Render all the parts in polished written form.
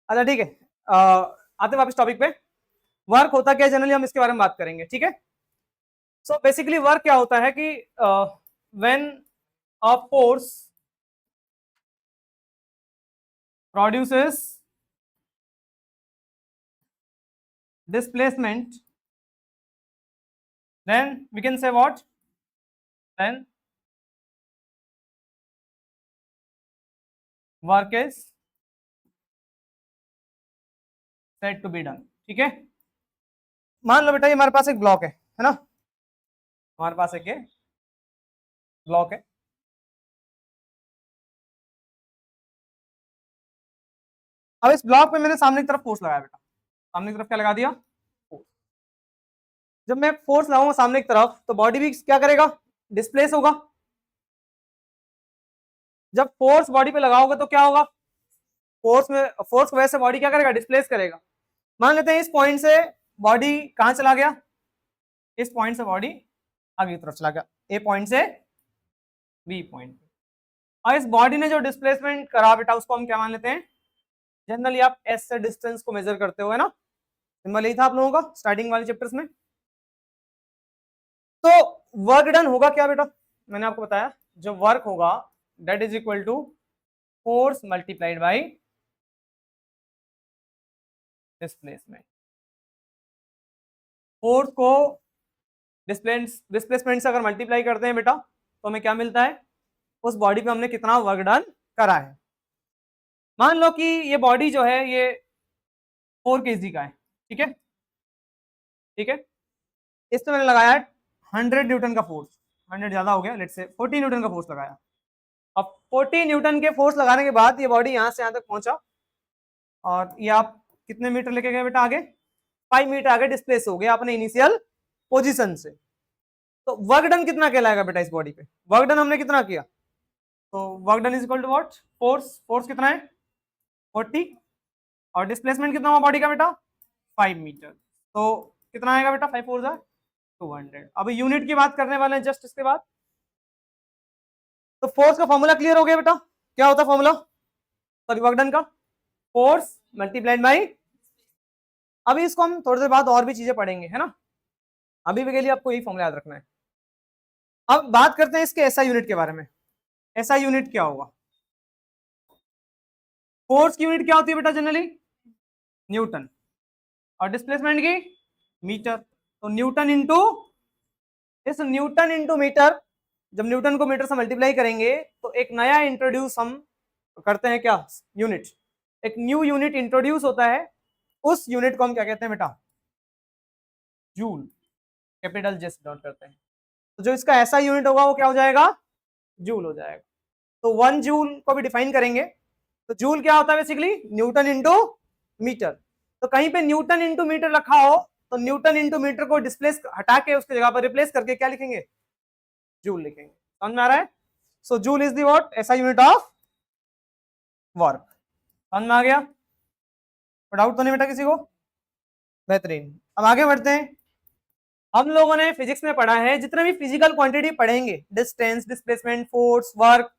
अच्छा ठीक है, आते वापस टॉपिक पे। वर्क होता क्या है जनरली, हम इसके बारे में बात करेंगे, ठीक है। सो बेसिकली वर्क क्या होता है कि when a force produces displacement, then we can say what, then work is said to be done, ठीक है। मान लो बेटा ये हमारे पास एक ब्लॉक है ना, हमारे पास एक ये ब्लॉक है। अब इस ब्लॉक पे मैंने सामने की तरफ फोर्स लगाया बेटा, सामने की तरफ क्या लगा दिया, फोर्स। जब मैं फोर्स लगाऊंगा सामने की तरफ तो बॉडी भी क्या करेगा, डिस्प्लेस होगा। जब फोर्स बॉडी पे लगाओगे तो क्या होगा, फोर्स की वजह से बॉडी क्या करेगा, डिस्प्लेस करेगा। मान लेते हैं इस पॉइंट से बॉडी कहां चला गया, इस पॉइंट से बॉडी आगे की तरफ चला गया, ए पॉइंट से बी पॉइंट। और इस बॉडी ने जो डिस्प्लेसमेंट करा बेटा उसको हम क्या मान लेते हैं, जनरली आप एस से डिस्टेंस को मेजर करते हो, है ना। सिंबल यही था आप लोगों का स्टार्टिंग वाले चैप्टर्स में। तो वर्क डन होगा क्या बेटा, मैंने आपको बताया जो वर्क होगा that is equal to force multiplied by displacement. Force को डिस्प्लेसमेंट से अगर मल्टीप्लाई करते हैं बेटा तो हमें क्या मिलता है, उस बॉडी पे हमने कितना वर्क डन करा है। मान लो कि ये बॉडी जो है ये 4 kg का है, ठीक है, ठीक है। इस पे मैंने लगाया 100 न्यूटन का फोर्स, 100 ज्यादा हो गया, लेट्स से 40 न्यूटन का फोर्स लगाया। अब 40 न्यूटन के फोर्स लगाने के बाद ये बॉडी यहां से यहां तक पहुंचा और ये आप कितने मीटर लेके गए बेटा आगे, 5 मीटर आगे डिस्प्लेस हो गया अपने इनिशियल पोजीशन से। तो वर्क डन कितना कहलाएगा बेटा इस बॉडी पे, वर्क डन हमने कितना किया, तो work done is equal to what, force, force कितना है 40 और डिस्प्लेसमेंट कितना हुआ बॉडी का बेटा 5 मीटर, तो कितना आएगा बेटा 5 4 200। अब यूनिट की बात करने वाले हैं जस्ट इसके बाद। तो फोर्स का फॉर्मूला क्लियर हो गया बेटा, क्या होता है फॉर्मूला, सॉरी वर्क डन का, फोर्स मल्टीप्लाइड बाई। अभी इसको हम थोड़ी देर बाद और भी चीजें पढ़ेंगे, है ना, अभी के लिए आपको यही फॉर्मूला याद रखना है। अब बात करते हैं इसके एसआई यूनिट के बारे में। एसआई यूनिट क्या होगा, फोर्स की यूनिट क्या होती है बेटा जनरली न्यूटन और डिस्प्लेसमेंट की मीटर। तो न्यूटन इंटू, इस न्यूटन इंटू मीटर, जब न्यूटन को मीटर से मल्टीप्लाई करेंगे तो एक नया इंट्रोड्यूस हम करते हैं क्या, यूनिट, एक न्यू यूनिट इंट्रोड्यूस होता है। उस यूनिट को हम क्या कहते हैं बेटा, जूल, कैपिटल जे से नोट करते हैं। तो जो इसका ऐसा यूनिट होगा वो क्या हो जाएगा, जूल हो जाएगा। तो 1 जूल को भी डिफाइन करेंगे। तो जूल क्या होता है बेसिकली न्यूटन इंटू मीटर। तो कहीं पे न्यूटन इंटू मीटर रखा हो तो न्यूटन इंटू मीटर को डिस्प्लेस हटा के उसकी जगह पर रिप्लेस करके क्या लिखेंगे, जूल लिखेंगे। समझ में आ रहा है। सो जूल इज दी व्हाट, ऐसा यूनिट ऑफ वर्क। समझ में आ गया, डाउट तो नहीं बेटा किसी को, बेहतरीन। अब आगे बढ़ते हैं। हम लोगों ने फिजिक्स में पढ़ा है जितने भी फिजिकल क्वांटिटी पढ़ेंगे, डिस्टेंस, डिस्प्लेसमेंट, फोर्स, वर्क,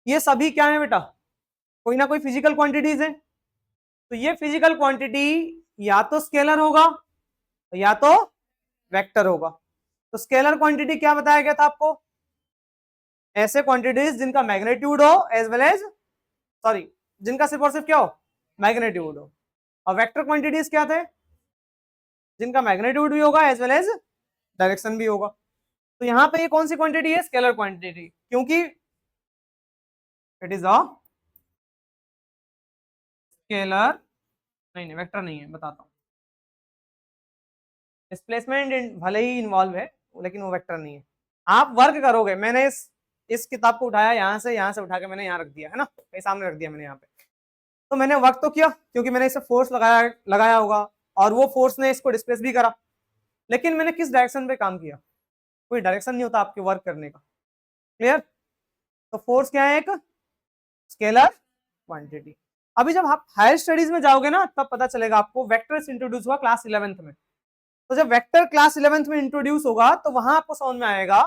ये सभी क्या है बेटा, कोई ना कोई फिजिकल क्वांटिटीज है। तो ये फिजिकल क्वांटिटी या तो स्केलर होगा या तो वेक्टर होगा। तो स्केलर क्वांटिटी क्या बताया गया था आपको, ऐसे क्वांटिटीज जिनका मैग्नीट्यूड हो एज वेल एज, सॉरी जिनका सिर्फ और सिर्फ क्या हो, मैग्नीट्यूड हो। और वेक्टर क्वांटिटीज क्या थे, जिनका मैग्नीट्यूड भी होगा एज वेल एज डायरेक्शन भी होगा। तो यहां पे ये कौन सी क्वांटिटी है, स्केलर क्वांटिटी, क्योंकि इट इज अ स्केलर, नहीं वेक्टर नहीं है, बताता हूं। डिस्प्लेसमेंट भले ही इन्वॉल्व है लेकिन वो वेक्टर नहीं है। आप वर्क करोगे, मैंने इस किताब को उठाया यहाँ से उठा के मैंने यहाँ रख दिया, है ना, मेरे सामने रख दिया मैंने यहाँ पे। तो मैंने वर्क तो किया क्योंकि मैंने इसे फोर्स लगाया होगा और वो फोर्स ने इसको डिस्प्लेस भी करा, लेकिन मैंने किस डायरेक्शन पे काम किया, कोई डायरेक्शन नहीं होता आपके वर्क करने का। क्लियर। तो फोर्स क्या है, एक स्केलर क्वांटिटी। अभी जब आप हायर स्टडीज में जाओगे ना तब पता चलेगा आपको, वेक्टर इंट्रोड्यूस हुआ क्लास 11th में। तो जब वेक्टर क्लास 11th में इंट्रोड्यूस होगा तो वहां आपको समझ में आएगा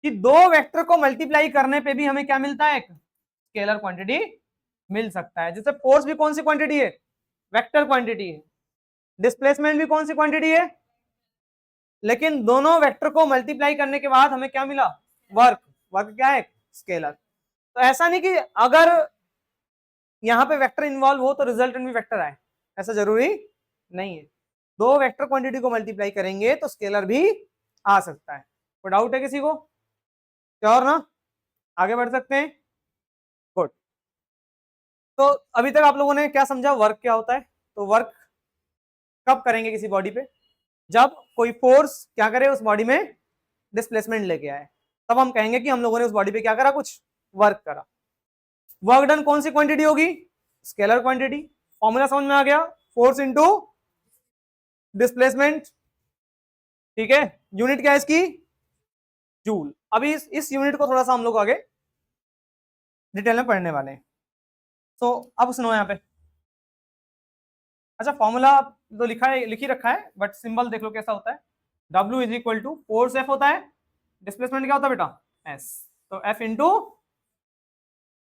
कि दो वेक्टर को मल्टीप्लाई करने पे भी हमें क्या मिलता है, एक स्केलर क्वांटिटी मिल सकता है। जैसे फोर्स भी कौन सी क्वांटिटी है, वेक्टर क्वांटिटी है, डिस्प्लेसमेंट भी कौन सी क्वांटिटी है, लेकिन दोनों वेक्टर को मल्टीप्लाई करने के बाद हमें क्या मिला, वर्क। वर्क क्या है, स्केलर। तो ऐसा नहीं कि अगर यहाँ पे वेक्टर इन्वॉल्व हो तो रिजल्टेंट भी वेक्टर आए, ऐसा जरूरी नहीं है। दो वेक्टर क्वांटिटी को मल्टीप्लाई करेंगे तो स्केलर भी आ सकता है। कोई डाउट है किसी को, श्योर ना, आगे बढ़ सकते हैं, गुड। तो अभी तक आप लोगों ने क्या समझा, वर्क क्या होता है। तो वर्क कब करेंगे किसी बॉडी पे, जब कोई फोर्स क्या करे उस बॉडी में डिस्प्लेसमेंट लेके आए, तब हम कहेंगे कि हम लोगों ने उस बॉडी पे क्या करा, कुछ वर्क करा। वर्क डन कौन सी क्वांटिटी होगी, स्केलर क्वांटिटी। फॉर्मूला समझ में आ गया, फोर्स इंटू डिस्प्लेसमेंट, ठीक है। यूनिट क्या है इसकी, जूल। अभी इस यूनिट को थोड़ा सा हम लोग आगे डिटेल में पढ़ने वाले हैं। तो अब सुनो यहाँ पे, अच्छा फॉर्मूला तो लिखा है, लिख ही रखा है, बट सिंबल देख लो कैसा होता है। W is equal to force F होता है, डिस्प्लेसमेंट क्या होता है बेटा, S। तो F इंटू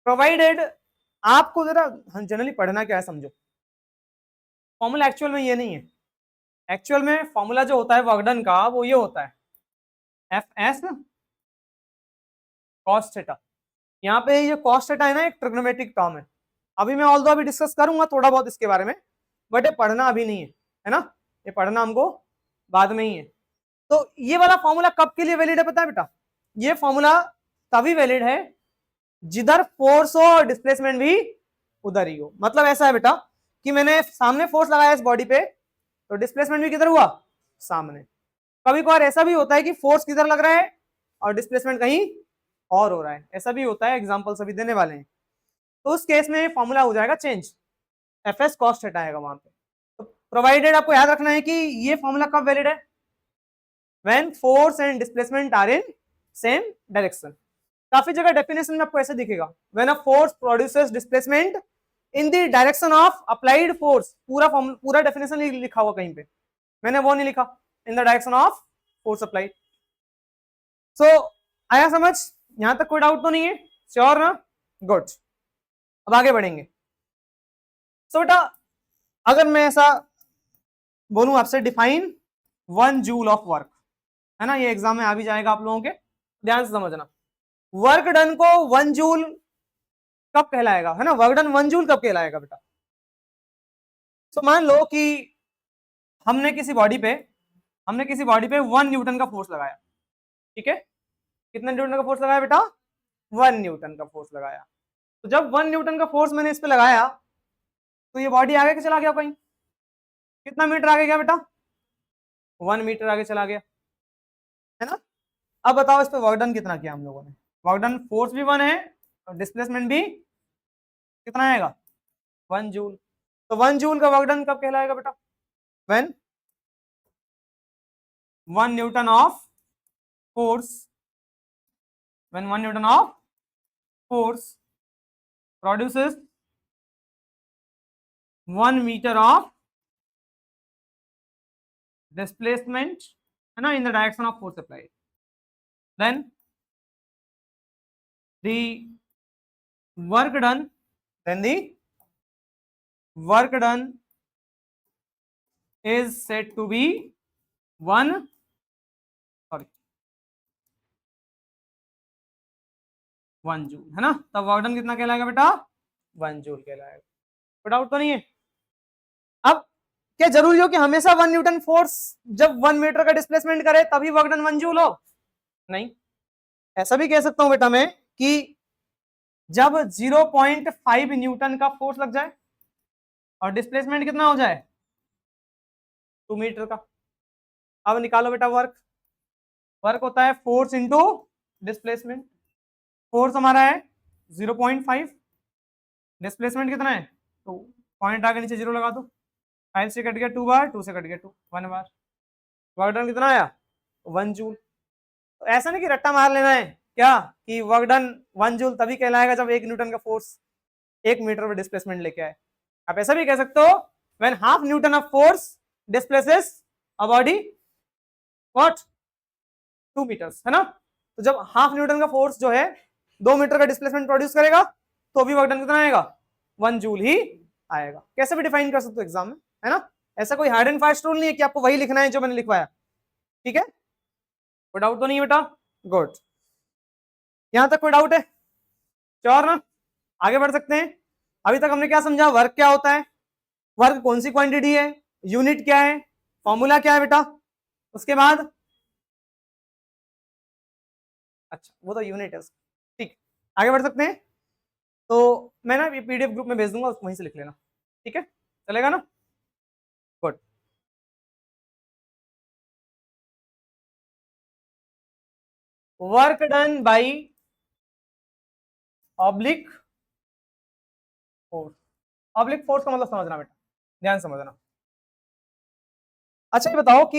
प्रोवाइडेड, आपको जरा जनरली पढ़ना क्या है समझो, फॉर्मूला एक्चुअल में ये नहीं है। एक्चुअल में फॉर्मूला जो होता है वर्क डन का वो ये होता है, Fs cos थीटा। यहाँ पे ये cos थीटा है ना, एक ट्रिग्नोमेट्रिक टर्म है। अभी मैं ऑल्दो अभी डिस्कस करूंगा थोड़ा बहुत इसके बारे में, बट ये पढ़ना अभी नहीं है ना, ये पढ़ना हमको बाद में ही है। तो ये वाला फॉर्मूला कब के लिए वैलिड है पता है बेटा, ये फॉर्मूला तभी वैलिड है जिधर फोर्स हो और डिस्प्लेसमेंट भी उधर ही हो। मतलब ऐसा है बेटा कि मैंने सामने फोर्स लगाया इस बॉडी पे, तो डिस्प्लेसमेंट भी किधर हुआ, सामने। कभी कभार ऐसा भी होता है कि फोर्स किधर लग रहा है और डिस्प्लेसमेंट कहीं और हो रहा है, ऐसा भी होता है, एग्जांपल सभी देने वाले हैं। तो उस केस में फॉर्मूला हो जाएगा चेंज, Fs cos थीटा आएगा वहां पे। तो प्रोवाइडेड आपको याद रखना है कि ये फॉर्मूला कब वैलिड है, when force and displacement are in same direction. काफी जगह डेफिनेशन में आपको ऐसे दिखेगा, when a force produces displacement in the direction of applied force. पूरा डेफिनेशन लिखा हुआ कहीं पे, मैंने वो नहीं लिखा, in the direction of force applied. So आया समझ, यहां तक कोई डाउट तो नहीं है, श्योर ना, गुड। अब आगे बढ़ेंगे। सो बेटा अगर मैं ऐसा बोलूं आपसे, डिफाइन 1 जूल ऑफ वर्क, है ना, ये एग्जाम में आ भी जाएगा आप लोगों के, ध्यान से समझना। वर्क डन को 1 जूल कब कहलाएगा, है ना, वर्क डन 1 जूल कब कहलाएगा बेटा। तो मान लो कि हमने किसी बॉडी पे 1 न्यूटन का फोर्स लगाया, ठीक है। कितना न्यूटन का फोर्स लगाया बेटा, 1 न्यूटन का फोर्स लगाया। तो जब 1 न्यूटन का फोर्स मैंने इस पे लगाया तो ये बॉडी आगे चला गया कहीं, कितना मीटर आगे गया बेटा, 1 मीटर आगे चला गया, है ना। अब बताओ इस पे वर्क डन कितना किया हम लोगों ने, वर्क डन फोर्स भी 1 है और डिस्प्लेसमेंट भी कितना आएगा, 1 जूल। तो 1 जूल का वर्क डन कब कहलाएगा बेटा, when 1 Newton of force, when 1 Newton of force produces 1 meter of displacement, है ना, in the direction of force applied, then the work done is said to be 1 joule, है ना। तब वर्क डन कितना कहलाएगा बेटा, 1 जूल कहलाएगा। कोई डाउट तो नहीं है। अब क्या जरूरी हो कि हमेशा 1 न्यूटन फोर्स जब 1 मीटर का डिस्प्लेसमेंट करे तभी वर्क डन 1 जूल हो, नहीं। ऐसा भी कह सकता हूं बेटा मैं कि जब 0.5 न्यूटन का फोर्स लग जाए और डिस्प्लेसमेंट कितना हो जाए, 2 मीटर का। अब निकालो बेटा वर्क, वर्क होता है फोर्स इंटू डिस्प्लेसमेंट। फोर्स हमारा है 0.5, डिस्प्लेसमेंट कितना है, तो पॉइंट आगे नीचे 0 लगा दो, 5 से कट गया 2 बार, 2 से कट गया 2, 1 बार। वर्क डन कितना आया, 1 जूल। तो ऐसा नहीं कि रट्टा मार लेना है क्या कि वर्क डन 1 जूल तभी कहलाएगा जब 1 न्यूटन का फोर्स 1 मीटर पर डिस्प्लेसमेंट लेके आए। आप ऐसा भी कह सकते हो, when half newton of force displaces a body what 2 metres, है ना। तो जब हाफ न्यूटन का फोर्स जो है 2 मीटर का डिस्प्लेसमेंट प्रोड्यूस करेगा तो भी वर्क डन कितना आएगा, 1 जूल ही आएगा। कैसे भी डिफाइन कर सकते हो एग्जाम में, है ना। ऐसा कोई हार्ड एंड फास्ट रूल नहीं है कि आपको वही लिखना है जो मैंने लिखवाया, ठीक है। कोई डाउट तो नहीं है बेटा? गुड, यहां तक कोई डाउट है? श्योर ना? आगे बढ़ सकते हैं। अभी तक हमने क्या समझा, वर्क क्या होता है, वर्क कौन सी क्वांटिटी है, यूनिट क्या है, फॉर्मूला क्या है बेटा, उसके बाद अच्छा वो तो यूनिट है उसका, ठीक। आगे बढ़ सकते हैं। तो मैं ना पीडीएफ ग्रुप में भेज दूंगा, वहीं से लिख लेना, ठीक है, चलेगा ना? Good. Work done by oblique force. Oblique force का मतलब समझना बेटा, ध्यान से समझना। अच्छा ये बताओ कि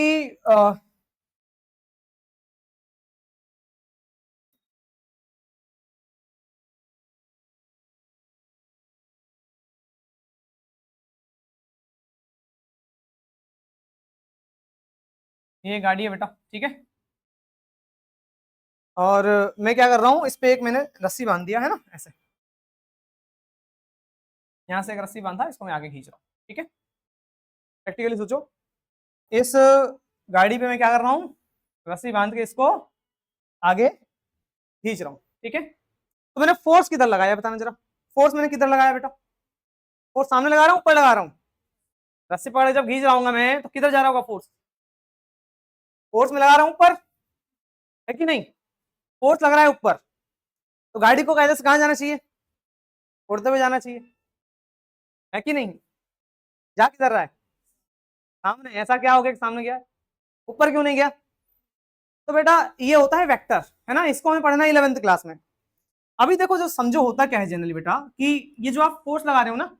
ये गाड़ी है बेटा, ठीक है, और मैं क्या कर रहा हूं, इस पे एक मैंने रस्सी बांध दिया है ना, ऐसे यहां से एक रस्सी बांधा, इसको मैं आगे खींच रहा हूं, ठीक है। प्रैक्टिकली सोचो, इस गाड़ी पे मैं क्या कर रहा हूं, रस्सी बांध के इसको आगे खींच रहा हूं, ठीक है। तो मैंने फोर्स किधर लगाया बताना जरा, फोर्स मैंने किधर लगाया बेटा, फोर्स सामने लगा रहा हूं ऊपर लगा रहा हूं, रस्सी पकड़ के जब खींच रहा हूं मैं तो किधर जा रहा होगा फोर्स, फोर्स में लगा रहा हूं ऊपर, है कि नहीं, फोर्स लग रहा है ऊपर, तो गाड़ी को कायदे से कहां जाना चाहिए, उड़ते हुए जाना चाहिए, है कि नहीं। जा किधर रहा है, सामने, ऐसा क्या हो गया कि सामने गया, ऊपर क्यों नहीं गया। तो बेटा ये होता है वेक्टर, है ना, इसको हमें पढ़ना है 11th क्लास में। अभी देखो जो समझो होता क्या है जनरली बेटा, कि ये जो आप फोर्स लगा रहे हो ना,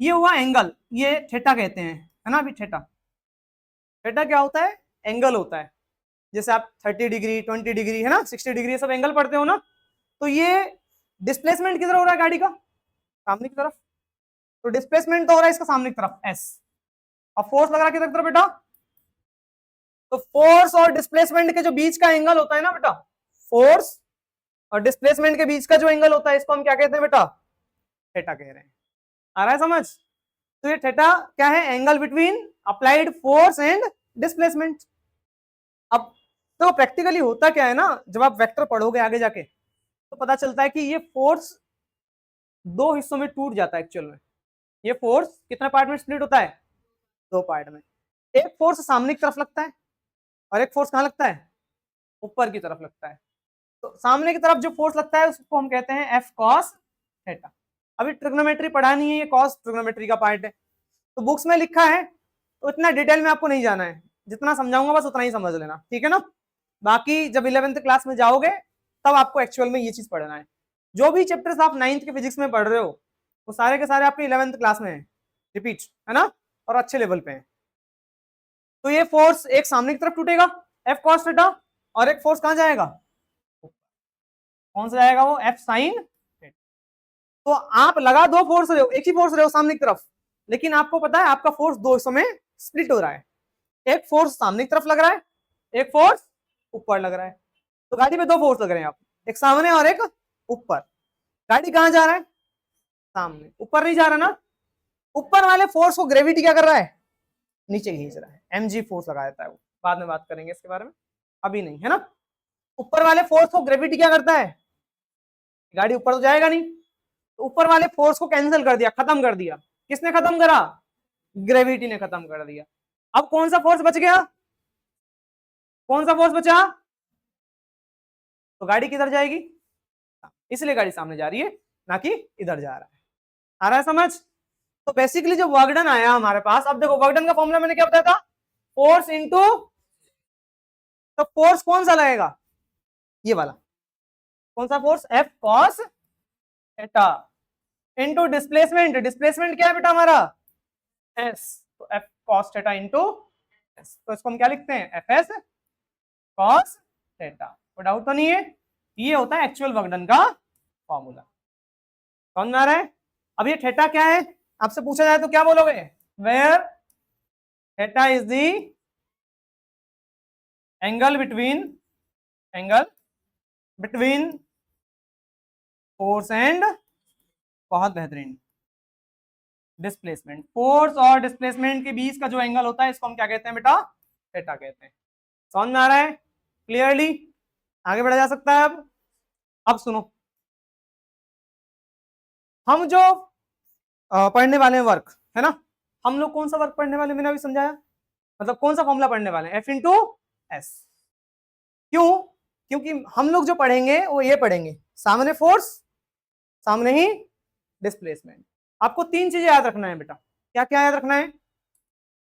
ये हुआ एंगल, ये थीटा कहते हैं, है ना। अभी थीटा, थीटा क्या होता है, एंगल होता है। जैसे आप 30 डिग्री 20 डिग्री, है ना, 60 डिग्री, सब एंगल पढ़ते हो ना। तो ये डिस्प्लेसमेंट किधर हो रहा है गाड़ी का, सामने की तरफ, तो डिस्प्लेसमेंट तो हो रहा है इसका सामने की तरफ एस, और फोर्स लग रहा है किधर की तरफ बेटा, तो फोर्स और डिस्प्लेसमेंट के जो बीच का एंगल होता है ना बेटा, फोर्स और डिस्प्लेसमेंट के बीच का जो एंगल होता है, इसको हम क्या कहते हैं बेटा, थीटा कह रहे हैं। आ रहा है समझ। तो ये थीटा क्या है, angle between applied force and displacement. अब तो प्रैक्टिकली होता क्या है ना, जब आप वेक्टर पढ़ोगे आगे जाके तो पता चलता है कि ये फोर्स दो हिस्सों में टूट जाता है एक्चुअल में। ये फोर्स कितने पार्ट में स्प्लिट होता है, दो पार्ट में। एक फोर्स सामने की तरफ लगता है और एक फोर्स कहां लगता है, ऊपर की तरफ लगता है। तो सामने की तरफ जो फोर्स लगता है उसको हम कहते हैं एफ कॉस थीटा। अभी ट्रिग्नोमेट्री पढ़ा नहीं है, ये कॉस ट्रिग्नोमेट्री का पार्ट है, तो बुक्स में लिखा है, तो इतना डिटेल में आपको नहीं जाना है, जितना समझाऊंगा बस उतना ही समझ लेना, ठीक है ना। बाकी जब 11th क्लास में जाओगे तब आपको एक्चुअल में ये चीज पढ़ना है। जो भी चैप्टर्स आप 9th के फिजिक्स में पढ़ रहे हो वो सारे के सारे आपके 11th क्लास में है, रिपीट, है ना, और अच्छे लेवल पे है। तो ये फोर्स एक सामने की तरफ टूटेगा एफ कॉस थीटा, और एक फोर्स कहां जाएगा, कौन सा जाएगा वो, एफ साइन। तो आप लगा दो फोर्स रहे हो, एक ही फोर्स रहे हो सामने की तरफ, लेकिन आपको पता है आपका फोर्स दो हिस्सों में स्प्लिट हो रहा है। एक फोर्स सामने की तरफ लग रहा है, एक फोर्स ऊपर लग रहा है। तो गाड़ी में दो फोर्स लग रहे हैं आप, एक सामने और एक ऊपर। गाड़ी कहां जा रहा है, सामने, ऊपर नहीं जा रहा ना। ऊपर वाले फोर्स को ग्रेविटी क्या कर रहा है, नीचे खींच रहा है, mg फोर्स लगा देता है वो, बाद में बात करेंगे इसके बारे में, अभी नहीं, है ना। ऊपर वाले फोर्स को ग्रेविटी क्या करता है, गाड़ी ऊपर तो जाएगा नहीं, तो ऊपर वाले फोर्स को कैंसिल कर दिया, खत्म कर दिया। किसने खत्म करा, ग्रेविटी ने खत्म कर दिया। अब कौन सा फोर्स बच गया, कौन सा फोर्स बचा, तो गाड़ी किधर जाएगी, इसलिए गाड़ी सामने जा रही है, ना कि इधर जा रहा है। आ रहा है समझ। तो बेसिकली जो वर्क डन आया हमारे पास, अब देखो वर्क डन का फॉर्मूला मैंने क्या बताया था, फोर्स इंटू, तो फोर्स कौन सा लगेगा, ये वाला, कौन सा force, F cos theta, into displacement, displacement क्या है बेटा हमारा, एस, तो F cos theta into S, तो इसको हम क्या लिखते हैं, एफ एस कॉस थीटा। कोई डाउट तो नहीं है, ये होता है एक्चुअल वर्क डन का फॉर्मूला। समझ में आ रहा है। अब ये थीटा क्या है, आपसे पूछा जाए तो क्या बोलोगे, where theta is the angle between, angle between force and, बहुत बेहतरीन, डिस्प्लेसमेंट, फोर्स और डिस्प्लेसमेंट के बीच का जो एंगल होता है इसको हम क्या कहते हैं बेटा, थीटा कहते हैं। समझ में आ रहा है क्लियरली? आगे बढ़ा जा सकता है। अब सुनो, हम जो पढ़ने वाले हैं वर्क, है ना, हम लोग कौन सा वर्क पढ़ने वाले, मैंने अभी समझाया, मतलब कौन सा फॉर्मूला पढ़ने वाले हैं, एफ इंटू एस। क्यों? क्योंकि हम लोग जो पढ़ेंगे वो ये पढ़ेंगे, सामने फोर्स, सामने ही डिस्प्लेसमेंट। आपको तीन चीजें याद रखना है बेटा। क्या क्या याद रखना है?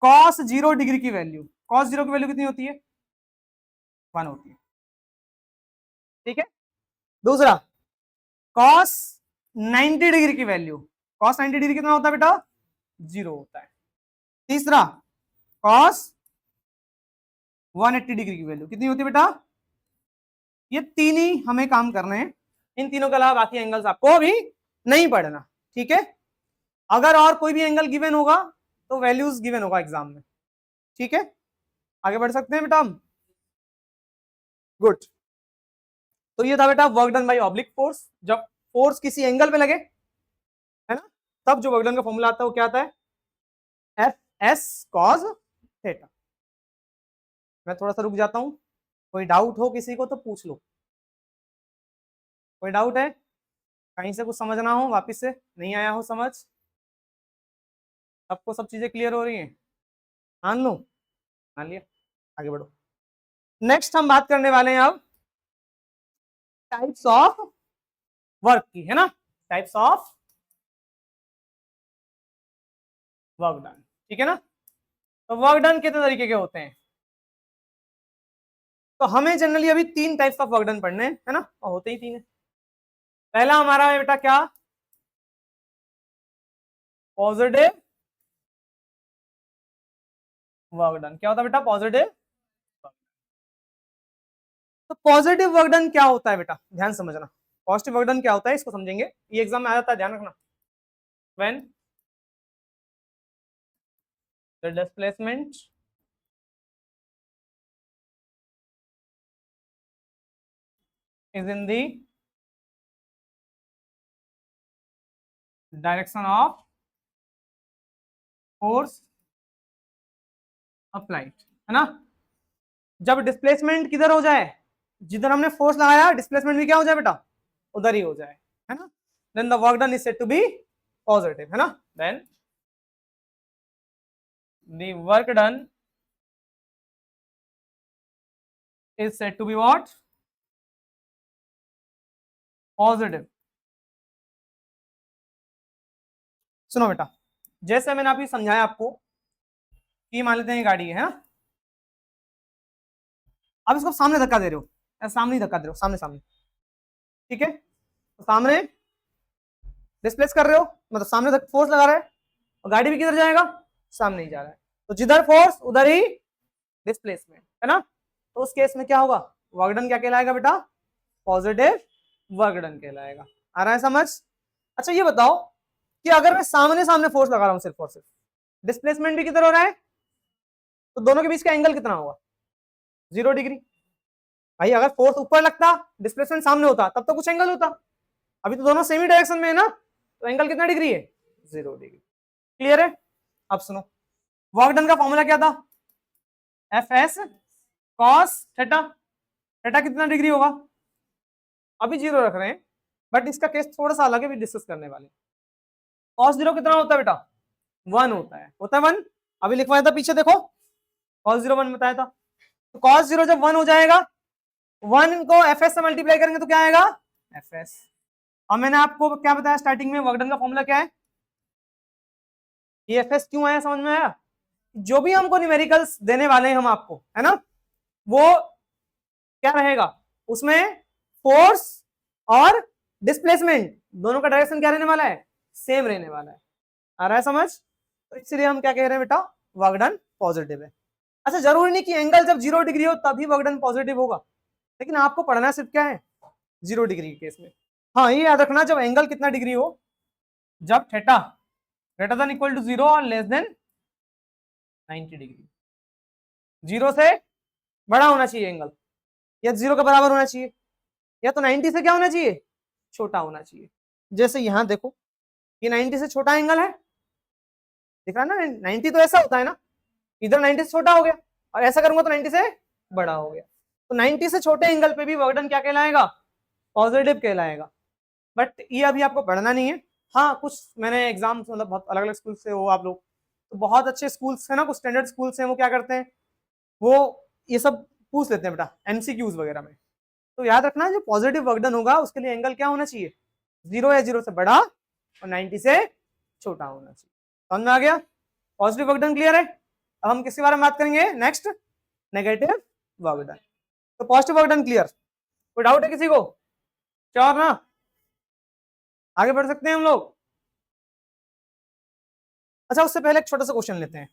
कॉस 0 डिग्री की वैल्यू, कॉस 0 की वैल्यू कितनी होती है? 1 होती है, ठीक है। दूसरा, कॉस 90 डिग्री की वैल्यू, कॉस 90 डिग्री कितना होता है बेटा? 0 होता है। तीसरा, कॉस 180 डिग्री की वैल्यू कितनी होती है बेटा? ये तीन ही हमें काम करने हैं, इन तीनों के अलावा बाकी एंगल्स आपको अभी नहीं पढ़ना, ठीक है। अगर और कोई भी एंगल गिवन होगा तो वैल्यूज गिवन होगा एग्जाम में, ठीक है। आगे बढ़ सकते हैं बेटा हम? गुड। तो ये था बेटा work done bye oblique force. जब फोर्स किसी एंगल पे लगे, है ना, तब जो वर्क डन का फॉर्मूला आता है वो क्या आता है? F S cos theta. मैं थोड़ा सा रुक जाता हूं, कोई डाउट हो किसी को तो पूछ लो। कोई डाउट है? कहीं से कुछ समझना हो, वापिस से नहीं आया हो समझ, सबको सब चीजें क्लियर हो रही हैं? मान लो, मान लिया, आगे बढ़ो। नेक्स्ट हम बात करने वाले हैं अब टाइप्स ऑफ वर्क की, है ना, टाइप्स ऑफ वर्क डन, ठीक है ना। तो वर्क डन कितने तरीके के होते हैं? तो हमें जनरली अभी तीन टाइप्स ऑफ वर्क डन पढ़ने हैं, है ना, और होते ही तीन है। पहला हमारा है बेटा क्या? Positive work done. क्या होता है बेटा? पॉजिटिव। तो पॉजिटिव वर्क डन क्या होता है बेटा, ध्यान समझना। पॉजिटिव वर्क डन क्या होता है इसको समझेंगे, ये एग्जाम में आ जाता है, ध्यान रखना। When the displacement is in the direction of force applied, है ना। जब डिस्प्लेसमेंट किधर हो जाए, जिधर हमने फोर्स लगाया, डिस्प्लेसमेंट भी क्या हो जाए बेटा? उधर ही हो जाए, है ना। Then the work done is said to be positive, है ना। Then the work done is said to be what? Positive. सुनो बेटा, जैसे मैंने अभी समझाया आपको कि मान लेते हैं गाड़ी है ना, अब इसको सामने धक्का दे रहे हो, सामने धक्का दे रहे हो, सामने सामने, ठीक है। तो सामने डिस्प्लेस कर रहे हो, मतलब सामने फोर्स लगा रहे हैं, और गाड़ी भी किधर जाएगा? सामने ही जा रहा है। तो जिधर फोर्स उधर ही डिस्प्लेसमेंट, है ना। तो उस केस में क्या होगा? वर्क डन क्या कहलाएगा बेटा? पॉजिटिव वर्क डन कहलाएगा। आ रहा है समझ? अच्छा ये बताओ कि अगर मैं सामने सामने फोर्स लगा रहा हूं सिर्फ और सिर्फ, डिस्प्लेसमेंट भी किधर हो रहा है, तो दोनों के बीच का एंगल कितना होगा? 0 डिग्री। भाई अगर फोर्स ऊपर लगता, डिस्प्लेसमेंट सामने होता, तब तो कुछ एंगल होता। अभी तो दोनों सेमी डायरेक्शन में है ना, तो एंगल कितना डिग्री है? 0 डिग्री। क्लियर है? अब सुनो, वर्क डन का फॉर्मूला क्या था? F S cos theta. Theta कितना डिग्री होगा? अभी 0 रख रहे हैं, बट इसका केस थोड़ा सा अलग है, भी डिस्कस करने वाले। कॉस 0 कितना होता है बेटा? 1 होता है 1। अभी लिखवाया था पीछे, देखो कॉस 0 1 बताया था। तो कॉस 0 जब 1 हो जाएगा, 1 को एफ एस से मल्टीप्लाई करेंगे तो क्या आएगा? F S. और मैंने आपको क्या बताया स्टार्टिंग में, वर्क डन का फॉर्मूला क्या है? ये एफ एस क्यों आया, समझ में आया? जो भी हमको न्यूमेरिकल्स देने वाले हैं हम आपको, है ना, वो क्या रहेगा उसमें? फोर्स और डिस्प्लेसमेंट दोनों का डायरेक्शन क्या रहने वाला है? सेम रहने वाला है। आ रहा है समझ? तो इसलिए हम क्या कह रहे हैं बेटा? वर्क डन पॉजिटिव है। अच्छा जरूरी नहीं कि एंगल जब 0 डिग्री हो तभी वर्क डन पॉजिटिव होगा, लेकिन आपको पढ़ना सिर्फ क्या है? 0 डिग्री के केस में। हाँ ये याद रखना, जब एंगल कितना डिग्री हो, जब theta greater than equal to 0 और लेस देन 90 डिग्री। 0 से बड़ा होना चाहिए एंगल, या 0 के बराबर होना चाहिए, या तो 90 से क्या होना चाहिए? छोटा होना चाहिए। जैसे यहां देखो, ये 90 से छोटा एंगल है, दिख रहा है ना, 90 तो ऐसा होता है ना, इधर 90 से छोटा हो गया और ऐसा करूंगा तो 90 से बड़ा हो गया। तो 90 से छोटे एंगल पे भी वर्क डन क्या कहलाएगा, पॉजिटिव कहलाएगा। बट ये अभी आपको पढ़ना नहीं है। हाँ कुछ मैंने एग्जाम मतलब बहुत अलग अलग स्कूल से हो आप लोग, तो बहुत अच्छे स्कूल्स है ना, कुछ स्टैंडर्ड स्कूल्स हैं, वो क्या करते हैं, वो ये सब पूछ लेते हैं बेटा एमसीक्यूज वगैरह में। तो याद रखना जो पॉजिटिव वर्क डन होगा उसके लिए एंगल क्या होना चाहिए, 0 या 0 से बड़ा और 90 से छोटा होना चाहिए। समझ में आ गया, पॉजिटिव वर्क डन क्लियर है। अब हम किसके बारे में बात करेंगे नेक्स्ट, नेगेटिव वर्क डन। तो पॉजिटिव वर्क डन क्लियर, कोई डाउट है किसी को, श्योर ना, आगे बढ़ सकते हैं हम लोग। अच्छा उससे पहले एक छोटा सा क्वेश्चन लेते हैं,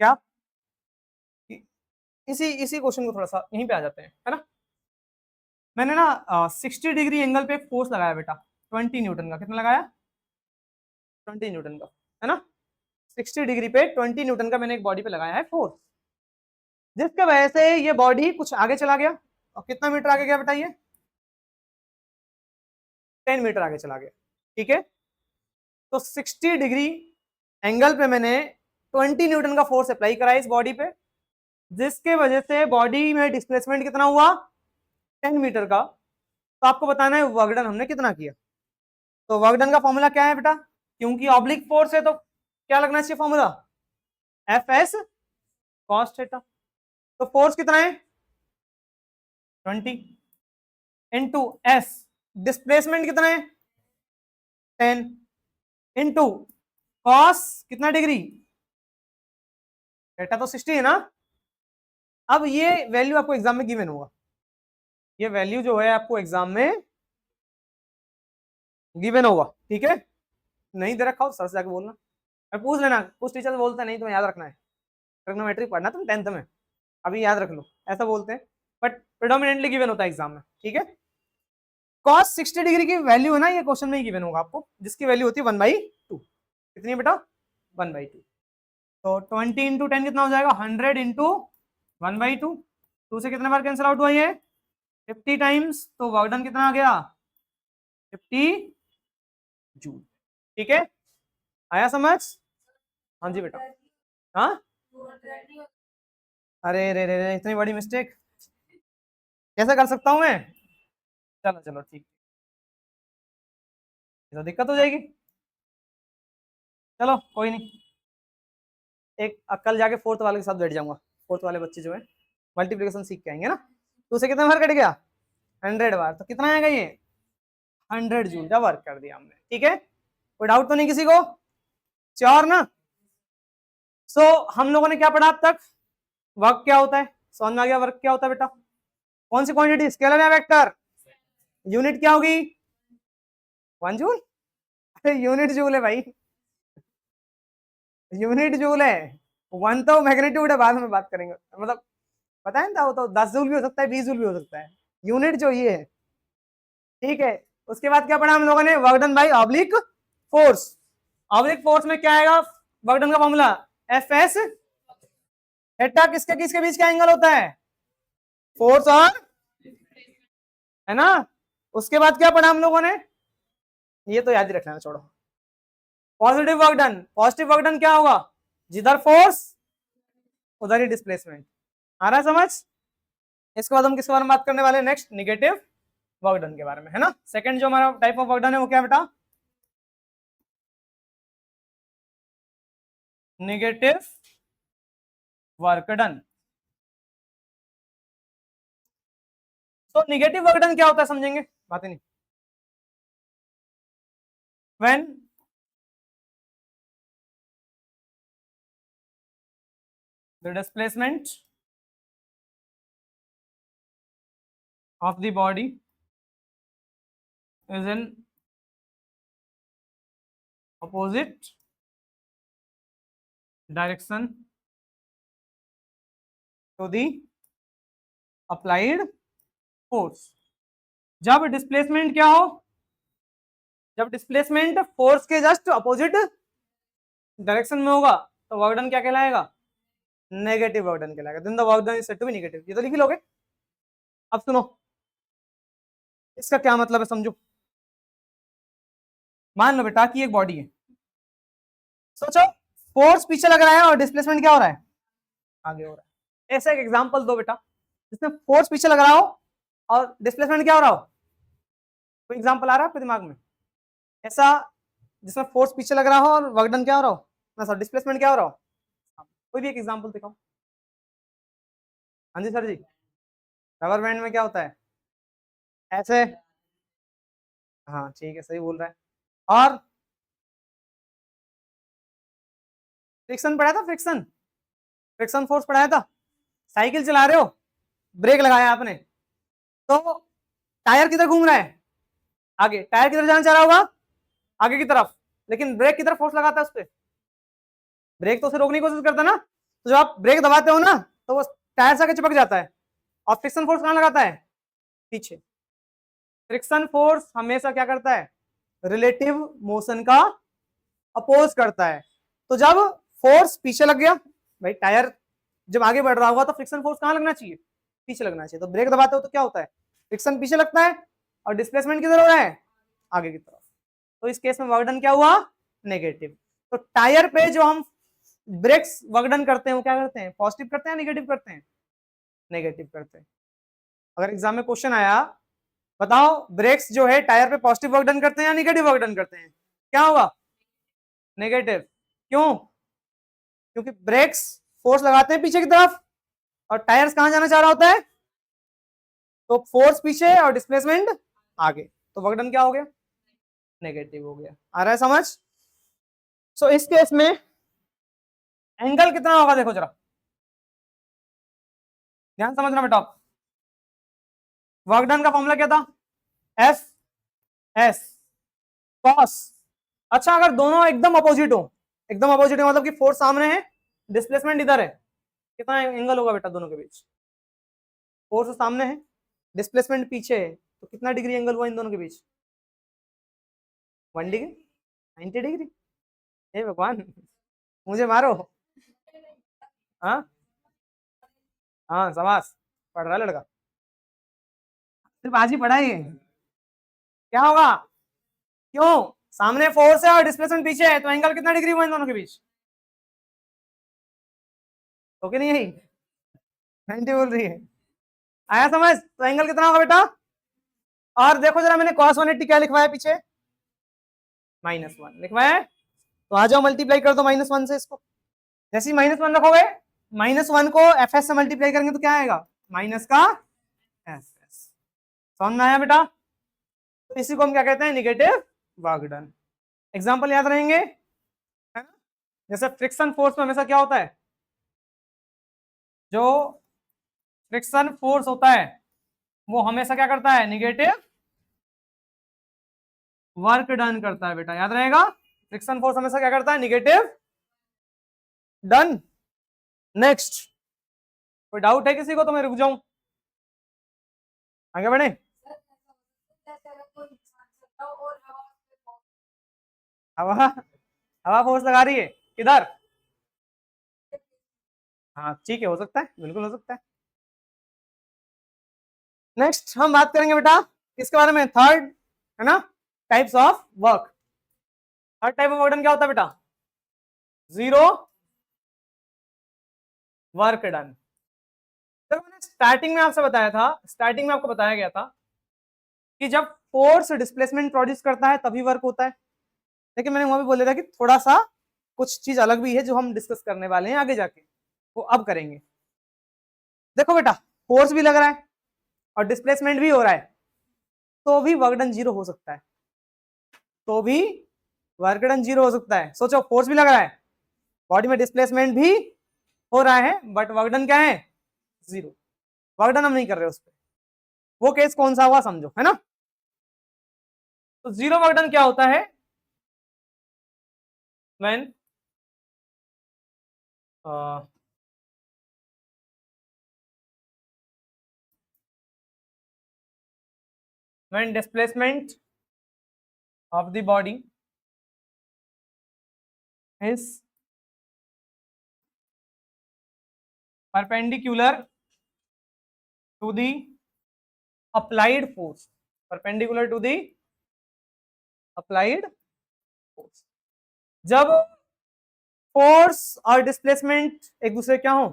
क्या इसी इसी क्वेश्चन को थोड़ा सा यहीं पे आ जाते हैं, है ना। मैंने ना 60 डिग्री एंगल पे एक फोर्स लगाया बेटा, 20 न्यूटन का, कितना लगाया, 20 न्यूटन का, है ना। 60 डिग्री पे 20 न्यूटन का मैंने एक बॉडी पे लगाया है फोर्स, जिसके वजह से ये बॉडी कुछ आगे चला गया, और कितना मीटर आगे गया बताइए, 10 मीटर आगे चला गया, ठीक है। तो 60 डिग्री एंगल पे मैंने 20 न्यूटन का फोर्स अप्लाई करा इस बॉडी पे, जिसके वजह से बॉडी में डिस्प्लेसमेंट कितना हुआ, 10 मीटर का। तो आपको बताना है वर्क डन हमने कितना किया। तो वर्क डन का फॉर्मूला क्या है बेटा, क्योंकि ऑब्लिक फोर्स है तो क्या लगना चाहिए formula, F S cos theta. तो फोर्स कितना है 20 इंटू एस, डिस्प्लेसमेंट कितना है 10 इंटू कॉस कितना डिग्री, थीटा तो 60 है ना। अब ये वैल्यू आपको एग्जाम में गिवन होगा, ये वैल्यू जो है आपको एग्जाम में गिवन होगा, ठीक है। नहीं दे रखा हो सर से जाके बोलना, मैं पूछ लेना, कुछ टीचर बोलते नहीं, तुम्हें याद रखना है, ट्रिग्नोमेट्री पढ़ना तुम 10th में, अभी याद रख लो, ऐसा बोलते हैं, बट प्रेडोमिनेंटली गिवन होता है एग्जाम में, ठीक है। कॉस 60 डिग्री की वैल्यू है ना, ये क्वेश्चन में ही गिवन होगा आपको, जिसकी वैल्यू होती है 1/2, कितनी है बेटा 1/2। तो 20 इंटू 10 कितना हो जाएगा, 100 इंटू 1/2, 2 से कितने बार कैंसिल आउट हुआ ये 50 टाइम्स, तो वर्क डन कितना आ गया 50 जूल, ठीक है, आया समझ। हाँ जी बेटा, हाँ अरे रे रे रे इतनी बड़ी मिस्टेक कैसे कर सकता हूं मैं, चलो चलो ठीक, तो दिक्कत हो जाएगी, चलो कोई नहीं, एक कल जाके फोर्थ वाले के साथ बैठ जाऊंगा, फोर्थ वाले बच्चे जो है मल्टीप्लिकेशन सीख के आएंगे ना, तो उसे कितना बार कट गया 100 बार, तो कितना आएगा ये 100 जूल का वर्क कर दिया हमने, ठीक है। कोई डाउट तो नहीं किसी को, श्योर ना। सो हम लोगों ने क्या पढ़ा अब तक, वर्क क्या होता है, समझ में आ गया वर्क क्या होता है बेटा, कौन सी क्वांटिटी स्केलर या वेक्टर, यूनिट क्या होगी 1 जूल, अरे यूनिट जूल है भाई, यूनिट जूल है, 1 तो मैग्नीट्यूड है, बाद में बात करेंगे, मतलब पता है ना, वो तो 10 जूल भी हो सकता है 20 जूल भी हो सकता है, यूनिट जो ये है, ठीक है। उसके बाद क्या पढ़ा हम लोगों ने, work done bye oblique force, oblique force में क्या आएगा वर्क डन का फॉर्मूला एफ एस थीटा, किसके किसके बीच का एंगल होता है, फोर्स और, है ना। उसके बाद क्या पढ़ा हम लोगों ने, ये तो याद ही रखना, छोड़ो। Positive work done, positive work done क्या होगा, जिधर फोर्स उधर ही डिस्प्लेसमेंट, आ रहा है समझ। इसके बाद हम किसके बारे में बात करने वाले हैं नेक्स्ट, निगेटिव वर्क डन के बारे में, है ना। सेकंड जो हमारा टाइप ऑफ वर्क डन है वो क्या बेटा, निगेटिव वर्क डन। तो निगेटिव वर्क डन क्या होता है समझेंगे, बातें नहीं, when the displacement of the body is in opposite direction to the applied force। जब डिस्प्लेसमेंट क्या हो, जब डिस्प्लेसमेंट फोर्स के जस्ट अपोजिट डायरेक्शन में होगा तो वर्क डन क्या कहलाएगा, नेगेटिव वर्क डन कहलाएगा, then the work done is said to be negative. ये तो लिख लोगे। अब सुनो इसका क्या मतलब है समझो, मान लो बेटा कि एक बॉडी है, सोचो फोर्स पीछे लग रहा है और डिस्प्लेसमेंट क्या हो रहा है, आगे हो रहा है। ऐसा एक एग्जांपल दो बेटा जिसमें फोर्स पीछे लग रहा हो और डिस्प्लेसमेंट क्या हो रहा हो। कोई एग्जांपल आ रहा है आपके दिमाग में ऐसा जिसमें फोर्स पीछे लग रहा हो और वर्क डन क्या हो रहा हो, ना सर डिस्प्लेसमेंट क्या हो रहा हो। कोई भी एक एग्जांपल दिखाओ। हाँ जी सर जी, रबर बैंड में क्या होता है, ऐसे। हाँ ठीक है, सही बोल रहा है। और फ्रिक्शन पढ़ा था, फ्रिक्शन, फ्रिक्शन फोर्स पढ़ाया था। साइकिल चला रहे हो, ब्रेक लगाया आपने, तो टायर किधर घूम रहा है, आगे। टायर किधर जाना चाह रहा होगा, आगे की तरफ, लेकिन ब्रेक की तरफ फोर्स लगाता है उस पर, ब्रेक तो उसे रोकने की कोशिश करता है ना। तो जब आप ब्रेक दबाते हो ना तो वो टायर से आके चिपक जाता है। और फ्रिक्शन फोर्स कहाँ लगाता है, पीछे। फ्रिक्शन फोर्स हमेशा क्या करता है, रिलेटिव मोशन का अपोज करता है। तो जब फोर्स पीछे लग गया, भाई टायर जब आगे बढ़ रहा होगा तो फ्रिक्शन फोर्स कहाँ लगना चाहिए, पीछे लगना चाहिए। तो ब्रेक दबाते हो तो क्या होता है, फ्रिक्शन पीछे लगता है और डिस्प्लेसमेंट किधर हो रहा है, आगे की तरफ। तो इस केस में वर्क डन क्या हुआ, नेगेटिव। तो टायर पे जो हम ब्रेक्स वर्क डन करते हैं वो क्या करते हैं, पॉजिटिव करते हैं, नेगेटिव करते हैं, नेगेटिव करते हैं। अगर एग्जाम में क्वेश्चन आया, बताओ ब्रेक्स जो है टायर पे पॉजिटिव वर्क डन करते हैं या नेगेटिव वर्क डन करते हैं, क्या होगा, नेगेटिव। क्यों, क्योंकि ब्रेक्स फोर्स लगाते हैं पीछे की तरफ और टायर्स कहां जाना चाह रहा होता है, तो फोर्स पीछे और डिस्प्लेसमेंट आगे, तो वर्क डन क्या हो गया, नेगेटिव हो गया। आ रहा है समझ। सो इस केस में एंगल कितना होगा, देखो जरा ध्यान समझना बेटा। वर्क डन का फॉर्मूला क्या था, एफ एस कॉस। अच्छा अगर दोनों एकदम अपोजिट हो, एकदम अपोजिट है मतलब कि फोर्स सामने है, डिस्प्लेसमेंट इधर है, कितना एंगल होगा बेटा दोनों के बीच, फोर्स सामने है, डिस्प्लेसमेंट पीछे है, तो कितना डिग्री एंगल हुआ इन दोनों के बीच, 1 डिग्री, 90 डिग्री। हे भगवान, मुझे मारो। हाँ हाँ शाबाश, पढ़ रहा है लड़का, सिर्फ आज ही पढ़ा ही है। क्या होगा, क्यों, सामने फोर्स है और डिस्प्लेसमेंट पीछे है, तो एंगल कितना डिग्री हुआ इन दोनों के बीच, ओके नहीं यही 90 बोल रही है। आया समझ, तो एंगल कितना होगा बेटा। और देखो जरा मैंने cos 180 क्या लिखवाया पीछे, -1 लिखवाया है, तो आ जाओ मल्टीप्लाई कर दो -1 से इसको। जैसे ही -1 रखोगे, -1 को एफ एस से मल्टीप्लाई करेंगे तो क्या आएगा, माइनस का एफ एस। समझ में आया बेटा। तो इसी को हम क्या कहते हैं, निगेटिव वर्क डन। एग्जाम्पल याद रहेंगे, है ना। जैसे फ्रिक्शन फोर्स में हमेशा क्या होता है, जो फ्रिक्शन फोर्स होता है वो हमेशा क्या करता है, निगेटिव वर्क डन करता है बेटा, याद रहेगा। फ्रिक्शन फोर्स हमेशा क्या करता है, निगेटिव डन। नेक्स्ट, कोई डाउट है किसी को तो मैं रुक जाऊं, आगे बढ़े। हवा, हवा फोर्स लगा रही है किधर, हाँ ठीक है, हो सकता है, बिल्कुल हो सकता है। नेक्स्ट हम बात करेंगे बेटा इसके बारे में, थर्ड, है ना, types of work. Third type of work done क्या होता है बेटा, जीरो वर्क डन। तो मैंने स्टार्टिंग में आपसे बताया था, स्टार्टिंग में आपको बताया गया था कि जब फोर्स डिस्प्लेसमेंट प्रोड्यूस करता है तभी वर्क होता है। लेकिन मैंने वहां भी बोला था कि थोड़ा सा कुछ चीज अलग भी है जो हम डिस्कस करने वाले हैं आगे जाके, वो अब करेंगे। देखो बेटा, फोर्स भी लग रहा है और डिस्प्लेसमेंट भी हो रहा है, तो भी वर्क डन जीरो हो सकता है, तो भी वर्क डन जीरो हो सकता है। सोचो फोर्स भी लग रहा है, बॉडी में डिस्प्लेसमेंट भी हो रहा है, बट वर्क डन क्या है, जीरो। वर्क डन हम नहीं कर रहे उस पर, वो केस कौन सा हुआ समझो, है ना। तो जीरो वर्क डन क्या होता है, when when displacement of the body is perpendicular to the applied force, perpendicular to the applied force। जब फोर्स और डिस्प्लेसमेंट एक दूसरे क्या हो,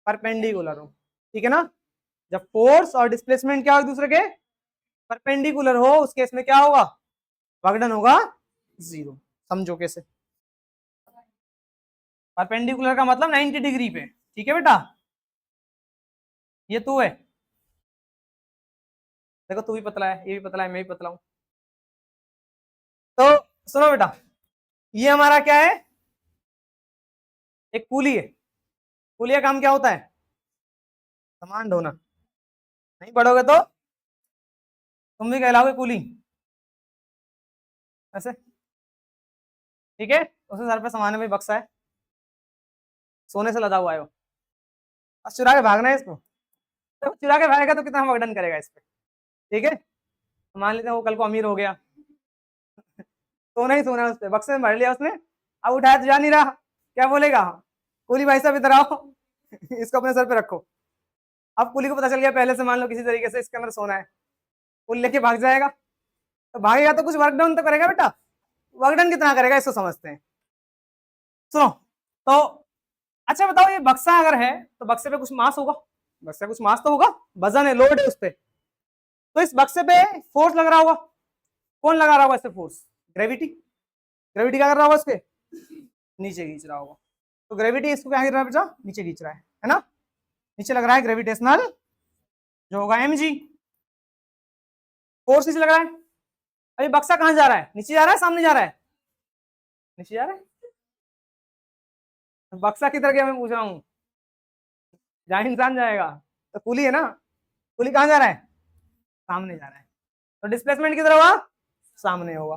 परपेंडिकुलर हो, ठीक है ना। जब फोर्स और डिस्प्लेसमेंट क्या हो एक दूसरे के परपेंडिकुलर हो, उस केस में क्या होगा, वर्क डन होगा जीरो। समझो कैसे, परपेंडिकुलर का मतलब 90 डिग्री पे, ठीक है बेटा। ये तू है, देखो तू भी पतला है, ये भी पतला है, मैं भी पतला हूं। तो सुनो बेटा, ये हमारा क्या है, एक पुली है। पुली का काम क्या होता है, सामान ढोना। नहीं पढ़ोगे तो तुम भी कहलाओगे पुली, ऐसे, ठीक है। उसके सर पे सामान में बक्सा है, सोने से लदा हुआ है वो, और चुरा के भागना है इसको। तो चुरा के भागेगा तो कितना वर्क डन करेगा इस पे, ठीक है। तो मान लेते हैं वो कल को अमीर हो गया, सोना ही सोना है उस पे, बक्से में भर लिया उसने, अब उठाया तो जा नहीं रहा, क्या बोलेगा, कुली भाई साहब इधर आओ, इसको अपने सर पे रखो। अब कुली को पता चल गया पहले से, मान लो किसी तरीके से इसके अंदर सोना है, कुल लेके भाग जाएगा। तो भागेगा तो कुछ वर्क डन तो करेगा बेटा, वर्क डन कितना करेगा इसको समझते हैं। सुनो, तो अच्छा बताओ, ये बक्सा अगर है तो बक्से पे कुछ मास होगा, बक्से पे कुछ मास तो होगा, वजन है, लोड है उस पे। तो इस बक्से पे फोर्स लग रहा होगा, कौन लगा रहा होगा इस पे फोर्स, ग्रेविटी। ग्रेविटी क्या कर रहा होगा इसके, नीचे खींच रहा होगा। तो ग्रेविटी इसको क्या गिर रहा है बेटा, नीचे खींच रहा है ना। नीचे लग रहा है ग्रेविटेशनल, जो होगा mg, फोर्स नीचे लग रहा है। अभी बक्सा कहां जा रहा है, नीचे जा रहा है सामने जा रहा है, नीचे जा रहा है। बक्सा किधर गया मैं पूछ रहा हूँ, जहां इंसान जाएगा। तो पुली है ना, पुली कहां जा रहा है, सामने जा रहा है। तो डिस्प्लेसमेंट किधर होगा, सामने होगा।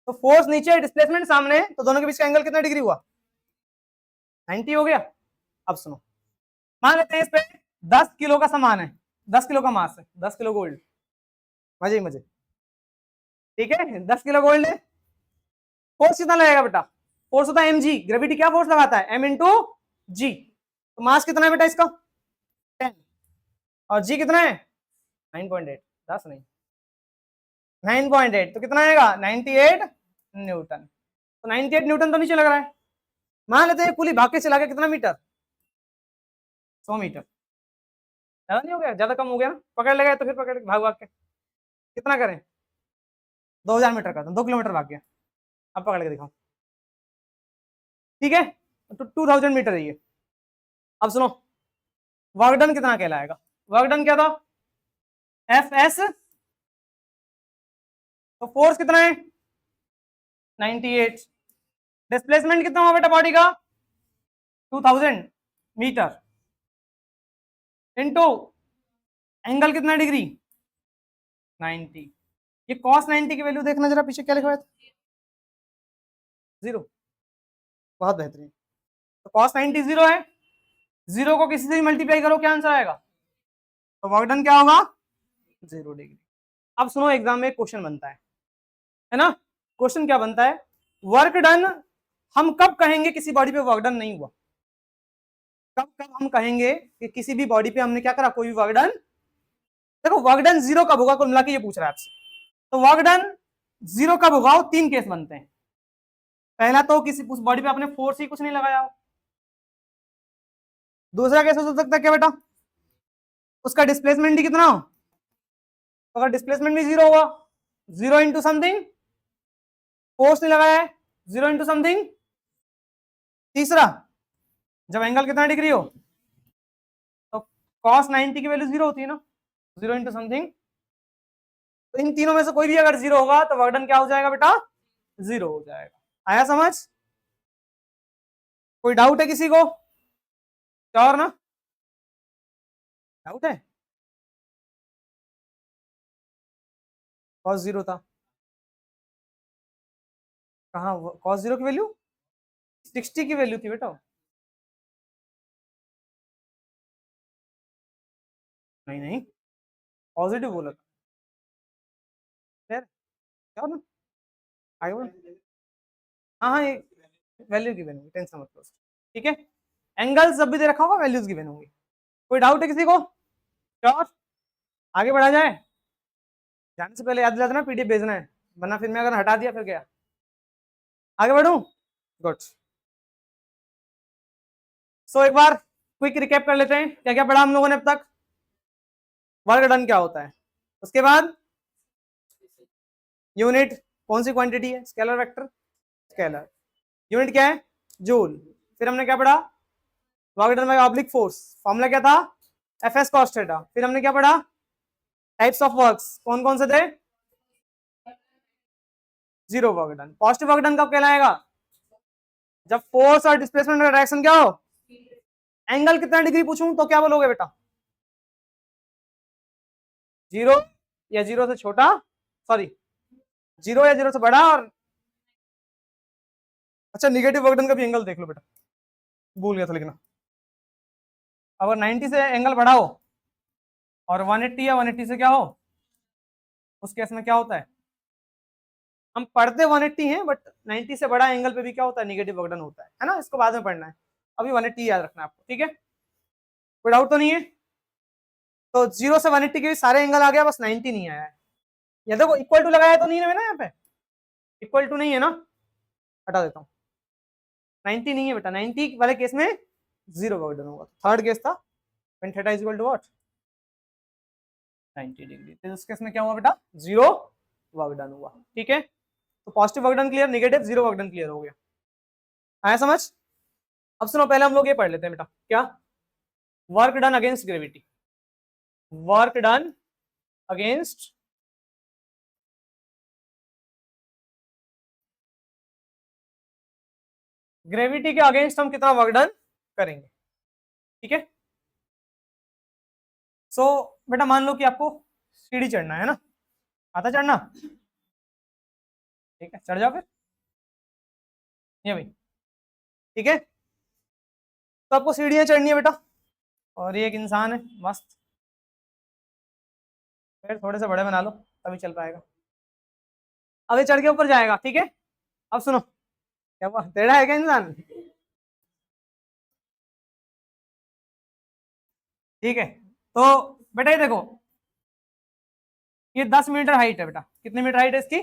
तो फोर्स नीचे, डिस्प्लेसमेंट सामने, तो दोनों के बीच का एंगल कितना डिग्री हुआ, 90 हो गया। अब सुनो, मान लेते हैं इस पे 10 किलो का सामान है, 10 किलो का मास है, 10 किलो गोल्ड, मजे ही मजे, ठीक है। 10 किलो गोल्ड है, फोर्स कितना लगेगा बेटा, फोर्स होता है mg, ग्रेविटी क्या फोर्स लगाता है, m इंटू जी। तो मास कितना है बेटा इसका, 10, और जी कितना है 9.8, 10 नहीं 9.8, तो कितना आएगा 98 न्यूटन। तो 98 न्यूटन तो नीचे लग रहा है। मान लेते हैं पुली भाग के चला गया कितना मीटर, 100 मीटर। ज्यादा नहीं हो गया, ज्यादा कम हो गया ना, पकड़ लगा तो फिर पकड़ भाग भाग के कितना करें, 2000 मीटर का, 2 किलोमीटर भाग गया। अब पकड़ के दिखाओ, ठीक है। तो 2000 मीटर है ये। अब सुनो, वर्क डन कितना कहलाएगा, वर्क डन क्या था, एफ एस, तो फोर्स कितना है 98, डिस्प्लेसमेंट कितना हुआ बेटा बॉडी का 2000 मीटर, इनटू एंगल कितना डिग्री 90। ये cos 90 की वैल्यू देखना जरा, पीछे क्या लिखा है, जीरो, बहुत बेहतरीन। तो cos 90 जीरो है, जीरो को किसी से भी मल्टीप्लाई करो क्या आंसर आएगा, तो वर्क डन क्या होगा 0 डिग्री। अब सुनो, एग्जाम में क्वेश्चन बनता है ना। क्वेश्चन क्या बनता है, वर्क डन हम कब कहेंगे किसी बॉडी पे वर्क डन नहीं हुआ, कब कब हम कहेंगे कि किसी भी बॉडी पे हमने क्या करा, कोई भी वर्क डन। देखो वर्क डन जीरो कब होगा, कुल मिला के ये पूछ रहा है आपसे। तो वर्क डन जीरो कब होगा, वो 3 केस बनते हैं। पहला तो किसी उस बॉडी पे आपने फोर्स ही कुछ नहीं लगाया हो। दूसरा केस हो सकता है क्या बेटा, उसका डिस्प्लेसमेंट ही कितना हो, तो अगर डिस्प्लेसमेंट भी जीरो होगा, जीरो इंटू समथिंग, फोर्स नहीं लगाया है, जीरो इंटू समथिंग। तीसरा, जब एंगल कितना डिग्री हो, तो cos 90 की वैल्यू जीरो होती है ना, जीरो इंटू समथिंग। तो इन तीनों में से कोई भी अगर जीरो होगा तो वर्क डन क्या हो जाएगा बेटा, जीरो हो जाएगा। आया समझ, कोई डाउट है किसी को, और ना, डाउट है, cos जीरो था, कहाँ cos जीरो की वैल्यू 60 की वैल्यू थी बेटा, नहीं नहीं, पॉजिटिव बोला था यार, क्या ना, आगे बढ़ो। हाँ हाँ, ये वैल्यू गिवन होगी, टेंशन मत लो, ठीक है। एंगल्स जब भी दे रखा होगा वैल्यूज गिवन होंगी। कोई डाउट है किसी को, श्योर, आगे बढ़ा जाए। जाने से पहले याद दिला देना पीडीएफ भेजना है, वरना फिर मैं अगर हटा दिया फिर गया। आगे बढ़ूं, गुड। सो एक बार क्विक रिकैप कर लेते हैं क्या क्या पढ़ा हम लोगों ने अब तक। वर्क डन क्या होता है, उसके बाद यूनिट कौन सी क्वांटिटी है, स्केलर वेक्टर स्केलर, यूनिट क्या है जूल, फिर हमने क्या पढ़ा work done bye oblique force, formula क्या था एफ एस कॉस थीटा, फिर हमने क्या पढ़ा टाइप्स ऑफ वर्क्स कौन कौन से थे, zero work done. Positive work done कब कहलाएगा, जब फोर्स और डिस्प्लेसमेंट का डायरेक्शन क्या हो, एंगल कितना डिग्री पूछूं तो क्या बोलोगे बेटा, जीरो या जीरो से छोटा, सॉरी जीरो या जीरो से बड़ा, और अच्छा निगेटिव वर्क डन का भी एंगल देख लो बेटा, भूल गया था लिखना। अगर 90 से एंगल बड़ा हो और 180 या 180 से क्या हो, उस केस में क्या होता है, हम पढ़ते 180 हैं बट 90 से बड़ा एंगल पे भी क्या होता है निगेटिव वर्क डन होता है ना, इसको बाद में पढ़ना है, अभी 180 याद रखना है आपको, ठीक है कोई डाउट तो नहीं है। तो 0 से 180 के भी सारे एंगल आ गया, बस 90 नहीं आया है। ये देखो इक्वल टू लगाया तो नहीं है ना, यहाँ पे इक्वल टू नहीं है ना, हटा देता हूँ, 90 नहीं है बेटा, 90 वाले केस में जीरो वर्क डन होगा। थर्ड केस था when theta is equal to what 90 degree, तो इस केस में क्या हुआ बेटा जीरो वर्क डन हुआ, ठीक है। तो positive work done clear, negative zero work done clear हो गया, आया समझ। अब सुनो पहले हम लोग ये पढ़ लेते हैं बेटा, क्या work done against gravity, work done against gravity के अगेंस्ट हम कितना वर्क डन करेंगे, ठीक है। सो बेटा मान लो कि आपको सीढ़ी चढ़ना है ना, आता चढ़ना, ठीक है चढ़ जाओ फिर, ये भाई ठीक है। तो आपको सीढ़ियां चढ़नी है बेटा, और ये एक इंसान है मस्त, फिर थोड़े से बड़े बना लो तभी चल पाएगा, अब ये चढ़ के ऊपर जाएगा, ठीक है। अब सुनो क्या हुआ, टेढ़ा है क्या इंसान, ठीक है। तो बेटा ये देखो ये 10 मीटर हाइट है बेटा, कितने मीटर हाइट है इसकी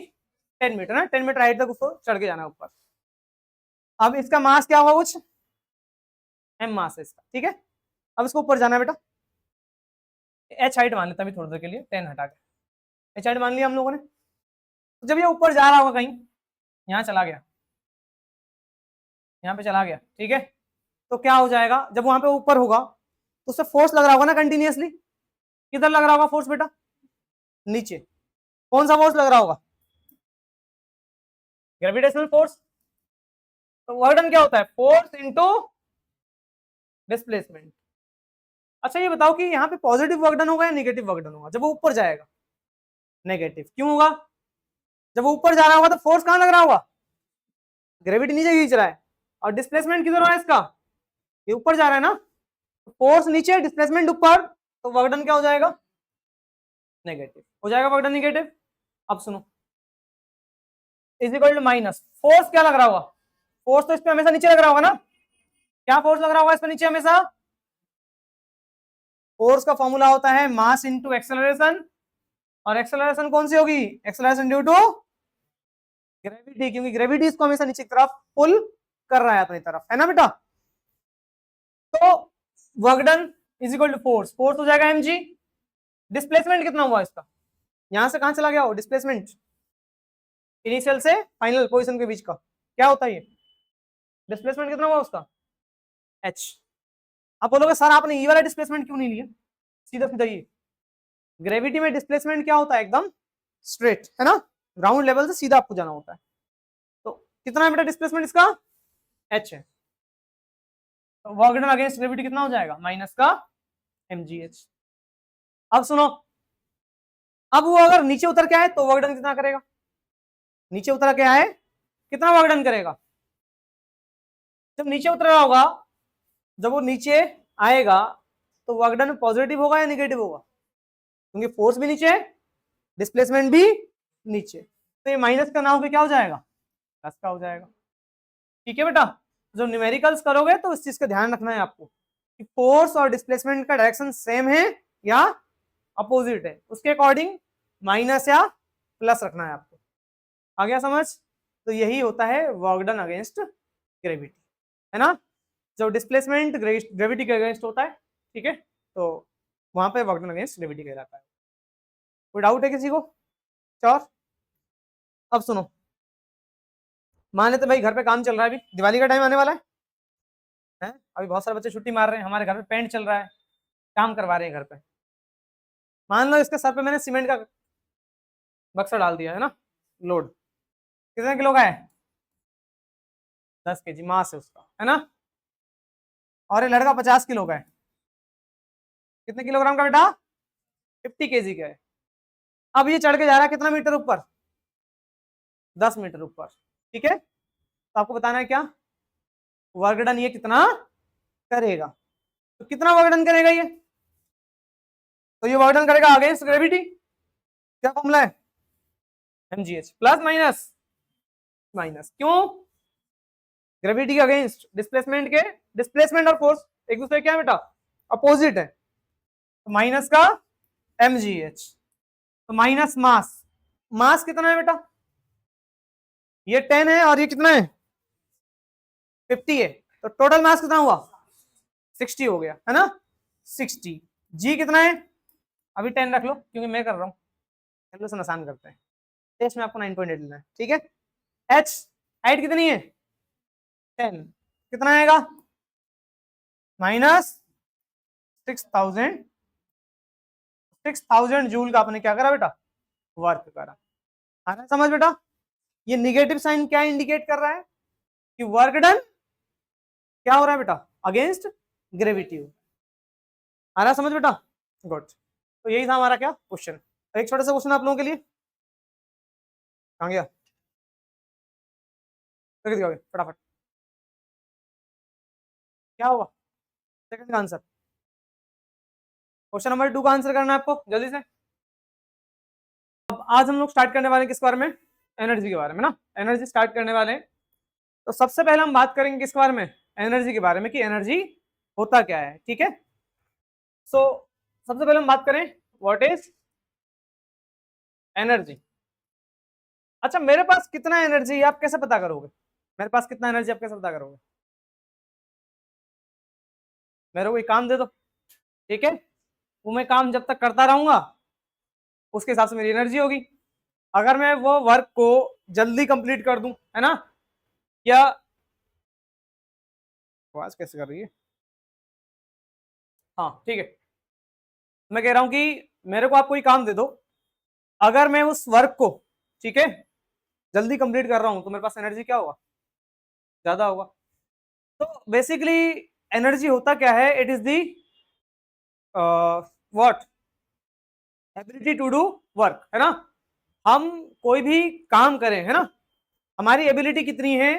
10 मीटर ना, 10 मीटर हाइट तक उसको चढ़ के जाना है ऊपर। अब इसका मास क्या होगा कुछ एम मास है इसका, ठीक है। अब इसको ऊपर जाना है बेटा, एच हाइट मान लेता अभी थोड़ी देर के लिए, 10 हटा के एच हाइट मान लिया हम लोगों ने। तो जब ये ऊपर जा रहा होगा कहीं, यहाँ चला गया, यहाँ पे चला गया, ठीक है। तो क्या हो जाएगा जब वहां पे ऊपर होगा तो उससे फोर्स लग रहा होगा ना कंटिन्यूअसली, किधर लग रहा होगा फोर्स बेटा नीचे, कौन सा फोर्स लग रहा होगा ग्रेविटेशनल फोर्स। तो वर्क डन क्या होता है फोर्स इनटू डिस्प्लेसमेंट। अच्छा ये बताओ कि यहाँ पे पॉजिटिव वर्क डन होगा या नेगेटिव वर्क डन होगा जब वो ऊपर जाएगा, नेगेटिव, क्यों होगा, जब वो ऊपर जा रहा होगा तो फोर्स कहां लग रहा होगा, ग्रेविटी नीचे खींच रहा है, और डिस्प्लेसमेंट किधर हो रहा है इसका, ये ऊपर जा रहा है ना, फोर्स नीचे डिस्प्लेसमेंट ऊपर, तो वर्क डन क्या हो जाएगा नेगेटिव हो जाएगा, वर्क डन नेगेटिव। अब सुनो is equal to minus force क्या लग रहा होगा, फोर्स तो इस पे हमेशा नीचे लग रहा होगा ना, क्या फोर्स लग रहा होगा इस पे नीचे हमेशा, फोर्स का फॉर्मूला होता है मास इनटू एक्सेलरेशन, और एक्सेलरेशन कौन सी होगी एक्सेलरेशन ड्यू टू ग्रेविटी, क्योंकि ग्रेविटी इसको हमेशा नीचे की तरफ पुल कर रहा है अपनी तरफ, है ना बेटा। तो work done is equal to force, force हो जाएगा mg, डिस्प्लेसमेंट कितना हुआ इसका, यहां से कहां चला गया हो डिस्प्लेसमेंट, इनिशियल से फाइनल पोजीशन के बीच का क्या होता है ये डिस्प्लेसमेंट कितना हुआ उसका h। आप बोलोगे सर आपने ये वाला डिस्प्लेसमेंट क्यों नहीं लिया, सीधा सीधा ये ग्रेविटी में डिस्प्लेसमेंट क्या होता है एकदम स्ट्रेट, है ना, ग्राउंड लेवल से सीधा आपको जाना होता है। तो कितना है बेटा डिस्प्लेसमेंट इसका h है, तो वर्क डन अगेंस्ट ग्रेविटी कितना हो जाएगा माइनस का mgh। अब सुनो अब वो अगर नीचे उतर के आए तो वर्क डन कितना करेगा, नीचे उतर के आए कितना वर्क डन करेगा, जब नीचे उतर रहा होगा, जब वो नीचे आएगा तो वर्क डन पॉजिटिव होगा या नेगेटिव होगा, क्योंकि फोर्स भी नीचे है डिस्प्लेसमेंट भी नीचे, तो ये माइनस का ना होकर क्या हो जाएगा प्लस का हो जाएगा, ठीक है बेटा। जब न्यूमेरिकल्स करोगे तो इस चीज का ध्यान रखना है आपको कि फोर्स और डिस्प्लेसमेंट का डायरेक्शन सेम है या अपोजिट है, उसके अकॉर्डिंग माइनस या प्लस रखना है आपको, आ गया समझ। तो यही होता है वर्क डन अगेंस्ट ग्रेविटी, है ना। जो डिस्प्लेसमेंट ग्रेविटी के अगेंस्ट होता है, ठीक है, तो वहां पे वर्क डन अगेंस्ट ग्रेविटी कहलाता है। कोई डाउट है किसी को? श्योर? अब सुनो, मान लेते भाई घर पे काम चल रहा है, अभी दिवाली का टाइम आने वाला है, अभी बहुत सारे बच्चे छुट्टी मार रहे हैं, हमारे घर पे पेंट चल रहा है, काम करवा रहे हैं घर पे। मान लो इसके सर पे मैंने सीमेंट का बक्सा डाल दिया है ना, लोड कितने किलो का है? 10 केजी मास है उसका, है ना, और ये लड़का 50 किलो का है, कितने किलोग्राम का बेटा? 50 केजी का है। अब ये चढ़ के जा रहा है कितना मीटर ऊपर? 10 मीटर ऊपर, ठीक है। तो आपको बताना है क्या वर्क डन ये कितना करेगा, तो कितना वर्क डन करेगा ये? तो ये वर्क डन करेगा अगेंस्ट ग्रेविटी, क्या फॉर्मूला है? mgh प्लस माइनस माइनस, क्यों? ग्रेविटी के अगेंस्ट डिस्प्लेसमेंट के, डिस्प्लेसमेंट और फोर्स एक दूसरे क्या है बेटा? अपोजिट है, तो माइनस का mgh, तो माइनस मास, मास कितना है बेटा? ये 10 है और ये कितना है? 50 है, तो टोटल मास कितना हुआ? 60 हो गया, है ना, 60। जी कितना है? अभी 10 रख लो क्योंकि मैं कर रहा हूँ, कैलकुलेशन आसान करते हैं। टेस्ट में आपको 9.8 लेना है, ठीक है। एच हाइट कितनी है? 10, कितना आएगा? माइनस 6000 जूल का आपने क्या करा बेटा? वर्क करा। आ रहा है समझ बेटा? ये निगेटिव साइन क्या इंडिकेट कर रहा है कि वर्क डन क्या हो रहा है बेटा? Against gravity. आ रहा है समझ बेटा? गुड। तो यही था हमारा क्या क्वेश्चन। एक छोटा सा क्वेश्चन आप लोगों के लिए, कहाँ गया? फटाफट, क्या होगा सेकंड का आंसर? क्वेश्चन नंबर 2 का आंसर करना है आपको जल्दी से। अब आज हम लोग स्टार्ट करने वाले हैं किस बारे में? एनर्जी के बारे में ना, एनर्जी स्टार्ट करने वाले हैं। तो सबसे पहले हम बात करेंगे किस बारे में? एनर्जी के बारे में, कि एनर्जी होता क्या है, ठीक है। सो सबसे पहले हम बात करें व्हाट इज एनर्जी। अच्छा, मेरे पास कितना एनर्जी आप कैसे पता करोगे? मेरे पास कितना एनर्जी आप कैसे पता करोगे? मेरे को कोई काम दे दो, ठीक है, वो मैं काम जब तक करता रहूंगा उसके हिसाब से मेरी एनर्जी होगी। अगर मैं वो वर्क को जल्दी कंप्लीट कर दूं, है ना, या आवाज कैसे कर रही है, हाँ ठीक है, मैं कह रहा हूं कि मेरे को आप कोई काम दे दो, अगर मैं उस वर्क को, ठीक है, जल्दी कंप्लीट कर रहा हूं तो मेरे पास एनर्जी क्या होगा? ज्यादा होगा। तो बेसिकली एनर्जी होता क्या है? It is the what ability to do work, है ना। हम कोई भी काम करें, है ना, हमारी एबिलिटी कितनी है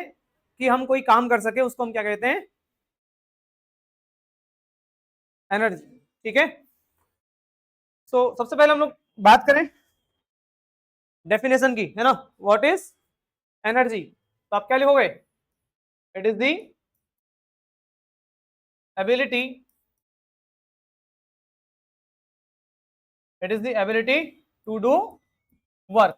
कि हम कोई काम कर सके, उसको हम क्या कहते हैं? एनर्जी, ठीक है। सो सबसे पहले हम लोग बात करें डेफिनेशन की, है ना, व्हाट इज एनर्जी। तो आप क्या लिखोगे? It is the ability, it is the ability to do work.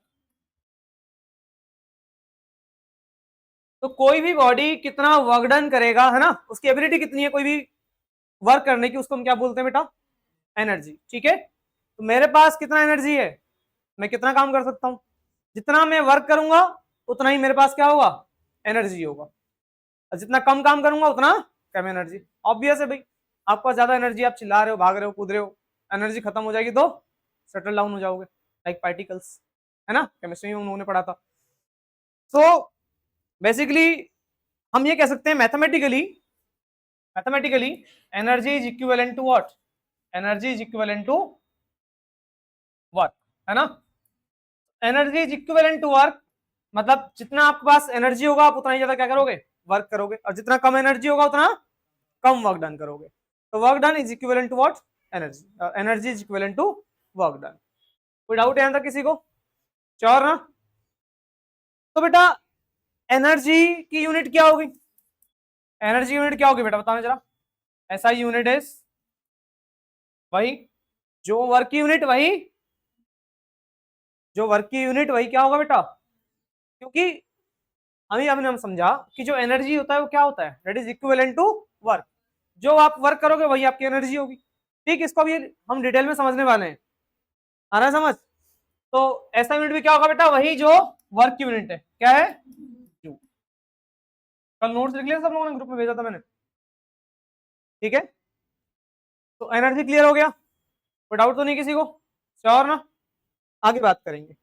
तो कोई भी बॉडी कितना वर्क डन करेगा, है ना, उसकी एबिलिटी कितनी है कोई भी वर्क करने की, उसको हम क्या बोलते हैं बेटा? एनर्जी, ठीक है। तो मेरे पास कितना एनर्जी है, मैं कितना काम कर सकता हूं, जितना मैं वर्क करूंगा उतना ही मेरे पास क्या होगा? एनर्जी होगा। और जितना कम काम करूंगा उतना कम एनर्जी। ऑब्वियस है भाई, आपके पास ज्यादा एनर्जी, आप चिल्ला रहे हो, भाग रहे हो, कूद रहे हो, एनर्जी खत्म हो जाएगी तो सेटल डाउन हो जाओगे, लाइक पार्टिकल्स, है ना, केमिस्ट्री में उन्होंने पढ़ा था। सो बेसिकली हम ये कह सकते हैं mathematically, energy is equivalent to what? Energy is equivalent to work, है ना। Energy is equivalent to work, मतलब जितना आपके पास एनर्जी होगा आप उतना ही ज्यादा क्या करोगे? वर्क करोगे, और जितना कम एनर्जी होगा उतना कम वर्क डन करोगे। तो work done is equivalent to what? Energy, energy is equivalent to work done. कोई डाउट है यहां तक किसी को? श्योर ना? तो बेटा एनर्जी की यूनिट क्या होगी? एनर्जी यूनिट क्या होगी बेटा, बताना जरा। ऐसा यूनिट इज वही जो वर्क की यूनिट, वही जो वर्क की यूनिट, वही क्या होगा बेटा? क्योंकि अभी हमने समझा कि जो एनर्जी होता है वो क्या होता है? That is equivalent to work, जो आप वर्क करोगे वही आपकी एनर्जी होगी। ठीक, इसको भी हम डिटेल में समझने वाले हैं, आ रहा है समझ? तो ऐसा यूनिट भी क्या होगा बेटा, वही जो वर्क की यूनिट है, क्या है, जूल। कल नोट्स लिख लिया सब लोगों ने, ग्रुप में भेजा था मैंने, ठीक है। तो एनर्जी क्लियर हो गया, कोई डाउट तो नहीं किसी को, श्योर ना? आगे बात करेंगे।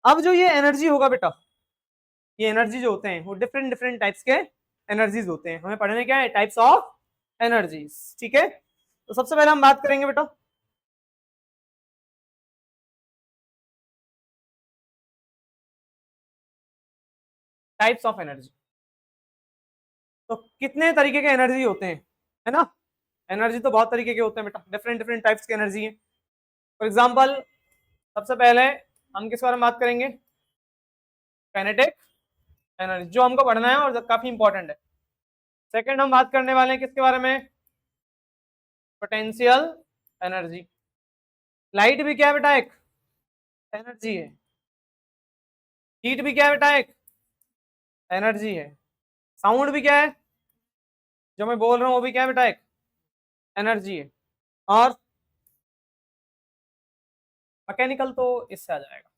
अब जो ये एनर्जी होगा बेटा, ये एनर्जी जो होते हैं वो डिफरेंट डिफरेंट टाइप्स के एनर्जीज होते हैं, हमें पढ़ने क्या है, टाइप्स ऑफ एनर्जीज, ठीक है। तो सबसे पहले हम बात करेंगे बेटा टाइप्स ऑफ एनर्जी। तो कितने तरीके के एनर्जी होते हैं, है ना? एनर्जी तो बहुत तरीके के होते हैं बेटा, डिफरेंट डिफरेंट टाइप्स की एनर्जी है। फॉर एग्जांपल सबसे पहले हम किस बारे में बात करेंगे, काइनेटिक एनर्जी, जो हमको पढ़ना है और काफी इंपॉर्टेंट है। सेकंड हम बात करने वाले हैं किसके बारे में, पोटेंशियल एनर्जी। लाइट भी क्या है बेटा, एक एनर्जी है। हीट भी क्या है बेटा, एक एनर्जी है। साउंड भी क्या है, जो मैं बोल रहा हूँ वो भी क्या है बेटा, एक एनर्जी है। और मैकेनिकल तो इससे आ जाएगा,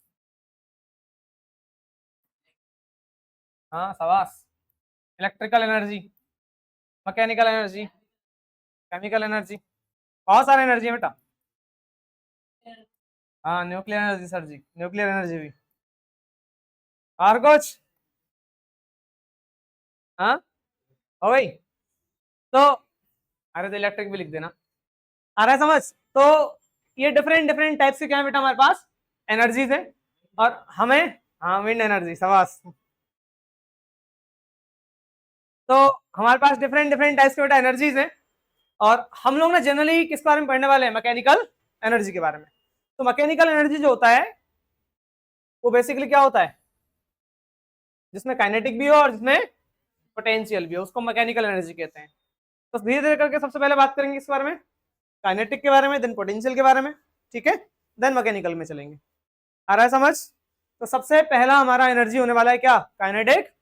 हाँ शाबाश, electrical energy, mechanical energy, chemical energy, बहुत सारे एनर्जी है बेटा। हाँ न्यूक्लियर एनर्जी सर जी, न्यूक्लियर एनर्जी भी। और कुछ, हाँ हो गई। तो अरे तो इलेक्ट्रिक भी लिख देना, आ रहा है समझ? तो ये डिफरेंट डिफरेंट टाइप्स के क्या है बेटा हमारे पास, एनर्जीज है। और हमें, हाँ विंड एनर्जी, शाबाश। तो हमारे पास डिफरेंट डिफरेंट टाइप्स के बेटा एनर्जीज हैं। और हम लोग ना जनरली किस बारे में पढ़ने वाले हैं, मैकेनिकल एनर्जी के बारे में। तो मैकेनिकल एनर्जी जो होता है वो बेसिकली क्या होता है, जिसमें काइनेटिक भी हो और जिसमें पोटेंशियल भी हो, उसको मैकेनिकल एनर्जी कहते हैं। तो धीरे धीरे करके सबसे पहले बात करेंगे इस बारे में, काइनेटिक के बारे में, देन पोटेंशियल के बारे में, ठीक है, देन मैकेनिकल में चलेंगे। आ रहा है समझ? तो सबसे पहला हमारा एनर्जी होने वाला है क्या, kinetic.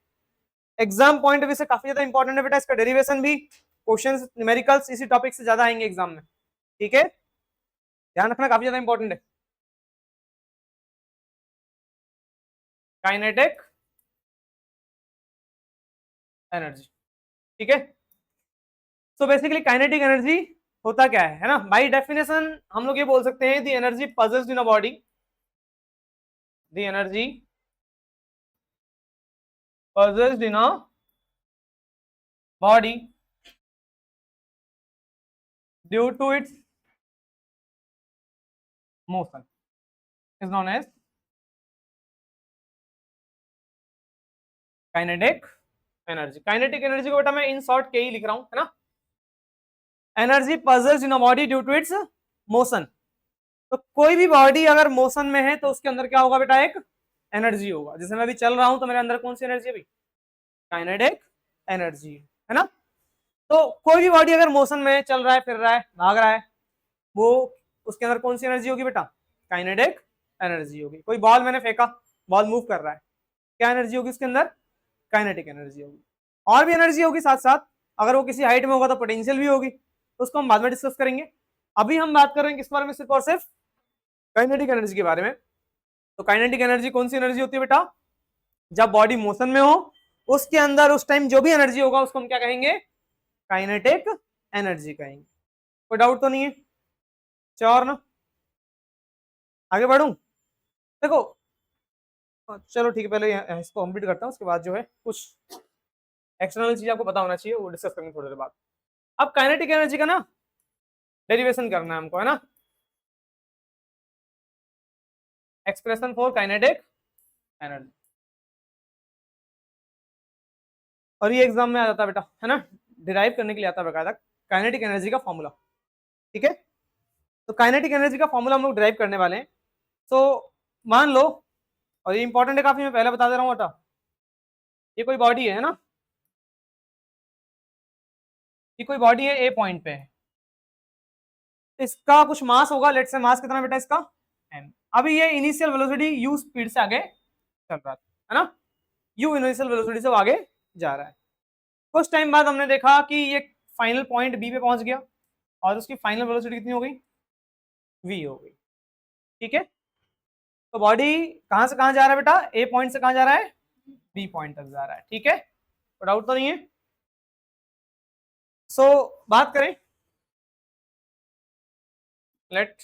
Exam point of view से काफी ज्यादा इंपॉर्टेंट है बेटा, इसका डेरिवेशन भी, क्वेश्चंस न्यूमेरिकल्स इसी टॉपिक से ज्यादा आएंगे एग्जाम में, ठीक है, ध्यान रखना, काफी ज्यादा इंपॉर्टेंट है काइनेटिक एनर्जी, ठीक है। सो बेसिकली काइनेटिक एनर्जी होता क्या है ना, बाय डेफिनेशन हम लोग ये बोल सकते हैं, the energy possessed in a body, the energy possessed in a body due to its motion is known as kinetic energy। Kinetic energy को बेटा मैं इन शॉर्ट के ही लिख रहा हूं, है ना, energy possessed in a body due to its motion। तो कोई भी बॉडी अगर मोशन में है तो उसके अंदर क्या होगा बेटा, एक एनर्जी होगा। जैसे मैं अभी चल रहा हूं तो मेरे अंदर कौन सी एनर्जी है, काइनेटिक एनर्जी, है ना। तो कोई भी बॉडी अगर मोशन में चल रहा है, फिर रहा है, भाग रहा है, वो उसके अंदर कौन सी एनर्जी होगी बेटा, काइनेटिक एनर्जी होगी। कोई बॉल मैंने फेंका, बॉल मूव कर रहा है, क्या एनर्जी होगी उसके अंदर, काइनेटिक एनर्जी होगी। और भी एनर्जी होगी साथ साथ, अगर वो किसी हाइट में होगा तो पोटेंशियल भी होगी, तो उसको हम बाद में डिस्कस करेंगे। अभी हम बात कर रहे हैं किस बारे में, सिर्फ और सिर्फ काइनेटिक एनर्जी के बारे में। तो काइनेटिक एनर्जी कौन सी एनर्जी होती है बेटा, जब बॉडी मोशन में हो उसके अंदर उस टाइम जो भी एनर्जी होगा उसको हम क्या कहेंगे, काइनेटिक एनर्जी कहेंगे। कोई डाउट तो नहीं है, श्योर ना? आगे बढ़ूं, देखो चलो ठीक है, पहले इसको कंप्लीट करता हूँ, उसके बाद जो है कुछ एक्सटर्नल चीज आपको पता होना चाहिए, वो डिस्कस करेंगे थोड़ी देर बाद। अब काइनेटिक एनर्जी का ना डेरिवेशन करना है हमको, है ना, एक्सप्रेशन फॉर काइनेटिक एनर्जी। और ये एग्जाम में आ जाता है बेटा, है ना, डिराइव करने के लिए आता है बकायदा काइनेटिक एनर्जी का फॉर्मूला, ठीक है। तो काइनेटिक एनर्जी का फॉर्मूला हम लोग डिराइव करने वाले हैं। तो मान लो, और ये इंपॉर्टेंट है काफी, मैं पहले बता दे रहा हूँ बेटा, ये कोई बॉडी है ना, ये कोई बॉडी है, ए पॉइंट पे है, इसका कुछ मास होगा, लेट से मास कितना बेटा इसका, m। अभी ये इनिशियल वेलोसिटी u स्पीड से आगे चल रहा है ना, u इनिशियल वेलोसिटी से आगे जा रहा है। कुछ टाइम बाद हमने देखा कि ये फाइनल पॉइंट बी पे पहुंच गया और उसकी फाइनल वेलोसिटी कितनी हो गई, वी हो गई। ठीक है, तो बॉडी कहां से कहां जा रहा है बेटा, ए पॉइंट से कहां जा रहा है, बी पॉइंट तक जा रहा है। ठीक है, तो डाउट तो नहीं है। सो बात करें, let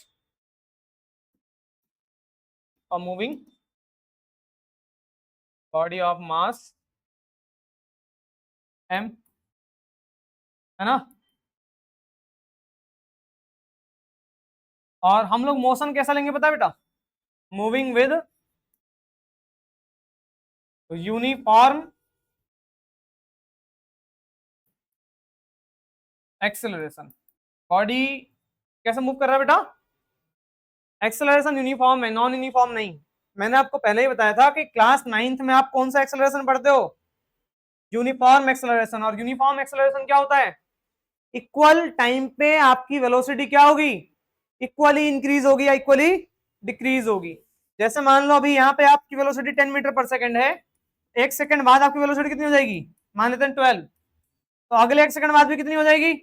a moving body of mass m, है ना, और हम लोग मोशन कैसा लेंगे पता है बेटा, moving with uniform acceleration. Body कैसे मूव कर रहा है बेटा, एक्सेलरेशन यूनिफॉर्म है, नॉन यूनिफॉर्म नहीं। मैंने आपको पहले ही बताया था कि क्लास 9th में आप कौन सा एक्सेलरेशन पढ़ते हो, यूनिफॉर्म एक्सेलरेशन। और यूनिफॉर्म एक्सेलरेशन क्या होता है, इक्वल टाइम पे आपकी वेलोसिटी क्या होगी, इक्वली इंक्रीज होगी या इक्वली डिक्रीज होगी। जैसे मान लो अभी यहाँ पे आपकी वेलोसिटी 10 मीटर पर सेकंड है, एक सेकंड बाद आपकी वेलोसिटी कितनी हो जाएगी, मान लेते हैं 12, तो अगले एक सेकंड बाद भी कितनी हो जाएगी,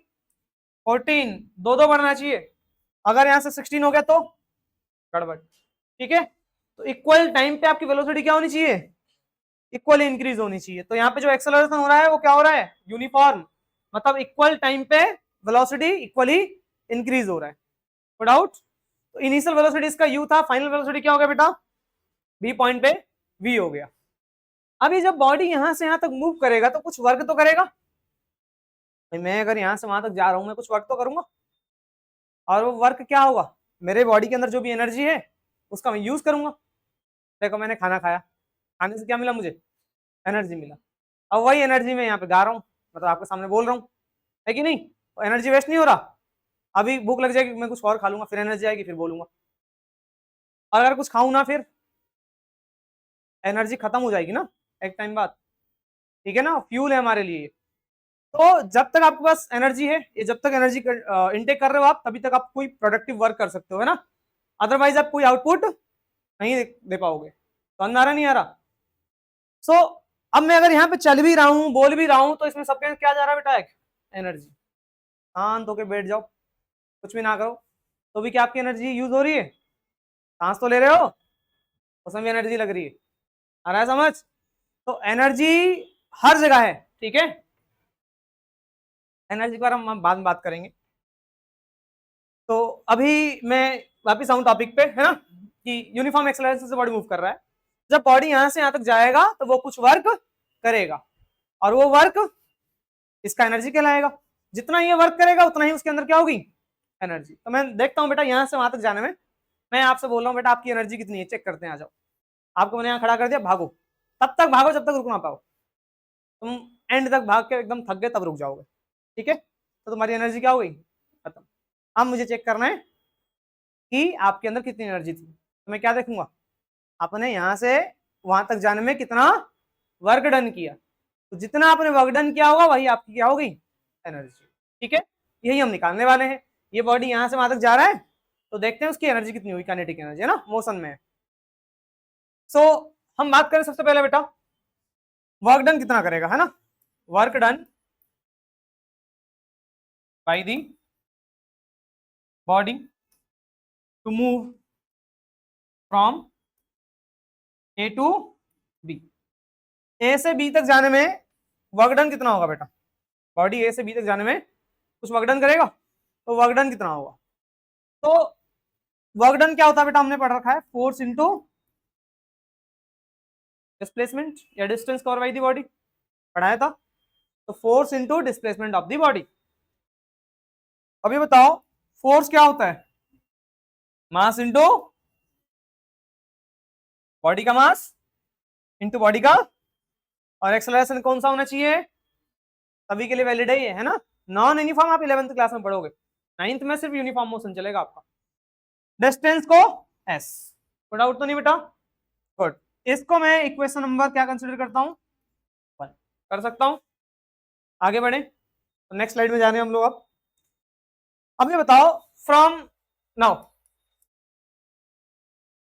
14, दो दो बढ़ना चाहिए। अगर यहाँ से 16 हो गया तो गड़बड़। ठीक है, तो इक्वल टाइम पे आपकी वेलोसिटी क्या होनी चाहिए, इक्वली इंक्रीज होनी चाहिए। तो यहाँ पे जो एक्सेलरेशन हो रहा है वो क्या हो रहा है, यूनिफॉर्म, मतलब इक्वल टाइम पे वेलोसिटी इक्वली इंक्रीज हो रहा है। No doubt. तो इनिशियल वेलोसिटी इसका यू था, फाइनल वेलोसिटी क्या हो गया बेटा, बी पॉइंट पे वी हो गया। अभी जब बॉडी यहां से यहां तक मूव करेगा तो कुछ वर्क तो करेगा भाई, मैं अगर यहां से वहां तक जा रहा हूं मैं कुछ वर्क तो करूंगा, और वो वर्क क्या होगा, मेरे बॉडी के अंदर जो भी एनर्जी है उसका मैं यूज करूंगा। देखो मैंने खाना खाया, खाने से क्या मिला मुझे, एनर्जी मिला। अब वही एनर्जी में यहाँ पे गा रहा हूँ, मतलब आपके सामने बोल रहा हूँ, है कि नहीं, एनर्जी वेस्ट नहीं हो रहा। अभी भूख लग जाएगी, मैं कुछ और खा लूंगा, फिर एनर्जी आएगी, फिर बोलूंगा। और अगर कुछ खाऊं ना, फिर एनर्जी खत्म हो जाएगी ना एक टाइम बाद। ठीक है ना, फ्यूल है हमारे लिए। तो जब तक आपके पास एनर्जी है, ये जब तक एनर्जी इनटेक कर रहे हो आप, तभी तक आप कोई प्रोडक्टिव वर्क कर सकते हो, है ना, अदरवाइज आप कोई आउटपुट नहीं दे पाओगे। तो आ रहा नहीं आ रहा। सो अब मैं अगर यहाँ पे चल भी रहा हूँ, बोल भी रहा हूँ, तो इसमें सबके क्या जा रहा है बेटा, एक एनर्जी। शांत होके बैठ जाओ, कुछ भी ना करो, तो भी क्या आपकी एनर्जी यूज हो रही है, सांस तो ले रहे हो, उसमें भी एनर्जी लग रही है। आ रहा है समझ। तो एनर्जी हर जगह है। ठीक है, एनर्जी के बारे में हम बाद में बात करेंगे। तो अभी मैं वापिस आऊं टॉपिक पे, है ना, कि यूनिफॉर्म एक्सेलरेशन से बॉडी मूव कर रहा है। जब बॉडी यहां से यहां तक जाएगा तो वो कुछ वर्क करेगा, और वो वर्क इसका एनर्जी कहलाएगा। जितना ये वर्क करेगा उतना ही उसके अंदर क्या होगी, एनर्जी। तो मैं देखता हूं बेटा यहां से वहां तक जाने में, मैं आपसे बोल रहा हूं बेटा आपकी एनर्जी कितनी है, चेक करते हैं, आ जाओ। आपको मैंने यहाँ खड़ा कर दिया, भागो, तब तक भागो जब तक रुक ना पाओ। तुम एंड तक भाग के एकदम थक गए तब रुक जाओगे। ठीक है, तो तुम्हारी एनर्जी क्या हो गई, खत्म। अब मुझे चेक करना है कि आपके अंदर कितनी एनर्जी थी। तो मैं क्या देखूंगा, आपने यहां से वहां तक जाने में कितना वर्क डन किया। तो जितना आपने वर्क डन किया होगा वही आपकी क्या होगी, एनर्जी। ठीक है, यही हम निकालने वाले हैं। ये बॉडी यहां से वहां तक जा रहा है, तो देखते हैं उसकी एनर्जी कितनी हुई, काइनेटिक एनर्जी, है ना, मोशन में। सो हम बात करें सबसे पहले बेटा वर्क डन कितना करेगा, है ना, work done by the body to move from A to B. A से बी तक जाने में वर्क डन कितना होगा बेटा, बॉडी ए से बी तक जाने में कुछ वर्क डन करेगा, तो वर्क डन कितना होगा। तो वर्क डन क्या होता है बेटा, हमने पढ़ रखा है, फोर्स इंटू डिस्प्लेसमेंट या distance cover by the body, पढ़ाया था। तो force into displacement of the body. अभी बताओ फोर्स क्या होता है, मास इंटू बॉडी का मास इंटू बॉडी का, और एक्सेलरेशन कौन सा होना चाहिए, सभी के लिए वैलिड है ये, है ना। नॉन यूनिफॉर्म आप 11th क्लास में पढ़ोगे, 9th में सिर्फ यूनिफॉर्म मोशन चलेगा आपका। डिस्टेंस को एस, कोई डाउट तो नहीं बेटा, गुड। इसको मैं इक्वेशन नंबर क्या कंसीडर करता हूं, 1 कर सकता हूं। आगे बढ़े, तो नेक्स्ट स्लाइड में जाने हम लोग। अब ये बताओ from now,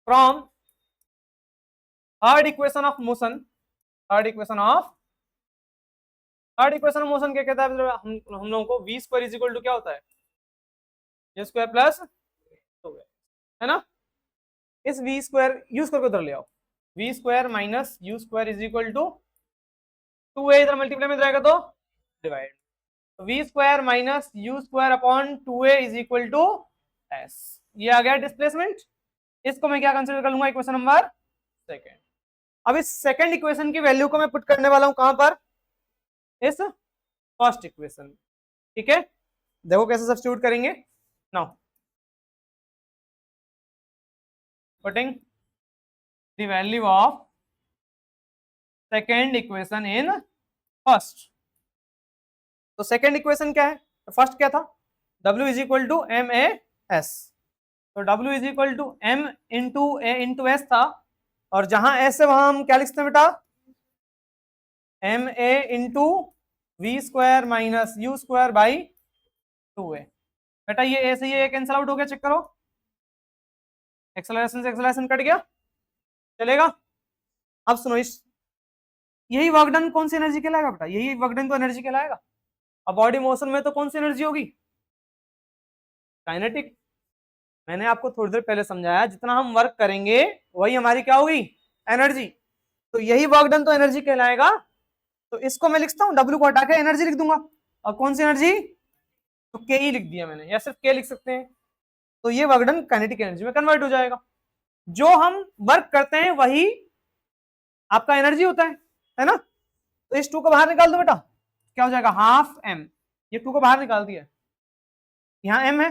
from third equation of motion, third equation of third equation motion क्या कहता है हम लोगों को, v square is equal to क्या होता है, ए स्क्वायर प्लस 2a, है ना। इस v स्क्वायर यू स्क्वायर को उधर ले आओ, v square minus u square is equal to 2a, इधर मल्टीप्लाई में जाएगा तो डिवाइड, तो v square minus u square upon 2a is equal to s, ये आ गया डिस्प्लेसमेंट। इसको मैं क्या कंसीडर कर लूंगा, इक्वेशन नंबर सेकेंड। अब इस सेकेंड इक्वेशन की वैल्यू को मैं पुट करने वाला हूं कहां पर, इस फर्स्ट इक्वेशन, ठीक है। देखो कैसे सब्स्टिट्यूट करेंगे now, putting the value of second equation in first. तो सेकेंड इक्वेशन क्या है, तो फर्स्ट क्या था, w is equal to m a s, तो w is equal to m into a into s था, और जहां s है वहां हम क्या लिख सकते हैं बेटा, m a into v square minus u square by 2a। बेटा ये ए से ये कैंसिल आउट हो गया, चेक करो, एक्सेलरेशन से एक्सेलरेशन कट गया, चलेगा। अब सुनो, इस यही वर्क डन कौन सी एनर्जी कहलाएगा बेटा, यही वर्क डन तो एनर्जी कहलाएगा। अब बॉडी मोशन में तो कौन सी एनर्जी होगी, काइनेटिक। मैंने आपको थोड़ी देर पहले समझाया, जितना हम वर्क करेंगे वही हमारी क्या होगी, एनर्जी। तो यही वर्क डन तो एनर्जी कहलाएगा। तो इसको मैं लिखता हूँ, W को हटा के एनर्जी लिख दूंगा, और कौन सी एनर्जी, तो के ही लिख दिया मैंने, या सिर्फ के लिख सकते हैं। तो ये वर्क डन काइनेटिक एनर्जी में कन्वर्ट हो जाएगा। जो हम वर्क करते हैं वही आपका एनर्जी होता है ना। तो इस 2 को बाहर निकाल दो बेटा, क्या हो जाएगा, हाफ m, ये 2 को बाहर निकाल दिया, यहाँ m है,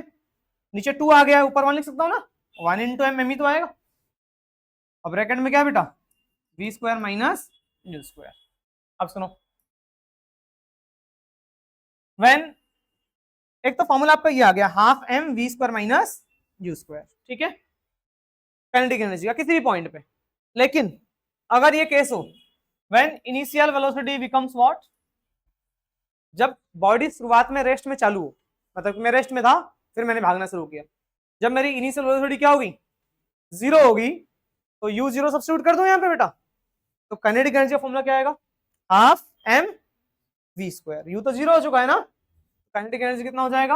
नीचे 2 आ गया, ऊपर 1 लिख सकता हूँ ना, 1 इंटू एम, ही तो आएगा। अब ब्रैकेट में क्या बेटा, v square minus u square. अब सुनो, व्हेन, एक तो फॉर्मूला आपका ये आ गया, half m v square minus u square, ठीक है, काइनेटिक एनर्जी का किसी भी पॉइंट पे। लेकिन अगर ये केस हो, when initial velocity becomes what, जब बॉडी शुरुआत में रेस्ट में चालू हो, मतलब मैं रेस्ट में था फिर मैंने भागना शुरू किया, जब मेरी इनिशियल वेलोसिटी क्या होगी, 0 होगी, तो u 0 सब्स्टिट्यूट कर दो यहाँ पे बेटा, तो काइनेटिक एनर्जी का फॉर्मूला क्या आएगा, half m v square, u तो 0 हो चुका है ना, काइनेटिक एनर्जी कितना हो जाएगा,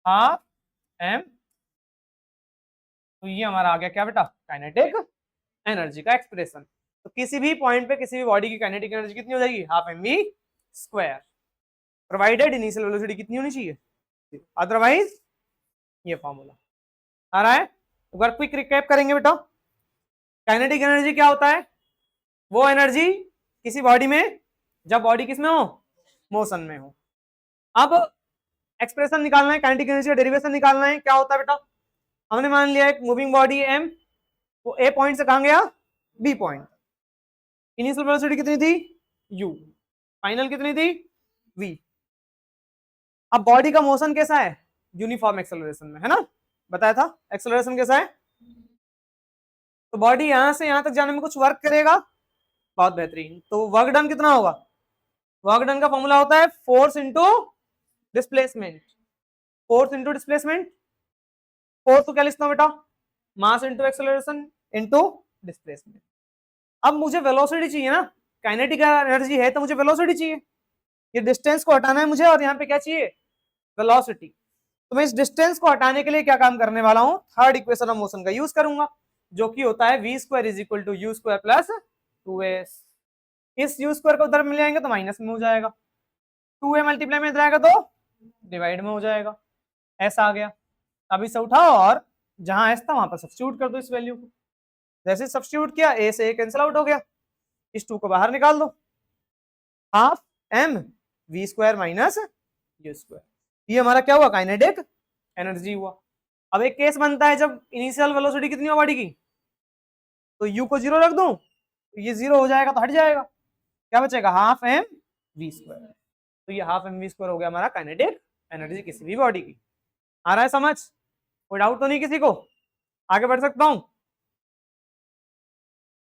हाफ m, तो ये हमारा आ गया क्या बेटा, काइनेटिक एनर्जी का एक्सप्रेशन। तो किसी भी पॉइंट पे किसी भी बॉडी की काइनेटिक एनर्जी कितनी हो जाएगी, half m v square, provided initial velocity कितनी होनी चाहिए, अदरवाइज ये फॉर्मूला आ रहा है। एक बार क्विक रिकैप करेंगे बेटा, काइनेटिक एनर्जी क्या होता है, वो एनर्जी किसी बॉडी में जब बॉडी किसमें हो, मोशन में हो। अब एक्सप्रेशन निकालना है, काइनेटिक एनर्जी का डेरिवेशन निकालना है, क्या होता है बेटा, हमने मान लिया एक मूविंग बॉडी m, वो ए पॉइंट से कहां गया, बी पॉइंट, इनिशियल वेलोसिटी कितनी थी u, फाइनल कितनी थी v। अब बॉडी का मोशन कैसा है, यूनिफॉर्म एक्सेलरेशन में, है ना, बताया था एक्सेलरेशन कैसा है। तो बॉडी यहां से यहां तक जाने में कुछ वर्क करेगा, बहुत बेहतरीन, तो वर्क डन कितना होगा, वर्क डन का फॉर्मूला होता है force into displacement, force into displacement, force तो क्या लिखता हूं बेटा, mass into acceleration into displacement. अब मुझे वेलोसिटी चाहिए ना, काइनेटिक एनर्जी है तो मुझे वेलोसिटी चाहिए, ये डिस्टेंस को हटाना है मुझे, और यहाँ पे क्या चाहिए, वेलोसिटी। तो मैं इस डिस्टेंस को हटाने के लिए क्या काम करने वाला हूँ, थर्ड इक्वेशन ऑफ मोशन का यूज करूंगा, जो कि होता है v square is equal to u square plus 2s। इस यू स्क्वायर को उधर मिल जाएंगे तो माइनस में हो जाएगा, 2a मल्टीप्लाई में जाएगा तो डिवाइड में हो जाएगा, s आ गया। अब इसे उठाओ और जहां s था वहां पर सब्स्टिट्यूट कर दो इस वैल्यू को, जैसे सब्स्टिट्यूट किया a से a कैंसिल आउट हो गया, इस 2 को बाहर निकाल दो, half m v square minus u square, ये हमारा क्या हुआ, काइनेटिक एनर्जी हुआ। अब एक केस बनता है जब इनिशियल वेलोसिटी कितनी हो बॉडी की, तो u को 0 रख दूं, तो ये 0 हो जाएगा तो हट जाएगा, क्या बचेगा, हाफ m v स्क्वायर। तो ये हाफ m v स्क्वायर हो गया हमारा काइनेटिक एनर्जी किसी भी बॉडी की। आ रहा है समझ, कोई डाउट तो नहीं किसी को, आगे बढ़ सकता हूं।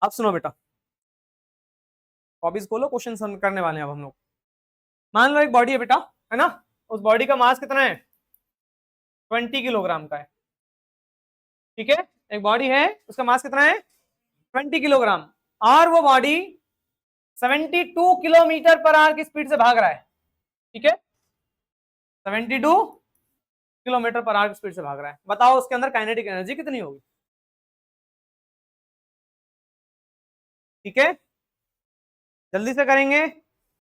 अब सुनो बेटा, कॉपीज खोलो, क्वेश्चन करने वाले हैं अब हम लोग। मान लो एक बॉडी है बेटा, है ना, उस बॉडी का मास कितना है, 20 किलोग्राम का है, ठीक है, एक बॉडी है उसका मास कितना है 20 किलोग्राम, और वो बॉडी 72 किलोमीटर पर आवर की स्पीड से भाग रहा है, ठीक है, 72 किलोमीटर पर आवर की स्पीड से भाग रहा है। बताओ उसके अंदर काइनेटिक एनर्जी कितनी होगी? ठीक है, जल्दी से करेंगे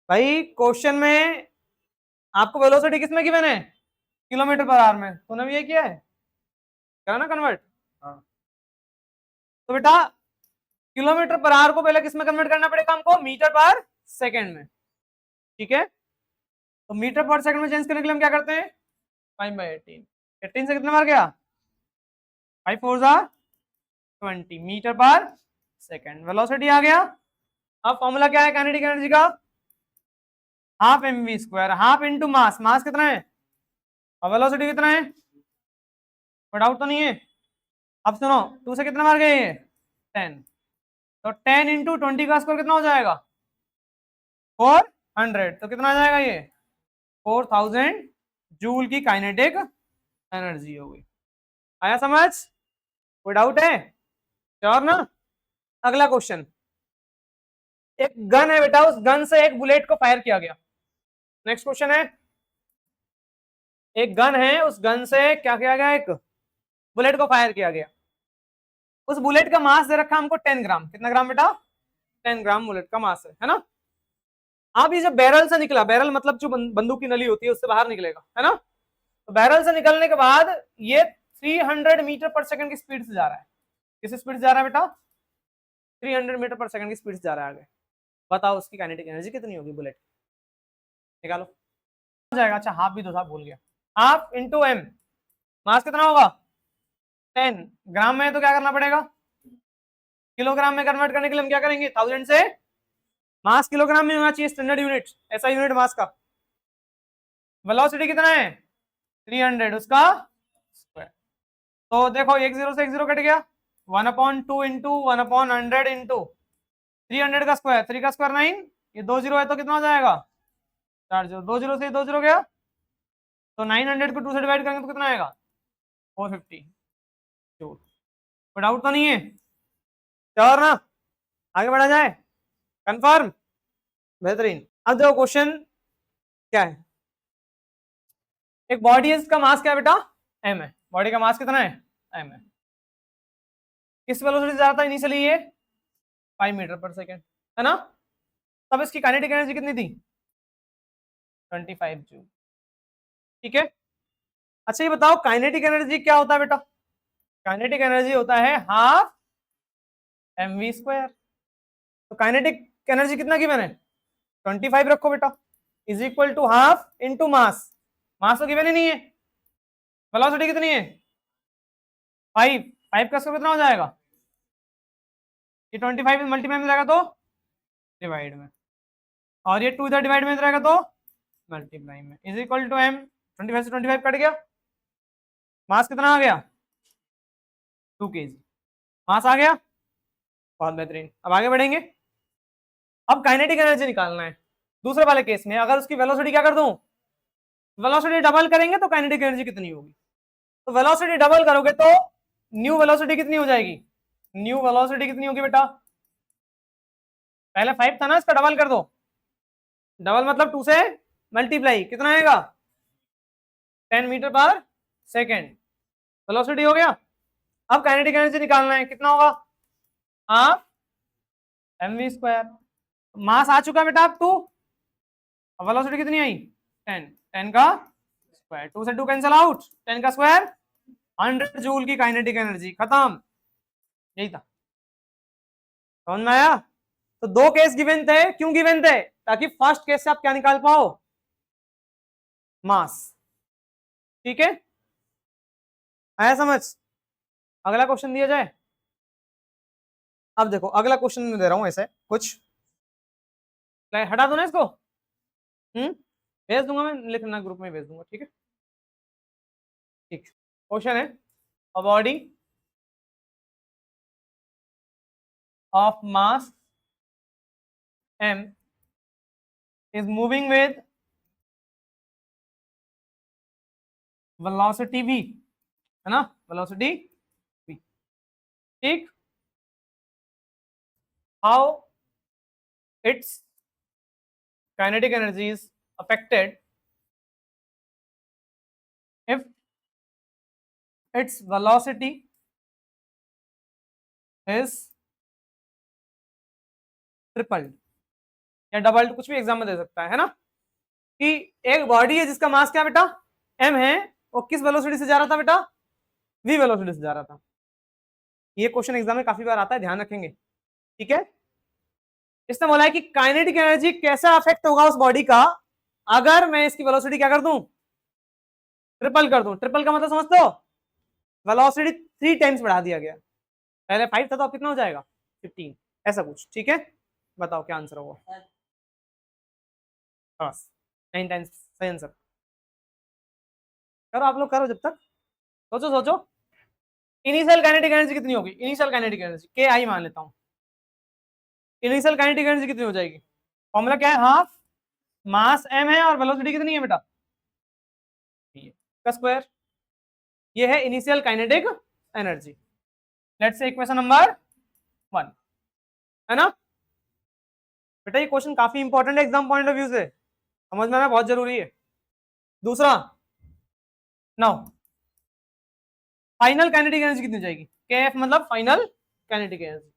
भाई। क्वेश्चन में आपको वेलोसिटी किसमें गिवन है? किलोमीटर पर आवर में। तूने भी ये किया है, करा ना कन्वर्ट? हाँ। तो बेटा किलोमीटर पर आवर को पहले किसमें कन्वर्ट करना पड़ेगा हमको? मीटर पर सेकंड में, ठीक है। तो मीटर पर सेकंड में चेंज करने के लिए हम क्या करते हैं? 5/18, 18 से कितना मार गया? 5 4 20 मीटर पर सेकंड, वेलोसिटी आ गया। अब फॉर्मूला क्या है काइनेटिक एनर्जी का? Half mv square, half into mass, mass कितना है और वेलोसिटी कितना है? कोई डाउट तो नहीं है? अब सुनो, 2 से कितना मार गए ये? 10, तो 10 इंटू 20 का स्क्वायर कितना हो जाएगा? 400, तो कितना आ जाएगा ये? 4000 जूल की काइनेटिक एनर्जी होगी। आया समझ? कोई डाउट है? श्योर ना? अगला क्वेश्चन, एक गन है बेटा, उस गन से एक बुलेट को फायर किया गया। नेक्स्ट क्वेश्चन है, एक गन है, उस गन से क्या किया गया? एक बुलेट को फायर किया गया। उस बुलेट का मास दे रखा हमको 10 ग्राम। कितना ग्राम बेटा? 10 ग्राम बुलेट का मास है ना। अब ये जब बैरल से निकला, बैरल मतलब जो बंदूक की नली होती है उससे बाहर निकलेगा, है ना। तो बैरल से निकलने के बाद ये 300 मीटर पर सेकंड की स्पीड से जा रहा है। किस स्पीड से जा रहा है बेटा? 300 मीटर पर सेकंड की स्पीड से जा रहा है आगे। बताओ उसकी काइनेटिक एनर्जी कितनी होगी बुलेट? निकालो, हो जाएगा। अच्छा हाफ भी तो था, भूल गया। हाफ इंटू एम, मास कितना होगा? 10 ग्राम में, तो क्या करना पड़ेगा? किलोग्राम में कन्वर्ट करने के लिए हम क्या करेंगे? 1000 से मास किलोग्राम में होना चाहिए, स्टैंडर्ड यूनिट, ऐसा यूनिट मास का। वेलोसिटी कितना है? 300, उसका स्क्वायर। तो देखो एक जीरो से एक जीरो कट गया, 1/2 इंटू 1/100 इंटू 300 का स्क्वायर, 3 का स्क्वायर 9, ये 2 जीरो है तो कितना हो जाएगा? 4 जीरो, 2 जीरो से 2 जीरो गया, तो 900 को 2 से डिवाइड करेंगे तो कितना आएगा? 450 जूल। कोई डाउट तो नहीं है? श्योर ना? आगे बढ़ा जाए, कंफर्म, बेहतरीन। अब देखो क्वेश्चन क्या है, एक बॉडी है, इसका मास क्या है बेटा? m है। बॉडी का मास कितना है? m है। किस वेलोसिटी से जा रहा था इनिशियली? ये 5 मीटर पर सेकेंड, है ना। तब इसकी काइनेटिक एनर्जी कितनी थी? 25 जूल, ठीक है। अच्छा ये बताओ काइनेटिक एनर्जी क्या होता है बेटा? काइनेटिक एनर्जी होता है हाफ mv स्क्वायर। तो काइनेटिक एनर्जी कितना गिवन है? 25 रखो बेटा, is equal to half into mass, mass तो गिवन ही नहीं है। वेलोसिटी कितनी है? 5, 5 का स्क्वायर कितना हो जाएगा? ये 25 मल्टीप्लाई में जाएगा तो डिवाइड में, और ये 2 इधर डिवाइड में रहेगा तो मल्टीप्लाई में, इज इक्वल टू m। 25 से 25 कट गया, मास कितना आ गया? 2 kg, मास आ गया। बहुत बेहतरीन, अब आगे बढ़ेंगे। अब काइनेटिक एनर्जी निकालना है। दूसरे वाले केस में अगर उसकी वेलोसिटी क्या कर दूं? वेलोसिटी डबल करेंगे तो काइनेटिक एनर्जी कितनी होगी? तो वेलोसिटी डबल करोगे तो न्यू वेलोसिटी कितनी हो जाएगी? न्यू वेलोसिटी कितनी होगी बेटा? पहले 5 था ना, इसका डबल कर दो। डबल मतलब 2 से मल्टीप्लाई, कितना आएगा? 10 मीटर पर सेकेंड, वेलोसिटी हो गया। अब काइनेटिक एनर्जी निकालना है, कितना होगा? Half mv square. मास आ चुका बेटा अब 2, वेलोसिटी कितनी आई? 10, 10 का स्क्वायर, 2 से 2 कैंसिल आउट, 10 का स्क्वायर 100 जूल की काइनेटिक एनर्जी, खत्म। यही था, समझ में आया? तो 2 केस गिवन थे, क्यों गिवन थे? ताकि फर्स्ट केस से आप क्या निकाल पाओ? मास, ठीक है। आया समझ? अगला क्वेश्चन दिया जाए। अब देखो अगला क्वेश्चन में दे रहा हूं ऐसे कुछ, हटा दो ना इसको, भेज दूंगा मैं, लिखना ग्रुप में भेज दूंगा, ठीक है। ठीक, क्वेश्चन है, a body of mass m is moving with velocity v, है ना, वेलोसिटी v, ठीक। How its kinetic energy is affected if its velocity is tripled या डबल्ड, कुछ भी एग्जाम में दे सकता है ना, कि एक बॉडी है जिसका मास क्या बेटा m है, वो किस वेलोसिटी से जा रहा था बेटा, v वेलोसिटी से जा रहा था। ये क्वेश्चन एग्जाम में काफी बार आता है, ध्यान रखेंगे, ठीक है। इसने बोला है कि काइनेटिक एनर्जी कैसा अफेक्ट होगा उस बॉडी का अगर मैं इसकी वेलोसिटी क्या कर दूं, ट्रिपल कर दूं। ट्रिपल का मतलब समझते हो, वेलोसिटी 3 टाइम्स बढ़ा दिया गया, पहले 5 था तो अब कितना हो जाएगा 15, ऐसा कुछ, ठीक है। बताओ क्या आंसर होगा, बस 9 टाइम्स सही आंसर। करो आप लोग, करो जब तक, सोचो सोचो। इनिशियल काइनेटिक एनर्जी कितनी होगी, इनिशियल काइनेटिक एनर्जी के आई मान लेता हूं, इनिशियल काइनेटिक एनर्जी कितनी हो जाएगी, फॉर्मूला क्या है, हाफ मास m है और वेलोसिटी कितनी है बेटा, का स्क्वायर, ये है initial kinetic energy. Let's say equation number 1 है ना बेटा, ये क्वेश्चन काफी इंपॉर्टेंट है एग्जाम पॉइंट ऑफ व्यू से, समझ में आना बहुत जरूरी है। दूसरा, नाउ फाइनल काइनेटिक एनर्जी कितनी हो जाएगी, KF मतलब final kinetic energy,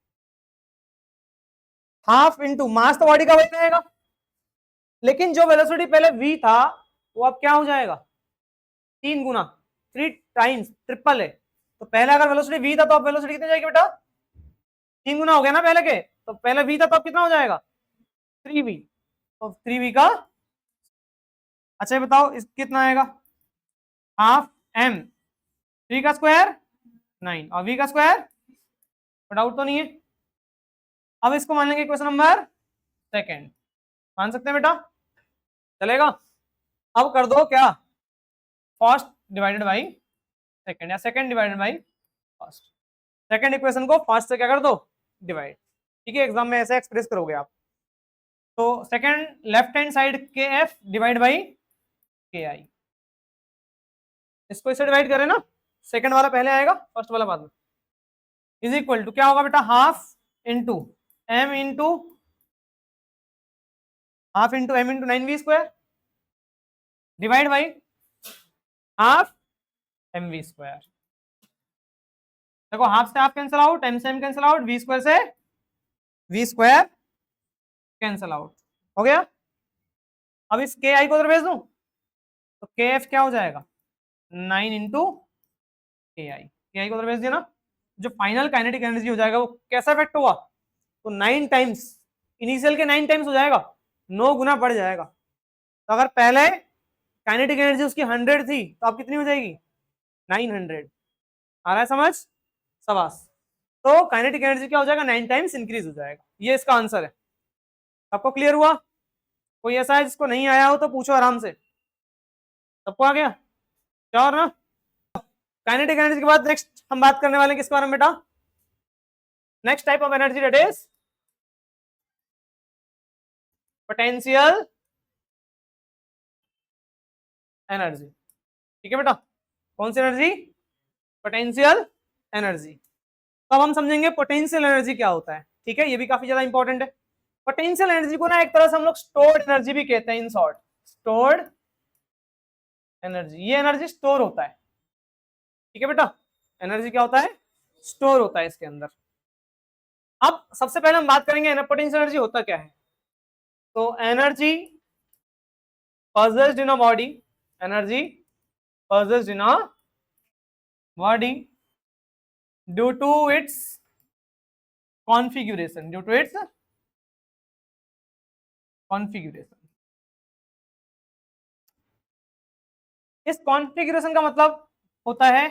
half into mass तो बॉडी का वही रहेगा, लेकिन जो वेलोसिटी पहले v था वो अब क्या हो जाएगा 3 गुना, 3 टाइम्स, ट्रिपल है। तो पहले अगर वेलोसिटी v था तो अब वेलोसिटी कितनी जाएगी बेटा, 3 गुना हो गया ना पहले के, तो पहले v था तो अब कितना हो जाएगा 3v, तो 3v का, अच्छा बताओ इस कितना आएगा, हाफ m, 3 का स्क्वायर 9 और v का स्क्वायर, डाउट तो नहीं है। अब इसको मान लेंगे इक्वेशन नंबर 2, मान सकते हैं बेटा, चलेगा। अब कर दो क्या, फर्स्ट डिवाइडेड बाई सेकंड या second divided by first, second equation को फर्स्ट से क्या कर दो डिवाइड, ठीक है, एग्जाम में ऐसे एक्सप्रेस करोगे आप। तो second left hand side KF divide by KI, इसको इससे डिवाइड करें ना, सेकंड वाला पहले आएगा फर्स्ट वाला बाद में, इज इक्वल टू क्या होगा बेटा, half into m into half into m into 9v square divide by half mv square. देखो हाफ से हाफ कैंसिल आउट, m से m cancel out, v square से v स्क्वायर कैंसिल आउट, हो गया। अब इस KI को उधर भेज दूं तो KF क्या हो जाएगा 9 इंटू KI को उधर भेज दिया ना, जो फाइनल काइनेटिक एनर्जी हो जाएगा वो कैसा इफेक्ट होगा, तो 9 टाइम्स, इनिशियल के 9 टाइम्स हो जाएगा, 9 गुना बढ़ जाएगा। तो अगर पहले काइनेटिक एनर्जी उसकी 100 थी तो अब कितनी हो जाएगी 900, आ रहा है समझ, शाबाश। तो काइनेटिक एनर्जी क्या हो जाएगा 9 टाइम्स इंक्रीज हो जाएगा, ये इसका आंसर है। सबको क्लियर हुआ, कोई ऐसा है जिसको नहीं आया हो तो पूछो आराम से, सबको आ गया क्या, और ना। काइनेटिक एनर्जी के बाद नेक्स्ट हम बात करने वाले हैं किसके बारे में बेटा, next type of energy that is potential energy, ठीक है बेटा, कौन सी एनर्जी, पोटेंशियल एनर्जी। तो अब हम समझेंगे पोटेंशियल एनर्जी क्या होता है, ठीक है, ये भी काफी ज्यादा इंपॉर्टेंट है। पोटेंशियल एनर्जी को ना एक तरह से हम लोग स्टोर्ड एनर्जी भी कहते हैं, इन शॉर्ट स्टोर्ड एनर्जी, ये एनर्जी स्टोर होता है, ठीक है बेटा, एनर्जी क्या होता है स्टोर होता है इसके अंदर। अब सबसे पहले हम बात करेंगे पोटेंशियल एनर्जी होता क्या है। तो energy possessed in a body, energy possessed in a body due to its configuration, due to its configuration। इस कॉन्फ़िगरेशन का मतलब होता है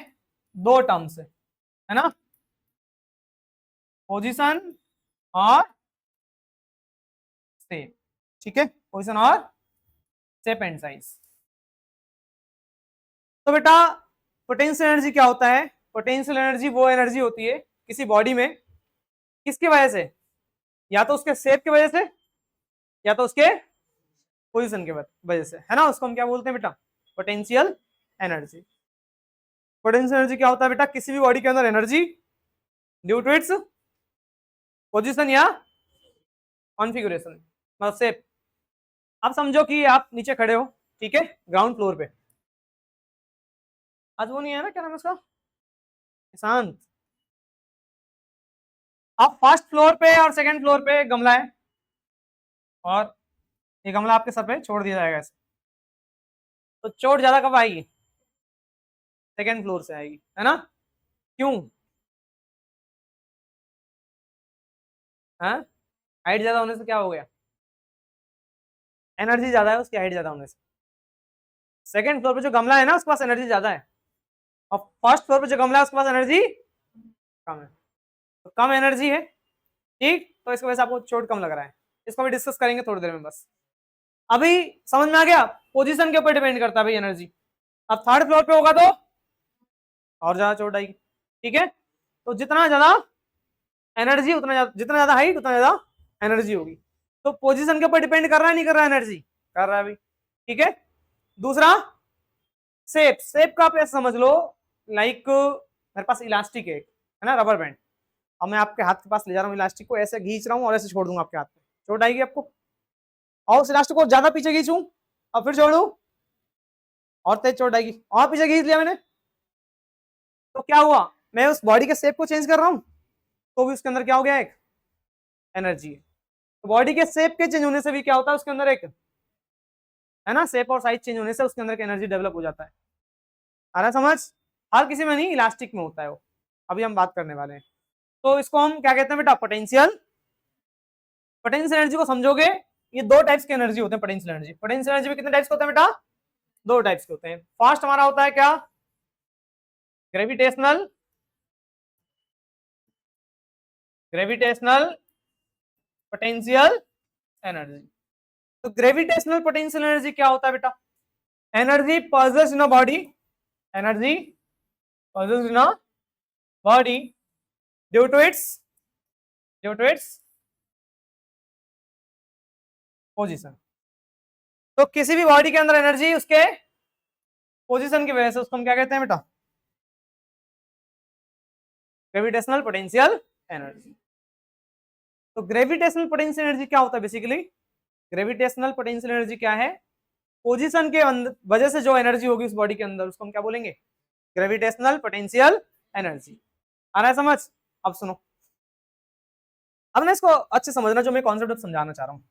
2 टर्म से, है ना, पोजीशन और शेप, ठीक है, पोजीशन और शेप एंड साइज। तो बेटा पोटेंशियल एनर्जी क्या होता है, पोटेंशियल एनर्जी वो एनर्जी होती है किसी बॉडी में, किसकी वजह से, या तो उसके शेप की वजह से या तो उसके पोजीशन की वजह से, है ना, उसको हम क्या बोलते हैं बेटा पोटेंशियल एनर्जी। पोटेंशियल एनर्जी क्या होता है बेटा, किसी भी बॉडी के अंदर energy due to its position या कॉन्फ़िगरेशन। मतलब सेप। अब समझो कि आप नीचे खड़े हो, ठीक है, ग्राउंड फ्लोर पे। आज वो नहीं है ना, क्या नाम है उसका, शांत। आप फर्स्ट फ्लोर पे और सेकंड फ्लोर पे गमला है, और ये गमला आपके सर पे छोड़ दिया जाएगा ऐसे, तो चोट ज्यादा कब आएगी, सेकंड फ्लोर से आएगी, है ना? क्यों? हाँ, हाइट ज्यादा होने से क्या हो गया, एनर्जी ज्यादा है उसकी, हाइट ज्यादा होने से। सेकंड फ्लोर पे जो गमला है ना उसके पास एनर्जी ज्यादा है, और फर्स्ट फ्लोर पे जो गमला है उसके पास एनर्जी कम है, तो कम एनर्जी है, ठीक, तो इसकी वजह से आपको चोट कम लग रहा है। इसको भी डिस्कस करेंगे थोड़ी देर में। बस अभी समझ में आ गया, पोजीशन के ऊपर डिपेंड करता है भाई एनर्जी। अब थर्ड फ्लोर पे होगा तो और ज्यादा चोट आएगी, ठीक है, तो जितना ज्यादा एनर्जी उतना ज्यादा, जितना ज्यादा हाइट उतना ज्यादा एनर्जी होगी। तो पोजीशन के ऊपर डिपेंड कर रहा है नहीं कर रहा है, एनर्जी कर रहा है भाई, ठीक है। दूसरा शेप, शेप का आप ऐसे समझ लो, लाइक मेरे पास इलास्टिक है ना, रबर बैंड। अब मैं आपके हाथ के पास ले जा रहा हूँ इलास्टिक को, ऐसे खींच रहा हूँ और ऐसे छोड़ दूंगा आपके हाथ में, चोट आएगी आपको। और उस इलास्टिक को ज्यादा पीछे खींचूं और फिर छोड़ू, और तेज चोट आएगी। और पीछे खींच लिया मैंने, तो क्या हुआ, मैं उस बॉडी के शेप को चेंज कर रहा हूँ, तो भी उसके अंदर क्या हो गया, एक एनर्जी है। तो बॉडी के शेप के चेंज होने से भी क्या होता है उसके अंदर एक, है ना, शेप और साइज चेंज होने से उसके अंदर की एनर्जी डेवलप हो जाता है। आ रहा है समझ? हर किसी में नहीं, इलास्टिक में होता है वो, अभी हम बात करने वाले हैं। तो इसको हम क्या कहते हैं बेटा, पोटेंशियल। पोटेंशियल एनर्जी को समझोगे, ये दो टाइप्स की एनर्जी होते हैं पोटेंशियल एनर्जी। पोटेंशियल एनर्जी में कितने टाइप्स के होते हैं बेटा, दो टाइप्स के होते हैं। फर्स्ट हमारा होता है क्या, ग्रेविटेशनल, ग्रेविटेशनल पोटेंशियल एनर्जी। तो ग्रेविटेशनल पोटेंशियल एनर्जी क्या होता है बेटा, energy possessed in a body, energy possessed in a body due to its position. तो किसी भी बॉडी के अंदर एनर्जी उसके पोजीशन की वजह से, उसको हम क्या कहते हैं बेटा, ग्रेविटेशनल पोटेंशियल एनर्जी। तो ग्रेविटेशनल पोटेंशियल एनर्जी क्या होता है बेसिकली, ग्रेविटेशनल पोटेंशियल एनर्जी क्या है, पोजीशन के वजह से जो एनर्जी होगी उस बॉडी के अंदर, उसको हम क्या बोलेंगे, ग्रेविटेशनल पोटेंशियल एनर्जी। आ रहा है समझ? अब सुनो, अब ना इसको अच्छे समझना, जो मैं कॉन्सेप्ट समझाना चाह रहा हूँ।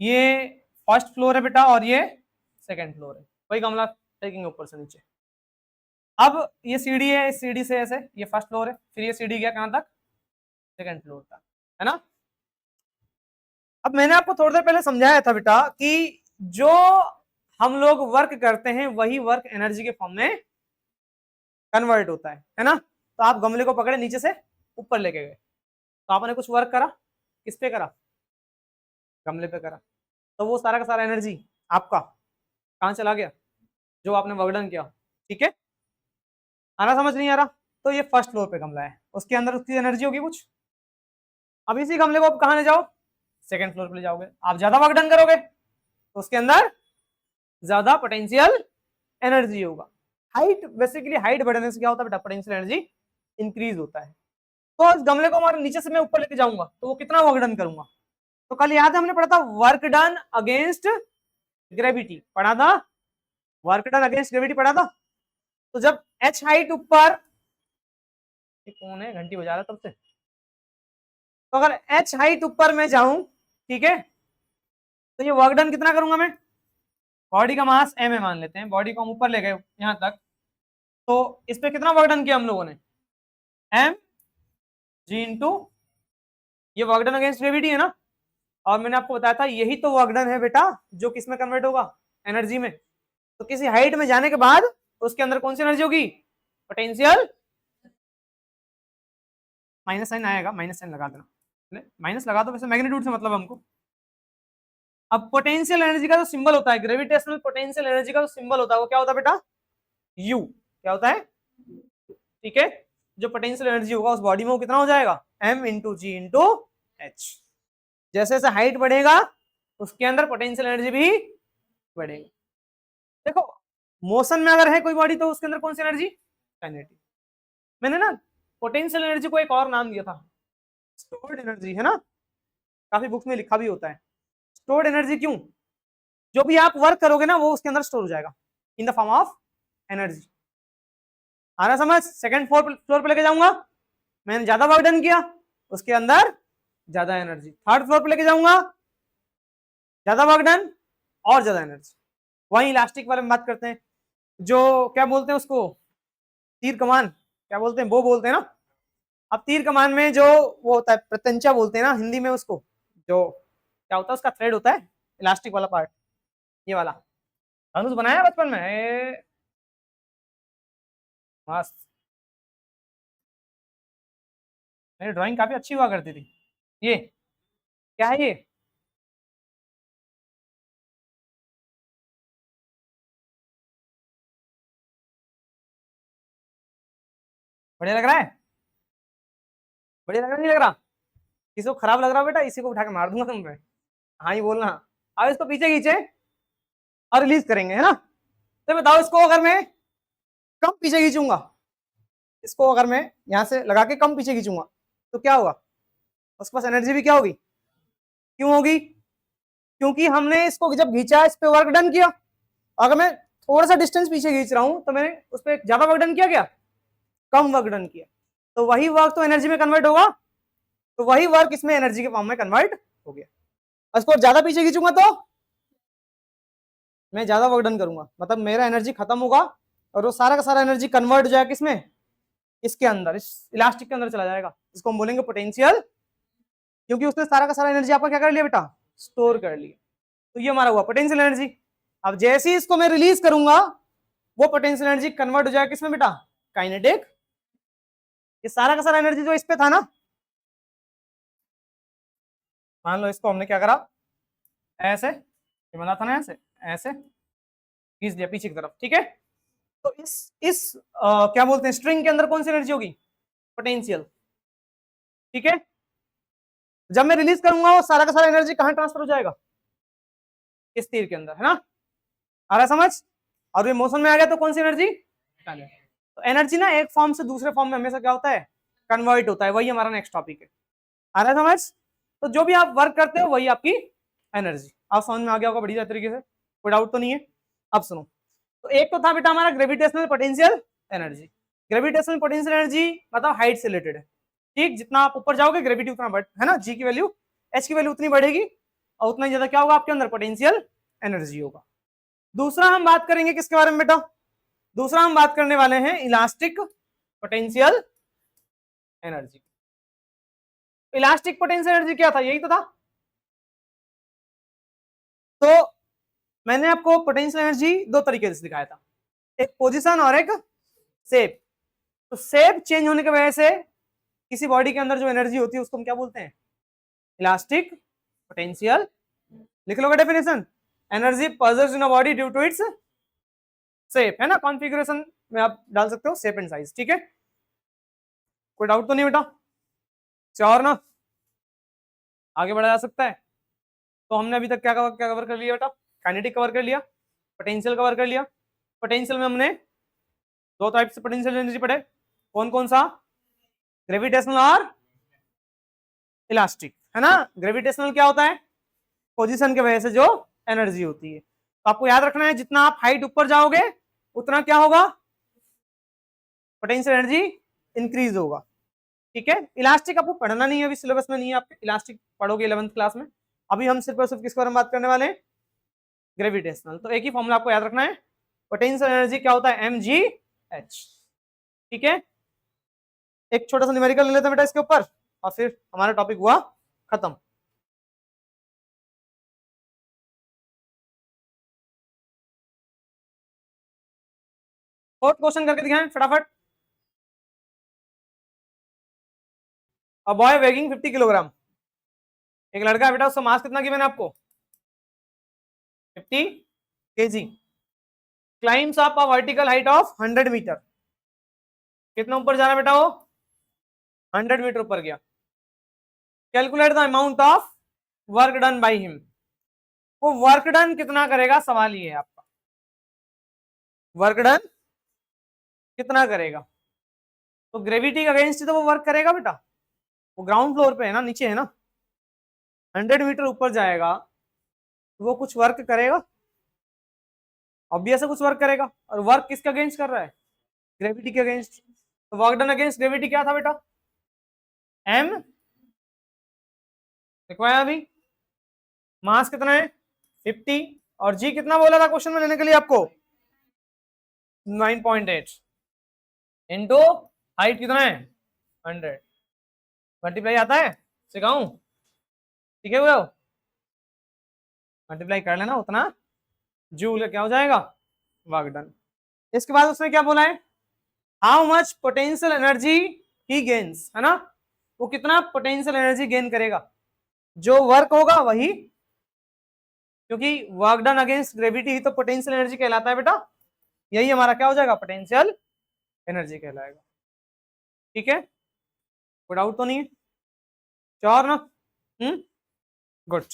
ये फर्स्ट फ्लोर है बेटा और ये सेकंड फ्लोर है, वही गमला टेकिंग ऊपर से नीचे। अब ये सीढ़ी है, इस सीढ़ी से ऐसे, ये फर्स्ट फ्लोर है, फिर ये सीढ़ी गया कहां तक, सेकंड फ्लोर तक, है ना। अब मैंने आपको थोड़ी देर पहले समझाया था बेटा कि जो हम लोग वर्क करते हैं वही वर्क एनर्जी के फॉर्म में कन्वर्ट होता है ना। तो आप गमले को पकड़े नीचे से ऊपर लेके गए, तो आपने कुछ वर्क करा, किस पे करा, गमले पे करा, तो वो सारा का सारा एनर्जी आपका कहां चला गया, जो आपने वर्क डन किया, ठीक है। आना समझ नहीं आ रहा? तो ये फर्स्ट फ्लोर पे गमला है, उसके अंदर उसकी एनर्जी होगी कुछ। अब इसी गमले को आप कहां ले जाओ, सेकंड फ्लोर पे ले जाओगे, आप ज्यादा वर्क डन करोगे तो उसके अंदर ज्यादा पोटेंशियल एनर्जी होगा। हाइट, बेसिकली हाइट बढ़ने से क्या होता है बेटा, पोटेंशियल एनर्जी इंक्रीज होता है। तो इस गमले को हमारे नीचे से मैं ऊपर लेके जाऊंगा तो वो कितना वर्क डन करूंगा, तो कल याद है हमने पढ़ा था वर्क डन अगेंस्ट ग्रेविटी, पढ़ा था, वर्क डन अगेंस्ट ग्रेविटी पढ़ा था। तो जब एच हाइट ऊपर, कौन है घंटी बजा रहा तब से, तो अगर एच हाइट ऊपर मैं जाऊं, ठीक है, तो ये वर्क डन कितना करूंगा मैं, बॉडी का मास एम है मान लेते हैं, बॉडी को हम ऊपर ले गए यहां तक, तो इस पे कितना वर्क डन किया हम लोगों ने, एम जी इंटू, ये वर्क डन अगेंस्ट ग्रेविटी है ना। और मैंने आपको बताया था यही तो वर्क डन है बेटा जो किस में कन्वर्ट होगा, एनर्जी में। तो किसी हाइट में जाने के बाद उसके अंदर कौन सी एनर्जी होगी, पोटेंशियल, माइनस साइन आएगा, माइनस साइन लगा देना, माइनस लगा दो, वैसे मैग्नीट्यूड से मतलब हमको। अब पोटेंशियल एनर्जी का जो सिंबल होता है, ग्रेविटेशनल पोटेंशियल एनर्जी का जो सिंबल होता है वो क्या होता है बेटा, यू, क्या होता है, ठीक है। जो पोटेंशियल एनर्जी होगा उस बॉडी में वो कितना हो जाएगा, एम इंटू जी इंटू एच। जैसे जैसे हाइट बढ़ेगा उसके अंदर पोटेंशियल एनर्जी भी बढ़ेगी। देखो मोशन में अगर है कोई बॉडी तो उसके अंदर कौन सी एनर्जी, काइनेटिक। मैंने ना पोटेंशियल एनर्जी को एक और नाम दिया था, स्टोर्ड एनर्जी, है ना, काफी बुक्स में लिखा भी होता है। स्टोर्ड एनर्जी क्यों? जो भी आप वर्क करोगे ना वो उसके अंदर स्टोर हो जाएगा in the form of energy. आ रहा समझ? सेकंड फ्लोर पे लेके जाऊंगा, मैंने ज्यादा वर्क डन किया, उसके अंदर ज्यादा एनर्जी। थर्ड फ्लोर पे लेके जाऊंगा, ज्यादा वर्क डन और ज्यादा एनर्जी। वही इलास्टिक वाले में बात करते हैं, जो क्या बोलते हैं उसको, तीर कमान, क्या बोलते हैं, वो बोलते हैं ना। अब तीर कमान में जो वो होता है प्रत्यंचा बोलते हैं ना हिंदी में उसको, जो क्या होता है उसका थ्रेड होता है, इलास्टिक वाला पार्ट, ये वाला धनुष बनाया बचपन में मस्त। मेरी ड्राइंग काफी अच्छी हुआ करती थी। ये क्या है ये? बढ़िया लग रहा है? बढ़िया लग रहा नहीं लग रहा? किसी को खराब लग रहा बेटा इसी को उठा के मार दूंगा तुम पे। हाँ ही बोलना। अब इसको पीछे खींचे और रिलीज करेंगे, है ना? तो बताओ इसको अगर मैं कम पीछे खींचूंगा, इसको अगर मैं यहाँ से लगा के कम पीछे खींचूंगा तो क्या होगा? उसके पास एनर्जी भी क्या होगी? क्यों होगी? क्योंकि हमने इसको जब खींचा इस पे वर्क डन किया। अगर मैं थोड़ा सा डिस्टेंस पीछे खींच रहा हूं तो मैंने उस पर ज्यादा वर्क डन किया, क्या कम वर्क डन किया? तो वही वर्क तो एनर्जी में कन्वर्ट होगा, तो वही वर्क इसमें एनर्जी के फॉर्म में कन्वर्ट हो गया। इसको ज्यादा पीछे खींचूंगा तो मैं ज्यादा वर्क डन करूंगा, मतलब मेरा एनर्जी खत्म होगा और वो सारा का सारा एनर्जी कन्वर्ट हो जाएगा किसमें? इसके अंदर, इस इलास्टिक के अंदर चला जाएगा, इसको हम बोलेंगे पोटेंशियल। क्योंकि उसने सारा का सारा एनर्जी आपका क्या कर लिया बेटा? स्टोर कर लिया। तो ये हमारा हुआ पोटेंशियल एनर्जी। अब जैसे ही इसको मैं रिलीज करूंगा वो पोटेंशियल एनर्जी कन्वर्ट हो जाएगा किसमें बेटा? काइनेटिक। ये सारा का सारा एनर्जी जो इस पे था ना, मान लो इसको हमने क्या करा, ऐसे ये बना था ना, ऐसे ऐसे खींच दिया पीछे की तरफ, ठीक है? तो इस क्या बोलते हैं स्ट्रिंग के अंदर कौन सी एनर्जी होगी? पोटेंशियल, ठीक है? जब मैं रिलीज करूंगा वो सारा का सारा एनर्जी कहां ट्रांसफर हो जाएगा? इस तीर के अंदर, है ना? आ रहा समझ? और ये मोशन में आ गया तो कौन सी एनर्जी? तो एनर्जी ना एक फॉर्म से दूसरे फॉर्म में हमेशा क्या होता है? कन्वर्ट होता है। वही हमारा नेक्स्ट टॉपिक है। आ रहा है समझ? तो जो भी आप वर्क करते हो वही आपकी एनर्जी। आप समझ में आ गया होगा बढ़िया तरीके से, कोई डाउट तो नहीं है? अब सुनो, तो एक तो था बेटा हमारा gravitational potential energy. Gravitational potential energy मतलब हाइट से रिलेटेड है, ठीक? जितना आप ऊपर जाओगे ग्रेविटी उतना बढ़, है ना? जी की वैल्यू, एच की वैल्यू उतनी बढ़ेगी और उतना ही ज्यादा क्या होगा आपके अंदर? पोटेंशियल एनर्जी होगा। दूसरा हम बात करेंगे किसके बारे में बेटा? दूसरा हम बात करने वाले हैं elastic potential energy. Elastic potential energy क्या था? यही तो था। तो मैंने आपको पोटेंशियल एनर्जी दो तरीके से दिखाया था, एक पोजीशन और एक शेप। तो शेप चेंज होने की वजह से किसी बॉडी के अंदर जो एनर्जी होती है उसको हम क्या बोलते हैं? Elastic potential. लिख लोगे definition, energy possessed in a body due to its shape, है ना? कॉन्फ़िगरेशन में आप डाल सकते हो शेप एंड साइज, ठीक है? कोई डाउट तो नहीं बेटा? श्योर ना? आगे बढ़ा जा सकता है? तो हमने अभी तक क्या कवर कर लिया बेटा? काइनेटिक कवर कर लिया, पोटेंशियल कवर कर लिया। पोटेंशियल में हमने दो टाइप से पोटेंशियल एनर्जी पढ़े, कौन कौन सा? ग्रेविटेशनल और इलास्टिक, है ना? ग्रेविटेशनल क्या होता है? पोजीशन की वजह से जो एनर्जी होती है। तो आपको याद रखना है जितना आप हाइट ऊपर जाओगे उतना क्या होगा? पोटेंशियल एनर्जी इंक्रीज होगा, ठीक है? इलास्टिक आपको पढ़ना नहीं है, अभी सिलेबस में नहीं है आपके, इलास्टिक पढ़ोगे 11th क्लास में। अभी हम सिर्फ और सिर्फ किसके बारे में बात करने वाले हैं? ग्रेविटेशनल। तो एक ही फॉर्मूला आपको याद रखना है, पोटेंशियल एनर्जी क्या होता है? mgh, ठीक है? एक छोटा सा न्यूमेरिकल ले लेते हैं बेटा इसके ऊपर और फिर हमारा टॉपिक हुआ खत्म। फोर्थ क्वेश्चन करके दिखाएं फटाफट। अ बॉय वेगिंग 50 किलोग्राम, एक लड़का है बेटा, उसका मास कितना गिवन है आपको? 50 kg, climbs up a vertical height of 100 metre. कितना ऊपर जा रहा है बेटा वो? 100 मीटर ऊपर गया। Calculate the amount of work done by him. वो वर्क डन कितना करेगा, सवाल ये है आपका, वर्क डन कितना करेगा? तो ग्रेविटी के अगेंस्ट तो वो वर्क करेगा बेटा, वो ग्राउंड फ्लोर पे है ना, नीचे है ना, 100 मीटर ऊपर जाएगा तो वो कुछ वर्क करेगा, ऑब्वियस है कुछ वर्क करेगा, और वर्क किसके अगेंस्ट कर रहा है? ग्रेविटी के अगेंस्ट। तो वर्क डन अगेंस्ट ग्रेविटी क्या था बेटा? एम। देखो अभी मास कितना है? 50, और जी कितना बोला था क्वेश्चन में लेने के लिए आपको? 9.8 इंटू हाइट कितना है? 100। मल्टीप्लाई आता है? सिखाऊं? ठीक है वो मल्टीप्लाई कर लेना, उतना जूल क्या हो जाएगा? Work done. इसके बाद उसने क्या बोला है? How much potential energy he gains, है ना? वो कितना पोटेंशियल एनर्जी गेन करेगा? जो वर्क होगा वही, क्योंकि वर्क डन अगेंस्ट ग्रेविटी ही तो पोटेंशियल एनर्जी कहलाता है बेटा। यही हमारा क्या हो जाएगा? पोटेंशियल एनर्जी कहलाएगा। ठीक है, कोई डाउट तो नहीं है? श्योर ना? गुड।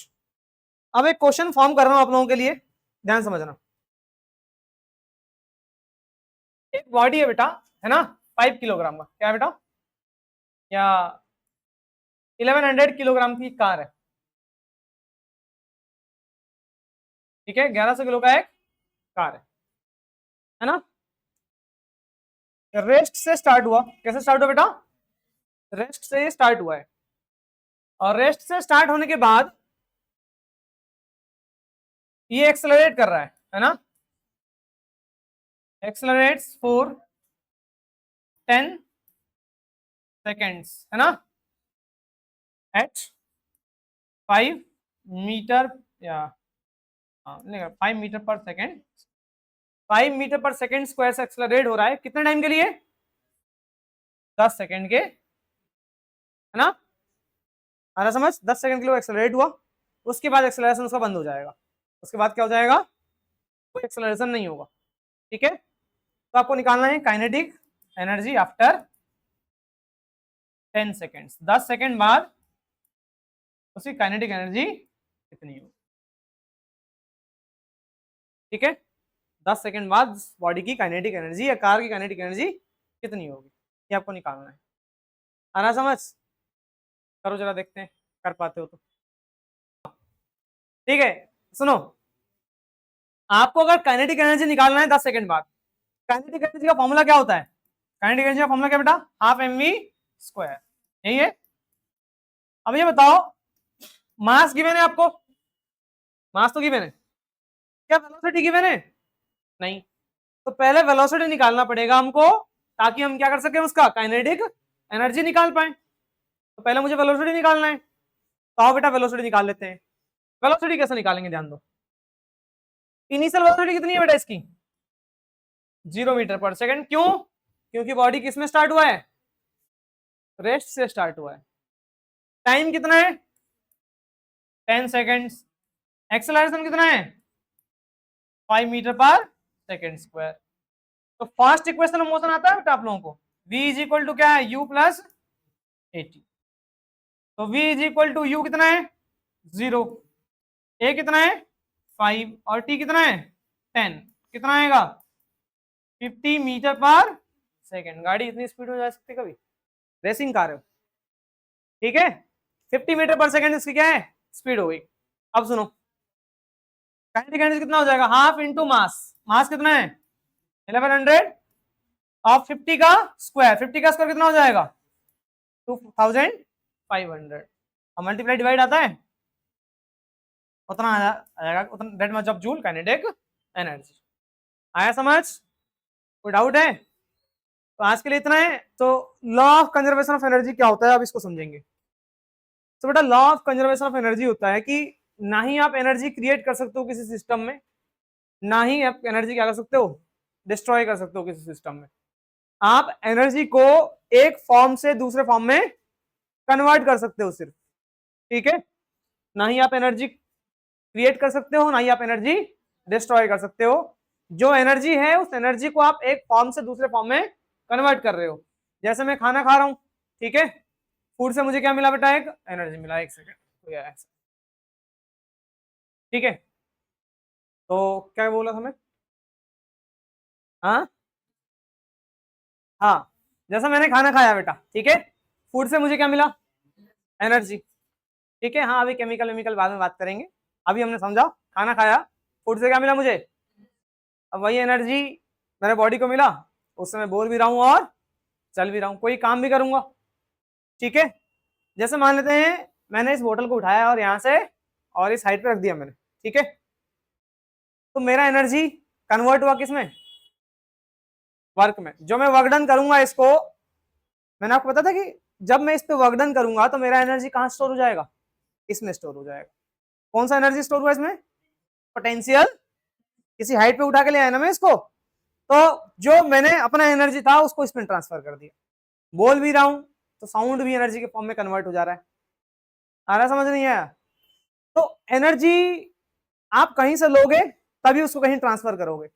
अब एक क्वेश्चन फॉर्म कर रहा हूं आप लोगों के लिए, ध्यान समझना। एक बॉडी है बेटा, है ना, 5 किलोग्राम का, क्या है बेटा? या 1100 किलोग्राम की कार है, ठीक है, 1100 किलो का एक कार है ना? रेस्ट से स्टार्ट हुआ, कैसे स्टार्ट हुआ बेटा? रेस्ट से स्टार्ट हुआ है, और रेस्ट से स्टार्ट होने के बाद ये एक्सेलरेट कर रहा है ना? एक्सेलरेट्स फॉर 10 सेकेंड्स, है ना, एट 5 मीटर, या 5 मीटर पर सेकेंड, 5 मीटर पर सेकेंड स्क्वायर से एक्सेलरेट हो रहा है, कितने टाइम के लिए? 10 सेकेंड के, है ना? आ रहा समझ? 10 सेकेंड के लिए एक्सेलरेट हुआ, उसके बाद एक्सेलरेशन उसका बंद हो जाएगा। उसके बाद क्या हो जाएगा? कोई एक्सेलरेशन नहीं होगा। ठीक है, तो आपको निकालना है kinetic energy after 10 seconds. 10 second बाद उसकी काइनेटिक एनर्जी कितनी होगी? ठीक है, 10 सेकेंड बाद बॉडी की काइनेटिक एनर्जी या कार की काइनेटिक एनर्जी कितनी होगी, ये आपको निकालना है। आ रहा समझ? करो जरा, देखते हैं कर पाते हो तो। ठीक है, सुनो, आपको अगर काइनेटिक एनर्जी निकालना है 10 सेकेंड बाद, काइनेटिक एनर्जी का फॉर्मूला क्या होता है? काइनेटिक एनर्जी का फॉर्मूला क्या बेटा? हाफ mv स्क्वायर, यही है। अब ये बताओ, मास गिवन है आपको, मास तो गिवन है, क्या वेलोसिटी गिवन है? नहीं। तो पहले वेलोसिटी निकालना पड़ेगा हमको, ताकि हम क्या कर सके, उसका काइनेटिक एनर्जी निकाल पाए। तो पहले मुझे वेलोसिटी निकालना है, तो आओ बेटा वेलोसिटी निकाल लेते हैं। वेलोसिटी कैसे निकालेंगे, ध्यान दो। इनिशियल वेलोसिटी कितनी है बेटा इसकी? 0 मीटर पर सेकंड। क्यों? क्योंकि बॉडी किस में स्टार्ट हुआ है? रेस्ट से स्टार्ट हुआ है। टाइम कितना है? 10 सेकेंड्स। एक्सेलरेशन कितना है? 5 मीटर पर सेकेंड स्क्वायर। तो फर्स्ट इक्वेशन ऑफ मोशन आता है बेटा आप लोगों को, v इज इक्वल टू क्या है? u plus 80। तो v is equal to u कितना है? 0, a कितना है? 5, और t कितना है? 10। कितना आएगा? 50 मीटर पर सेकेंड। गाड़ी इतनी स्पीड में जा सकती है कभी? रेसिंग कार है, ठीक है। 50 मीटर पर सेकेंड इसकी क्या है? स्पीड हो गई। अब सुनो, काइनेटिक एनर्जी कितना हो जाएगा? Half into mass. मास कितना है? 1100 और 50 का स्क्वायर, 50 का स्क्वायर कितना हो जाएगा? 2500। और मल्टीप्लाई डिवाइड आता है, उतना आ जाएगा, उतना that much of joule kinetic energy. आया समझ? कोई डाउट है? तो आज के लिए इतना है। तो law of conservation of energy क्या होता है, अब इसको समझेंगे। तो बेटा law of conservation of energy होता है कि ना ही आप एनर्जी क्रिएट कर सकते हो किसी सिस्टम में, ना ही आप एनर्जी क्या कर सकते हो? डिस्ट्रॉय कर सकते हो किसी सिस्टम में। आप एनर्जी को एक फॉर्म से दूसरे फॉर्म में कन्वर्ट कर सकते हो सिर्फ, ठीक है। ना ही आप एनर्जी क्रिएट कर सकते हो, ना ही आप एनर्जी डिस्ट्रॉय कर सकते हो। जो एनर्जी है उस एनर्जी को आप एक फॉर्म से दूसरे फॉर्म में कन्वर्ट कर रहे हो। जैसे मैं खाना खा रहा हूं, ठीक है, फूड से मुझे क्या मिला बेटा? एक एनर्जी मिला। एक सेकेंड, ठीक है। तो क्या बोला था मैं? हाँ हाँ, जैसा मैंने खाना खाया बेटा, ठीक है, फूड से मुझे क्या मिला? एनर्जी, ठीक है। हाँ, अभी केमिकल वेमिकल बाद में बात करेंगे, अभी हमने समझा खाना खाया, फूड से क्या मिला मुझे, अब वही एनर्जी मेरे बॉडी को मिला, उससे मैं बोल भी रहा हूँ और चल भी रहा हूँ, कोई काम भी करूंगा। ठीक है, जैसे मान लेते हैं मैंने इस बोतल को उठाया और यहाँ से और इस हाइट पे रख दिया मैंने, ठीक है, तो मेरा एनर्जी कन्वर्ट हुआ किसमें, वर्क में। जो मैं वर्क डन करूंगा इसको, मैंने आपको बताया था कि जब मैं इस पे वर्क डन करूंगा तो मेरा एनर्जी कहाँ स्टोर हो जाएगा, इसमें स्टोर हो जाएगा। कौन सा एनर्जी स्टोर हुआ इसमें, पोटेंशियल, किसी हाइट पे उठा के ले आया ना मैं इसको, तो जो मैंने अपना एनर्जी था उसको इसमें ट्रांसफर कर दिया, बोल भी रहा हूं तो साउंड भी एनर्जी के फॉर्म में कन्वर्ट हो जा रहा है। आ रहा, समझ नहीं आया, तो एनर्जी आप कहीं से लोगे तभी उसको कहीं ट्रांसफर करोगे,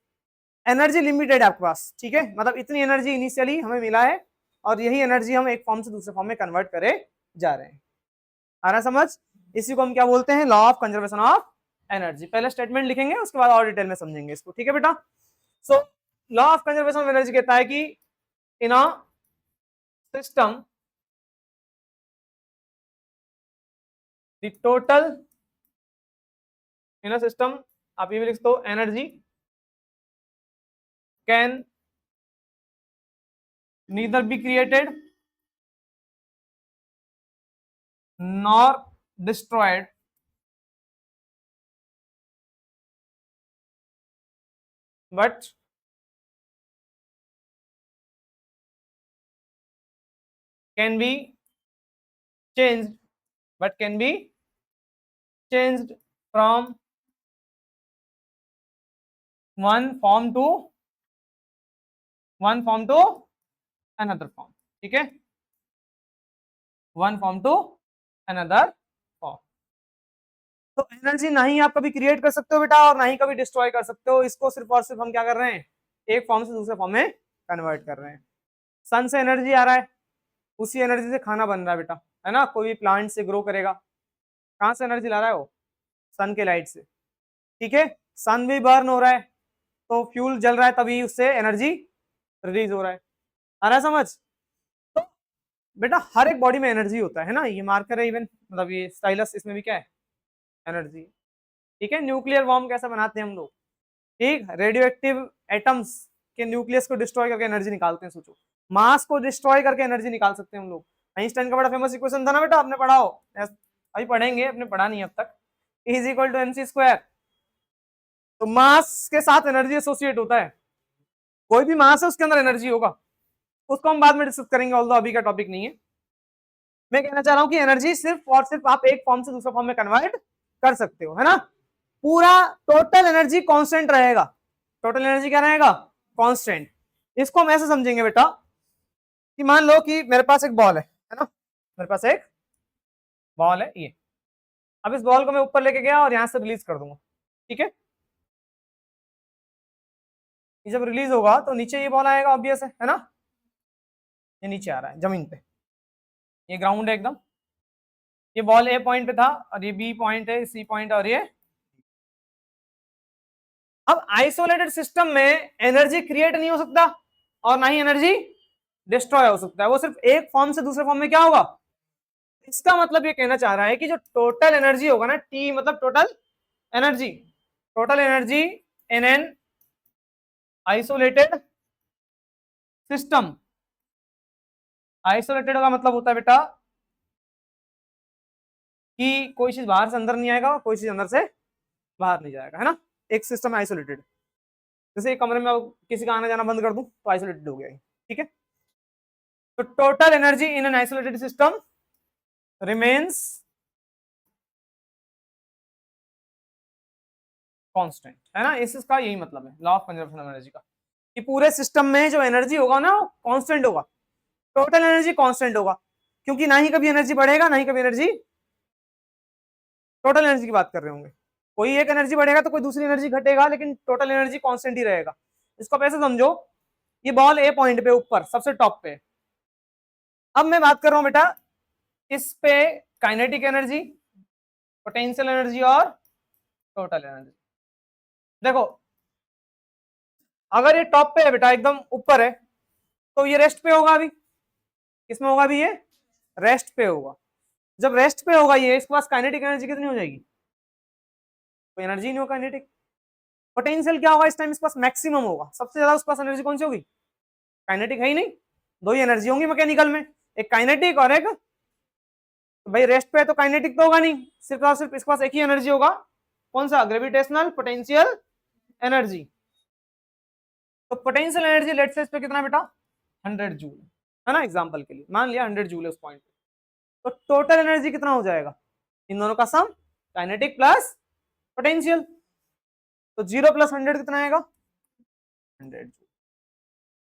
एनर्जी लिमिटेड है आपके पास, ठीक है, मतलब इतनी एनर्जी इनिशियली हमें मिला है और यही एनर्जी हम एक फॉर्म से दूसरे फॉर्म में कन्वर्ट करे जा रहे हैं। आ रहा समझ, इसी को हम क्या बोलते हैं, law of conservation of energy. पहले स्टेटमेंट लिखेंगे उसके बाद और डिटेल में समझेंगे इसको, ठीक है बेटा। So law of conservation of energy कहता है कि in a system the total, in a system आप ये भी लिख दो, energy can neither be created nor destroyed but can be changed, but can be changed from one form to another form, ठीक है, one form to another form. तो एनर्जी ना ही आप कभी क्रिएट कर सकते हो बेटा और ना ही कभी डिस्ट्रॉय कर सकते हो, इसको सिर्फ और सिर्फ हम क्या कर रहे हैं, एक फॉर्म से दूसरे फॉर्म में कन्वर्ट कर रहे हैं। सन से एनर्जी आ रहा है, उसी एनर्जी से खाना बन रहा है बेटा, है ना, कोई भी प्लांट से ग्रो करेगा, कहाँ से एनर्जी ला रहा है वो, सन के लाइट से, ठीक है, सन भी बर्न हो रहा है तो फ्यूल जल रहा है तभी उससे एनर्जी रिलीज हो रहा है। आ रहा है समझ, तो बेटा हर एक बॉडी में एनर्जी होता है ना, ये मार्कर है इवन, मतलब ये स्टाइलस, इसमें भी क्या है, एनर्जी, ठीक है। न्यूक्लियर बॉम्ब कैसा बनाते हैं हम लोग, ठीक, रेडियो एक्टिव एटम्स के न्यूक्लियस को डिस्ट्रॉय करके एनर्जी निकालते हैं, सोचो मास को डिस्ट्रॉय करके एनर्जी निकाल सकते हैं हम लोग। आइंस्टाइन का बड़ा फेमस इक्वेशन था ना बेटा, आपने पढ़ा हो, अभी पढ़ेंगे, आपने पढ़ा नहीं अब तक, E is equal to mc square. तो मास के साथ एनर्जी एसोसिएट होता है, कोई भी मास है उसके अंदर एनर्जी होगा, उसको हम बाद में डिस्कस करेंगे, ऑल्दो अभी का टॉपिक नहीं है। मैं कहना चाह रहा हूं कि एनर्जी सिर्फ और सिर्फ आप एक फॉर्म से दूसरे फॉर्म में कन्वर्ट कर सकते हो, है ना, पूरा टोटल एनर्जी कांस्टेंट रहेगा, टोटल एनर्जी क्या रहेगा, कांस्टेंट। इसको हम ऐसे समझेंगे बेटा कि मान लो कि मेरे पास एक बॉल है ना, मेरे पास एक बॉल है ये, अब इस बॉल को मैं ऊपर लेके गया और यहां से रिलीज कर दूंगा, ठीक है, ये जब रिलीज होगा तो नीचे ये बॉल आएगा, ऑब्वियस है ना, ये नीचे आ रहा है जमीन पे, ये ग्राउंड है एकदम, ये बॉल ए पॉइंट पे था और ये बी पॉइंट है, सी पॉइंट और ये। अब आइसोलेटेड सिस्टम में एनर्जी क्रिएट नहीं हो सकता और ना ही एनर्जी डिस्ट्रॉय हो सकता है, वो सिर्फ एक फॉर्म से दूसरे फॉर्म में क्या होगा। इसका मतलब ये कहना चाह रहा है कि जो टोटल एनर्जी होगा ना, टी मतलब total energy, total energy in an isolated system, isolated का मतलब होता है बेटा कि कोई चीज बाहर से अंदर नहीं आएगा और कोई चीज अंदर से बाहर नहीं जाएगा, है ना, एक सिस्टम आइसोलेटेड। जैसे एक कमरे में किसी का आना जाना बंद कर दूं तो आइसोलेटेड हो गया, ठीक है। तो total energy in an isolated system remains constant, है ना, इसका यही मतलब है law of conservation of energy का, कि पूरे सिस्टम में जो एनर्जी होगा ना वो कांस्टेंट होगा, टोटल एनर्जी कांस्टेंट होगा, क्योंकि ना ही कभी एनर्जी बढ़ेगा ना ही कभी एनर्जी, टोटल एनर्जी की बात कर रहे होंगे, कोई एक एनर्जी बढ़ेगा तो कोई दूसरी एनर्जी घटेगा, लेकिन टोटल एनर्जी कांस्टेंट ही रहेगा। इसको आप ऐसे समझो, ये बॉल ए पॉइंट पे ऊपर सबसे टॉप पे, अब मैं बात कर रहा हूं बेटा इस पे काइनेटिक एनर्जी, पोटेंशियल एनर्जी और टोटल एनर्जी। देखो अगर ये टॉप पे है बेटा, एकदम ऊपर है, तो ये रेस्ट पे होगा, अभी किसमें होगा, अभी ये रेस्ट पे होगा। जब रेस्ट पे होगा ये, इसके पास काइनेटिक एनर्जी कितनी हो जाएगी, तो एनर्जी नहीं होगा काइनेटिक। पोटेंशियल क्या होगा इस टाइम, इसके पास मैक्सिमम होगा, सबसे ज्यादा उसके पास एनर्जी कौन सी होगी, काइनेटिक है ही नहीं, दो ही एनर्जी होंगी मैकेनिकल में, एक काइनेटिक और एक, तो भाई रेस्ट पे तो काइनेटिक तो होगा नहीं, सिर्फ और सिर्फ इसके पास एक ही एनर्जी होगा, कौन सा, ग्रेविटेशनल पोटेंशियल एनर्जी। तो पोटेंशियल एनर्जी लेट्स से इस पे कितना बेटा 100 जूल है ना, एग्जांपल के लिए मान लिया 100 जूल है उस पॉइंट पे, तो टोटल एनर्जी कितना हो जाएगा, इन दोनों का सम, काइनेटिक प्लस पोटेंशियल, तो 0 + 100 कितना आएगा 100 जूल।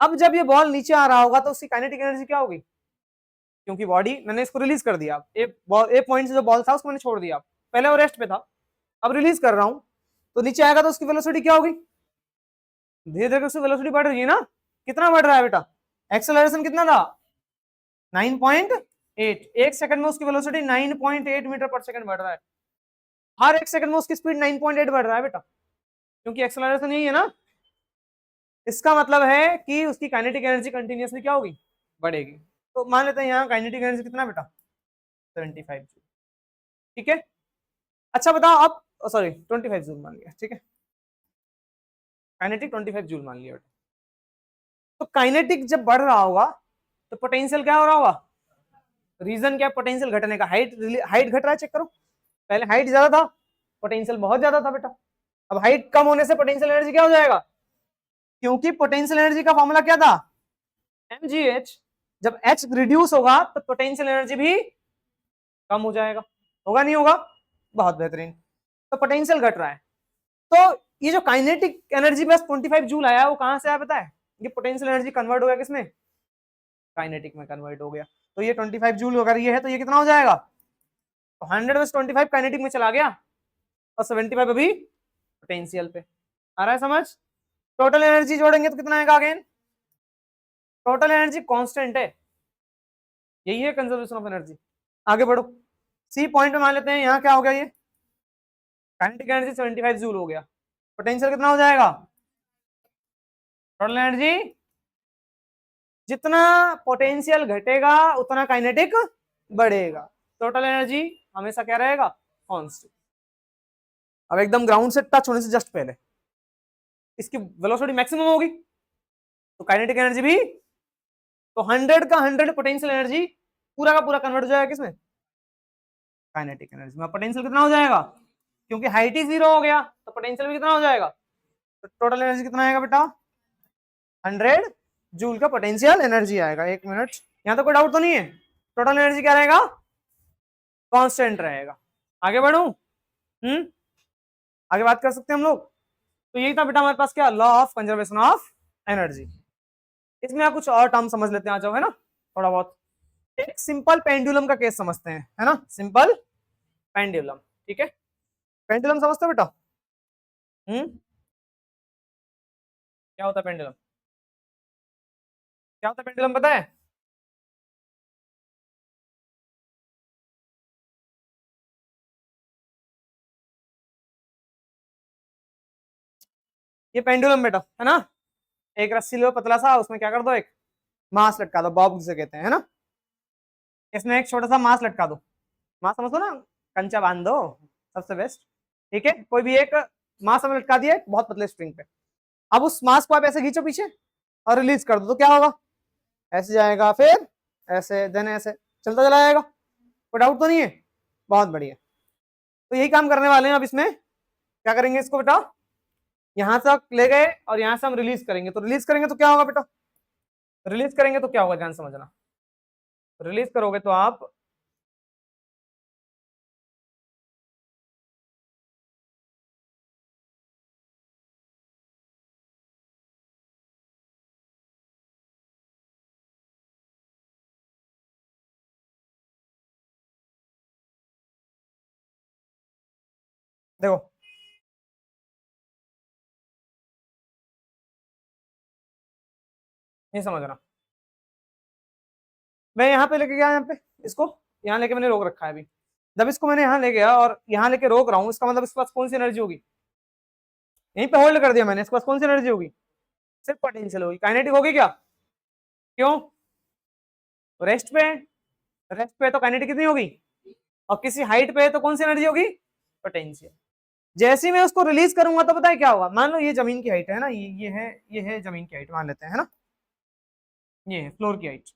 अब जब ये बॉल नीचे आ रहा होगा तो उसकी काइनेटिक एनर्जी क्या होगी, क्योंकि बॉडी मैंने इसको रिलीज कर दिया, एक पॉइंट से जो बॉल था उसको मैंने छोड़ दिया, पहले वो रेस्ट पे था, अब रिलीज कर रहा हूं, तो नीचे आएगा तो उसकी वेलोसिटी क्या होगी, धीरे धीरे उसकी वेलोसिटी बढ़ रही है ना, कितना बढ़ रहा है बेटा, एक्सेलरेशन कितना था 9.8, एक सेकंड में उसकी वेलोसिटी 9.8 मीटर पर सेकंड बढ़ रहा है, हर एक सेकंड में उसकी स्पीड 9.8 बढ़ रहा है बेटा, क्योंकि एक्सेलरेशन यही है ना, इसका मतलब है कि उसकी काइनेटिक एनर्जी कंटिन्यूअसली क्या होगी, बढ़ेगी। तो मान लेते हैं यहाँ काइनेटिक एनर्जी कितना बेटा 75 जूल, ठीक है। अच्छा बताओ अब, सॉरी 25 जूल मान लिया, ठीक है, काइनेटिक 25 जूल मान लिया बेटा। तो काइनेटिक जब बढ़ रहा होगा तो पोटेंशियल क्या हो रहा होगा, रीजन क्या, पोटेंशियल घटने का, हाइट हाइट घट रहा है, चेक करो, पहले हाइट ज्यादा था, पोटेंशियल बहुत ज्यादा था बेटा, अब हाइट कम होने से पोटेंशियल एनर्जी क्या हो जाएगा, क्योंकि पोटेंशियल एनर्जी का फॉर्मूला क्या था mgh, जब h रिड्यूस होगा तो पोटेंशियल एनर्जी भी कम हो जाएगा, होगा नहीं होगा, बहुत बेहतरीन। तो पोटेंशियल घट रहा है, तो ये जो काइनेटिक एनर्जी बस 25 जूल आया वो कहां से आया पता है, ये पोटेंशियल एनर्जी कन्वर्ट हो गया किसमें, काइनेटिक में कन्वर्ट हो गया, तो ये 25 जूल अगर ये है तो ये कितना हो जाएगा, तो 100 में 25 काइनेटिक में चला गया और 75 अभी पोटेंशियल पे, आ रहा है समझ। टोटल एनर्जी जोड़ेंगे तो कितना आएगा, अगेन टोटल एनर्जी कांस्टेंट है, यही है कंजर्वेशन ऑफ एनर्जी। आगे बढ़ो, सी पॉइंट पे मान लेते हैं, यहाँ क्या हो गया, ये काइनेटिक एनर्जी 75 जूल हो गया, पोटेंशियल कितना हो जाएगा, टोटल एनर्जी, जितना पोटेंशियल घटेगा उतना काइनेटिक बढ़ेगा, टोटल एनर्जी हमेशा क्या रहेगा कांस्टेंट। अब एकदम ग्राउंड से टच होने से जस्ट पहले इसकी वेलोसिटी मैक्सिमम होगी, तो काइनेटिक एनर्जी भी, तो 100 का 100 पोटेंशियल एनर्जी पूरा का पूरा कन्वर्ट हो जाएगा किसमें, काइनेटिक एनर्जी में। पोटेंशियल कितना हो जाएगा, क्योंकि हाइट ही 0 हो गया तो पोटेंशियल भी कितना हो जाएगा, तो टोटल एनर्जी कितना आएगा बेटा 100 जूल का पोटेंशियल एनर्जी आएगा। एक मिनट, यहाँ तो कोई डाउट तो नहीं है, टोटल एनर्जी क्या रहेगा, कांस्टेंट रहेगा। आगे बढ़ू, आगे बात कर सकते हैं हम लोग। तो यही था बेटा हमारे पास क्या, law of conservation of energy. इसमें आप कुछ और टर्म समझ लेते हैं, आ जाओ, है ना, थोड़ा बहुत। एक सिंपल पेंडुलम का केस समझते हैं, है ना, सिंपल पेंडुलम, ठीक है, पेंडुलम समझते हो बेटा, क्या होता है पेंडुलम, क्या होता है पेंडुलम पता है, ये पेंडुलम बेटा, है ना, एक रस्सी लो पतला सा, उसमें क्या कर दो, एक मास लटका दो, बॉब जिसे कहते हैं, है ना, इसमें एक छोटा सा मास लटका दो, मास समझ दो ना, कंचा बांध दो, सबसे बेस्ट, ठीक है, कोई भी एक मास हमें लटका दिया बहुत पतले स्ट्रिंग पे, अब उस मास को आप ऐसे खींचो पीछे और रिलीज कर दो, तो क्या होगा, ऐसे जाएगा, फिर ऐसे, देन ऐसे चलता चला जाएगा, कोई डाउट तो नहीं है, बहुत बढ़िया। तो यही काम करने वाले हैं अब इसमें, क्या करेंगे इसको बेटा, यहां तक ले गए और यहां से हम रिलीज करेंगे, तो रिलीज करेंगे तो क्या होगा बेटा, रिलीज करेंगे तो क्या होगा, ध्यान समझना, रिलीज करोगे तो आप देखो, नहीं समझना, मैं यहाँ पे लेके गया, यहाँ पे इसको यहाँ लेके मैंने रोक रखा है अभी, जब इसको मैंने यहाँ ले गया और यहाँ लेके रोक रहा हूँ, इसका मतलब इसके पास कौन सी एनर्जी होगी, यहीं पे होल्ड कर दिया मैंने, इसके पास कौन सी एनर्जी होगी, सिर्फ पोटेंशियल होगी, काइनेटिक होगी क्या, क्यों, रेस्ट पे, रेस्ट पे तो काइनेटिक कितनी होगी, और किसी हाइट पे तो कौन सी एनर्जी होगी, पोटेंशियल। जैसे ही मैं उसको रिलीज करूंगा तो पता है क्या होगा, मान लो ये जमीन की हाइट है ना, ये है जमीन की हाइट मान लेते हैं, है ना, ये है फ्लोर की हाइट।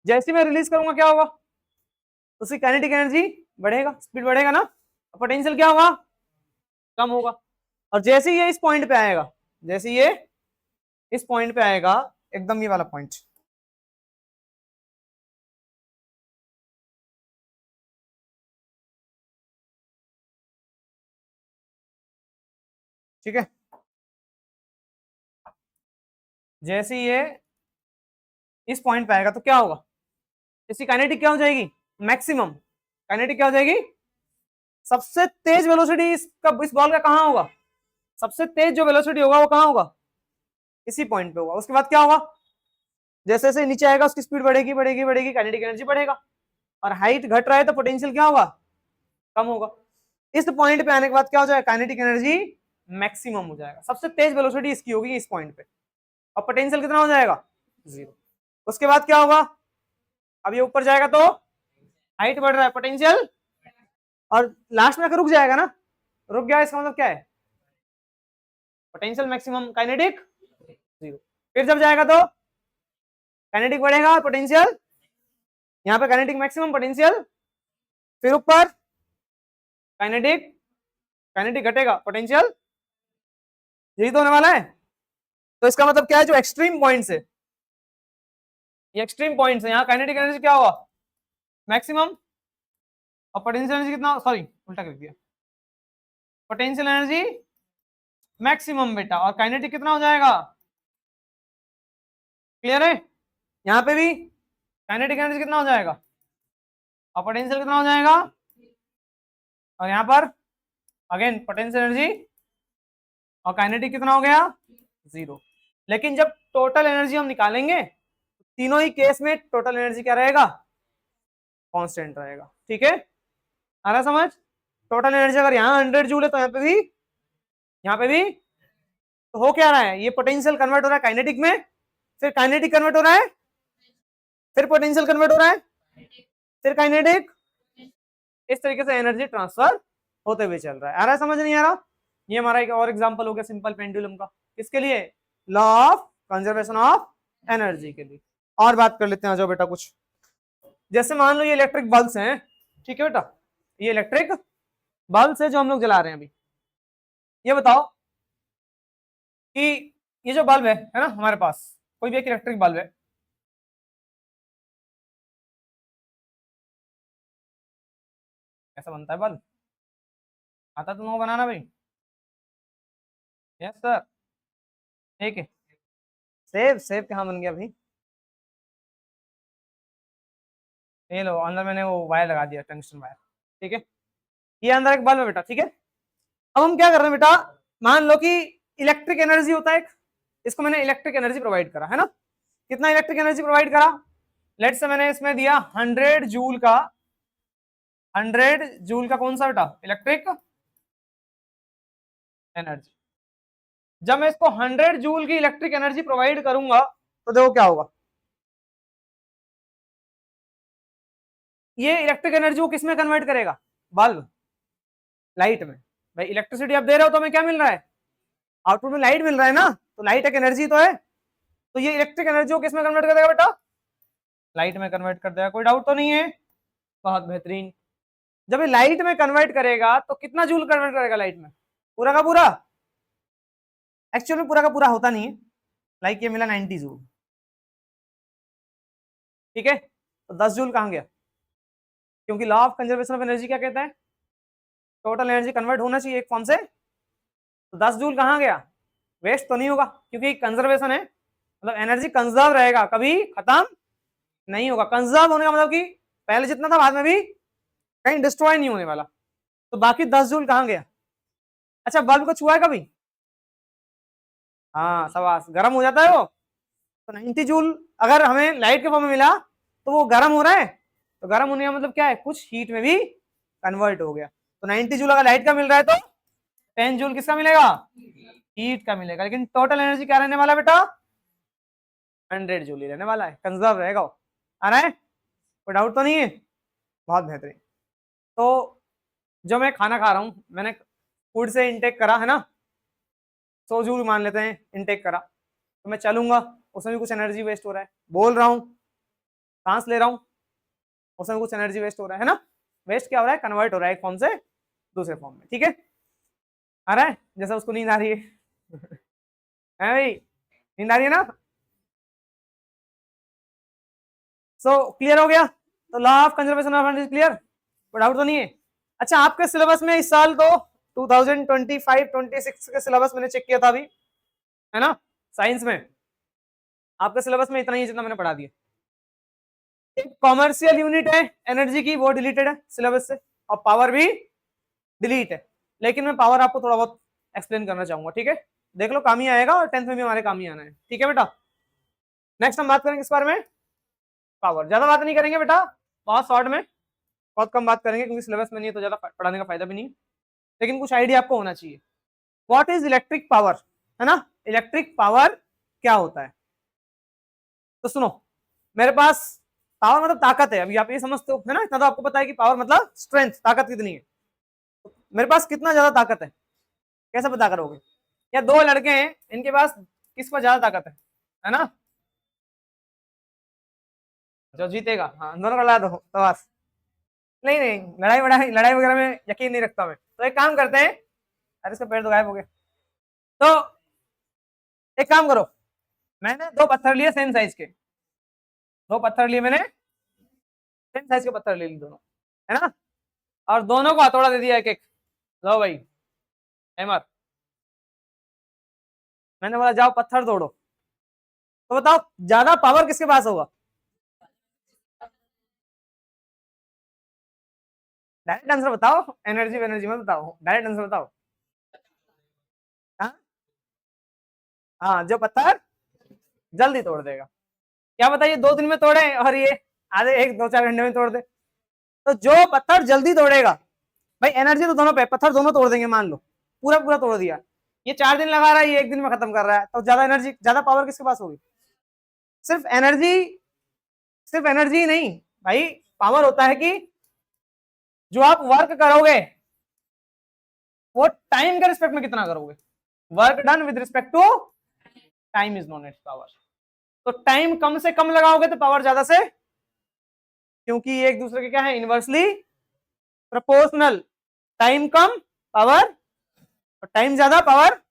जैसे ही मैं रिलीज करूंगा क्या होगा, उसकी काइनेटिक एनर्जी बढ़ेगा, स्पीड बढ़ेगा ना, पोटेंशियल क्या होगा, कम होगा। और जैसे ही ये इस पॉइंट पे आएगा, जैसे ये इस पॉइंट पे आएगा, एकदम ये वाला पॉइंट, ठीक है, जैसे ही ये इस पॉइंट पे आएगा तो क्या होगा, इसकी काइनेटिक क्या हो जाएगी, मैक्सिमम। काइनेटिक क्या हो जाएगी, सबसे तेज वेलोसिटी इसका, इस बॉल का कहां होगा, सबसे तेज जो वेलोसिटी होगा वो कहां होगा, इसी पॉइंट पे होगा। उसके बाद क्या होगा, जैसे जैसे नीचे आएगा उसकी स्पीड बढ़ेगी बढ़ेगी बढ़ेगी, काइनेटिक एनर्जी बढ़ेगा, और हाइट घट रहा है तो पोटेंशियल क्या होगा, कम होगा। इस पॉइंट पे आने के बाद क्या हो जाएगा, काइनेटिक एनर्जी मैक्सिमम हो जाएगा, सबसे तेज वेलोसिटी इसकी होगी इस पॉइंट पे, और पोटेंशियल कितना हो जाएगा, 0। उसके बाद क्या होगा, अब ये ऊपर जाएगा तो हाइट बढ़ रहा है, पोटेंशियल, और लास्ट में अगर रुक जाएगा ना, रुक गया इसका मतलब क्या है, पोटेंशियल मैक्सिमम, काइनेटिक 0। फिर जब जाएगा तो काइनेटिक बढ़ेगा, पोटेंशियल, यहाँ पे काइनेटिक मैक्सिमम, पोटेंशियल, फिर ऊपर काइनेटिक, काइनेटिक घटेगा, पोटेंशियल, यही तो होने वाला है। तो इसका मतलब क्या है, जो एक्सट्रीम पॉइंट्स है, ये एक्सट्रीम पॉइंट्स है, यहाँ काइनेटिक एनर्जी क्या होगा, मैक्सिमम, और पोटेंशियल एनर्जी कितना, सॉरी उल्टा कर दिया, पोटेंशियल एनर्जी मैक्सिमम बेटा, और काइनेटिक कितना हो जाएगा, क्लियर है। यहाँ पे भी काइनेटिक एनर्जी कितना हो जाएगा, और पोटेंशियल कितना हो जाएगा, और यहाँ पर अगेन पोटेंशियल एनर्जी और काइनेटिक कितना हो गया, 0। लेकिन जब टोटल एनर्जी हम निकालेंगे, तीनों ही केस में टोटल एनर्जी क्या रहेगा, कांस्टेंट रहेगा, ठीक है, आ रहा समझ। टोटल एनर्जी अगर यहाँ 100 जूल है तो यहाँ पे भी तो हो क्या रहा है, ये पोटेंशियल कन्वर्ट हो रहा है काइनेटिक में, फिर काइनेटिक कन्वर्ट हो रहा है, फिर पोटेंशियल कन्वर्ट हो रहा है, फिर काइनेटिक, इस तरीके से एनर्जी ट्रांसफर होते हुए चल रहा है। आ रहा है समझ, नहीं आ रहा। ये हमारा एक और एग्जांपल हो गया सिंपल पेंडुलम का, किसके लिए, law of conservation of energy के लिए। और बात कर लेते हैं, जो बेटा कुछ, जैसे मान लो ये इलेक्ट्रिक बल्ब्स हैं, ठीक है बेटा, ये इलेक्ट्रिक बल्ब्स है जो हम लोग जला रहे हैं अभी। ये बताओ कि ये जो बल्ब है ना हमारे पास, कोई भी एक इलेक्ट्रिक बल्ब है, कैसा बनता है बल्ब, आता तुम लोगों को बनाना भाई, यस सर, ठीक है। सेब सेब कहाँ बन गया भाई, ये लो अंदर मैंने वो वायर लगा दिया, टंगस्टन वायर, ठीक है। ये अंदर एक बल्ब है बेटा, ठीक है। अब हम क्या कर रहे हैं बेटा, मान लो कि इलेक्ट्रिक एनर्जी होता है, इसको मैंने इलेक्ट्रिक एनर्जी प्रोवाइड करा है ना, कितना इलेक्ट्रिक एनर्जी प्रोवाइड करा, लेट से मैंने इसमें दिया 100 जूल का, 100 जूल का कौन सा बेटा, इलेक्ट्रिक एनर्जी। जब मैं इसको 100 जूल की इलेक्ट्रिक एनर्जी प्रोवाइड करूंगा तो देखो क्या होगा, ये इलेक्ट्रिक एनर्जी को किस में कन्वर्ट करेगा, बल्ब, लाइट में। भाई इलेक्ट्रिसिटी आप दे रहे हो तो हमें क्या मिल रहा है, आउटपुट में लाइट मिल रहा है ना, तो लाइट एक एनर्जी तो है, तो ये इलेक्ट्रिक एनर्जी को किस में कन्वर्ट कर देगा बेटा, लाइट में कन्वर्ट कर देगा, कोई डाउट तो नहीं है, बहुत बेहतरीन। जब ये लाइट में कन्वर्ट करेगा तो कितना जूल कन्वर्ट करेगा लाइट में, पूरा का पूरा, एक्चुअल में पूरा का पूरा होता नहीं है, लाइक ये मिला 90 जूल, ठीक है, तो 10 जूल कहाँ गया, क्योंकि law of conservation of energy क्या कहता है, टोटल एनर्जी कन्वर्ट होना चाहिए एक फॉर्म से, तो 10 जूल कहाँ गया, वेस्ट तो नहीं होगा, क्योंकि कंजर्वेशन है, मतलब एनर्जी कंजर्व रहेगा, कभी खत्म नहीं होगा। कंजर्व होने का मतलब कि पहले जितना था बाद में भी कहीं डिस्ट्रॉय नहीं होने वाला, तो बाकी 10 जूल कहाँ गया। अच्छा बल्ब को छुआ है कभी, हाँ सवास, गर्म हो जाता है वो, तो 90 जूल अगर हमें लाइट के फॉर्म में मिला तो वो गर्म हो रहा है, तो गर्म होने का मतलब क्या है, कुछ हीट में भी कन्वर्ट हो गया। तो 90 जूल अगर लाइट का मिल रहा है तो 10 जूल किसका मिलेगा, हीट का मिलेगा। लेकिन टोटल एनर्जी क्या रहने वाला बेटा, 100 जूल ही रहने वाला है, कंजर्व रहेगा वो। आ रहा है, कोई डाउट तो नहीं है, बहुत बेहतरीन। तो जो मैं खाना खा रहा हूँ, मैंने फूड से इनटेक करा है ना, 100 जूल मान लेते हैं इनटेक करा, तो मैं चलूंगा उसमें भी कुछ एनर्जी वेस्ट हो रहा है, बोल रहा हूँ, सांस ले रहा हूँ, उसमें कुछ एनर्जी वेस्ट हो रहा है ना, वेस्ट क्या हो रहा है, कन्वर्ट हो रहा है एक फॉर्म से दूसरे फॉर्म में, ठीक है, आ रहा है, जैसा उसको नींद आ रही है है भाई, नींद आ रही है ना, सो क्लियर हो गया, तो law of conservation of energy clear, कोई डाउट तो नहीं है। अच्छा आपके सिलेबस में इस साल तो 2025-26 के सिलेबस मैंने चेक किया था अभी, है ना, साइंस में आपके सिलेबस में इतना ही जितना मैंने पढ़ा दिया, एक कॉमर्शियल यूनिट है एनर्जी की, वो डिलीटेड है सिलेबस से, और पावर भी डिलीट है, लेकिन मैं पावर आपको थोड़ा बहुत एक्सप्लेन करना चाहूंगा, ठीक है, देख लो काम ही आएगा, और 10th में भी हमारे काम ही आना है, ठीक है बेटा। नेक्स्ट हम बात करेंगे इस बारे में पावर, ज्यादा बात नहीं करेंगे बेटा, बहुत शॉर्ट में बहुत कम बात करेंगे, क्योंकि सिलेबस में नहीं है तो ज्यादा पढ़ाने का फायदा भी नहीं है, लेकिन कुछ आइडिया आपको होना चाहिए। व्हाट इज इलेक्ट्रिक पावर, है ना, इलेक्ट्रिक पावर क्या होता है, तो सुनो, मेरे पास पावर मतलब ताकत है, अभी आप ये समझते हो है ना, इतना तो आपको पता है कि पावर मतलब स्ट्रेंथ, ताकत कितनी है, तो मेरे पास कितना ज्यादा ताकत है कैसे पता करोगे, या दो लड़के हैं इनके पास किस पर ज्यादा ताकत है ना, जो जीतेगा हाँ दोनों को लड़ा दो तो बस, नहीं नहीं लड़ाई वगैरह में यकीन नहीं रखता मैं, तो एक काम करते हैं, अरे इसका पेड़ तो गायब हो गया, तो एक काम करो, मैंने दो पत्थर लिए सेम साइज के, दो पत्थर लिए मैंने, सेम साइज के पत्थर ले लिए दोनों, है ना, और दोनों को हथौड़ा दे दिया एक एक, लो भाई हैमर, मैंने बोला जाओ पत्थर तोड़ो, तो बताओ ज्यादा पावर किसके पास होगा, डायरेक्ट आंसर बताओ, एनर्जी एनर्जी में बताओ, डायरेक्ट आंसर बताओ, हाँ हाँ जो पत्थर जल्दी तोड़ देगा, क्या बताइए 2 दिन में तोड़े और ये आधे 1-2-4 घंटे में तोड़ दे, तो जो पत्थर जल्दी तोड़ेगा, भाई एनर्जी तो दोनों पे, पत्थर दोनों तोड़ देंगे मान लो, पूरा पूरा तोड़ दिया, ये 4 दिन लगा रहा है, ये 1 दिन में खत्म कर रहा है, तो ज्यादा एनर्जी ज्यादा पावर किसके पास होगी, सिर्फ एनर्जी, सिर्फ एनर्जी नहीं भाई, पावर होता है कि जो आप वर्क करोगे वो टाइम के रिस्पेक्ट में कितना करोगे, work done with respect to time is known as power, तो टाइम कम से कम लगाओगे तो पावर ज्यादा से, क्योंकि ये एक दूसरे के क्या है, इनवर्सली प्रोपोर्शनल, टाइम कम पावर, और टाइम ज्यादा पावर,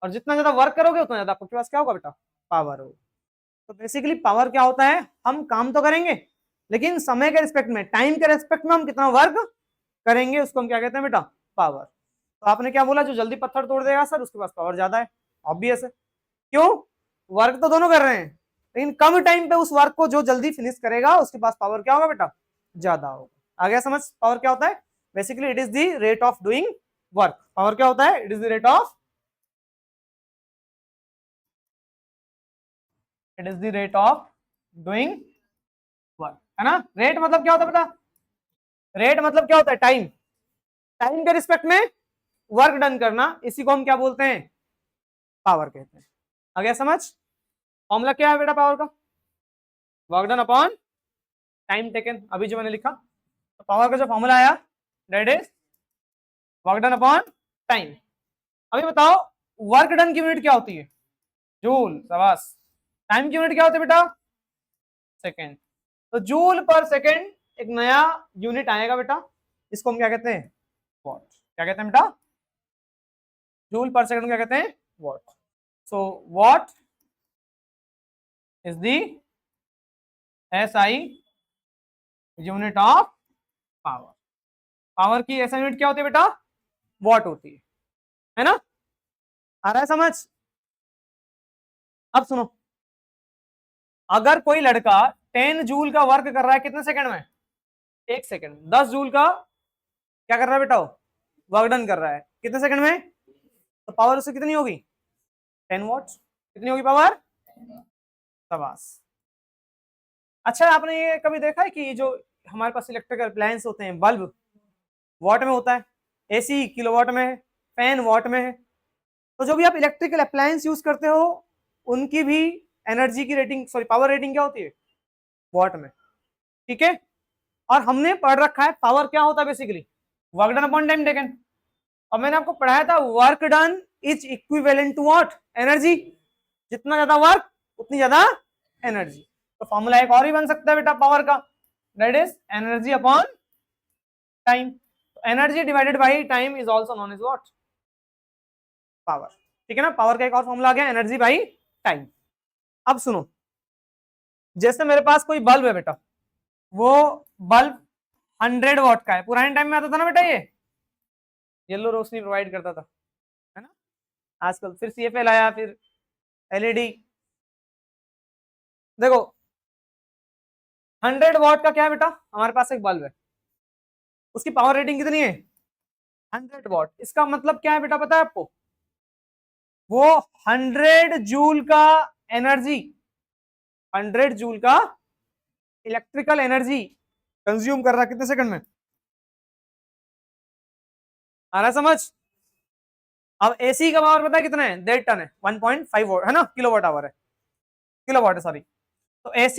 और जितना ज्यादा वर्क करोगे उतना ज्यादा आपके पास क्या होगा बेटा, पावर होगा, तो बेसिकली पावर क्या होता है, हम काम तो करेंगे लेकिन समय के रिस्पेक्ट में, टाइम के रिस्पेक्ट में हम कितना वर्क करेंगे उसको हम क्या कहते हैं बेटा, पावर। तो आपने क्या बोला, जो जल्दी पत्थर तोड़ देगा सर उसके पास पावर ज्यादा है, ऑब्वियस है, क्यों, वर्क तो दोनों कर रहे हैं, लेकिन कम टाइम पे उस वर्क को जो जल्दी फिनिश करेगा उसके पास पावर क्या होगा बेटा, ज्यादा होगा। आ गया समझ, पावर क्या होता है, basically it is the rate of doing work, power क्या होता है, it is the rate of, it is the rate of doing work, है ना, रेट मतलब क्या होता है बेटा, रेट मतलब क्या होता है, टाइम, टाइम के रिस्पेक्ट में वर्क डन करना, इसी को हम क्या बोलते हैं, पावर कहते हैं। आ गया समझ, फॉर्मूला क्या है बेटा पावर का, work done upon time taken, अभी जो मैंने लिखा, तो पावर का जो फॉर्मूला आया that is work done upon time. अभी बताओ वर्क डन की यूनिट क्या होती है, जूल, शाबाश, टाइम की यूनिट क्या होती है बेटा, सेकेंड, तो जूल पर सेकेंड एक नया यूनिट आएगा बेटा, इसको हम क्या कहते हैं, वॉट, क्या कहते हैं बेटा, जूल पर सेकंड क्या कहते हैं, what, so what is the SI unit of power, power की SI यूनिट क्या होती है बेटा, वॉट होती है ना, आ रहा है समझ। अब सुनो, अगर कोई लड़का 10 जूल का वर्क कर रहा है कितने सेकंड में, 1 सेकंड, 10 जूल का क्या कर रहा है बेटा, वर्क डन कर रहा है कितने सेकंड में, तो पावर उससे कितनी होगी, 10 वॉट्स, कितनी होगी पावर, शाबाश। अच्छा आपने ये कभी देखा है कि जो हमारे पास इलेक्ट्रिकल अप्लायंस होते हैं, बल्ब वॉट में होता है, AC किलोवाट में है, फैन वॉट में है, तो जो भी आप इलेक्ट्रिकल अप्लायंस यूज करते हो उनकी भी एनर्जी की रेटिंग, सॉरी पावर रेटिंग क्या होती है, वॉट में, ठीक है, और हमने पढ़ रखा है पावर क्या होता है, basically work done upon time taken, और मैंने आपको पढ़ाया था work done is equivalent to what, energy. जितना ज्यादा वर्क उतनी ज्यादा एनर्जी। तो फॉर्मूला एक और भी बन सकता है बेटा पावर का, that is energy upon time. Energy divided by time is also known as what, power. ठीक है ना, पावर का एक और फॉर्मूला आ गया, एनर्जी बाई टाइम। अब सुनो, जैसे मेरे पास कोई बल्ब है बेटा, वो बल्ब 100 वॉट का है। पुराने टाइम में आता था ना बेटा, ये येलो रोशनी प्रोवाइड करता था, है ना। आजकल फिर CFL आया, फिर LED। देखो 100 वॉट का क्या है बेटा, हमारे पास एक बल्ब है, उसकी पावर रेटिंग कितनी है, 100 वॉट। इसका मतलब क्या है बेटा, पता है आपको, वो 100 जूल का एनर्जी, 100 जूल का इलेक्ट्रिकल एनर्जी कंज्यूम कर रहा है कितने सेकंड में, आ रहा है समझ। अब AC का पावर पता है कितना है, 1.5 टन है, 1.5 वॉट है ना, किलोवाट आवर है, किलोवाट है सॉरी। तो AC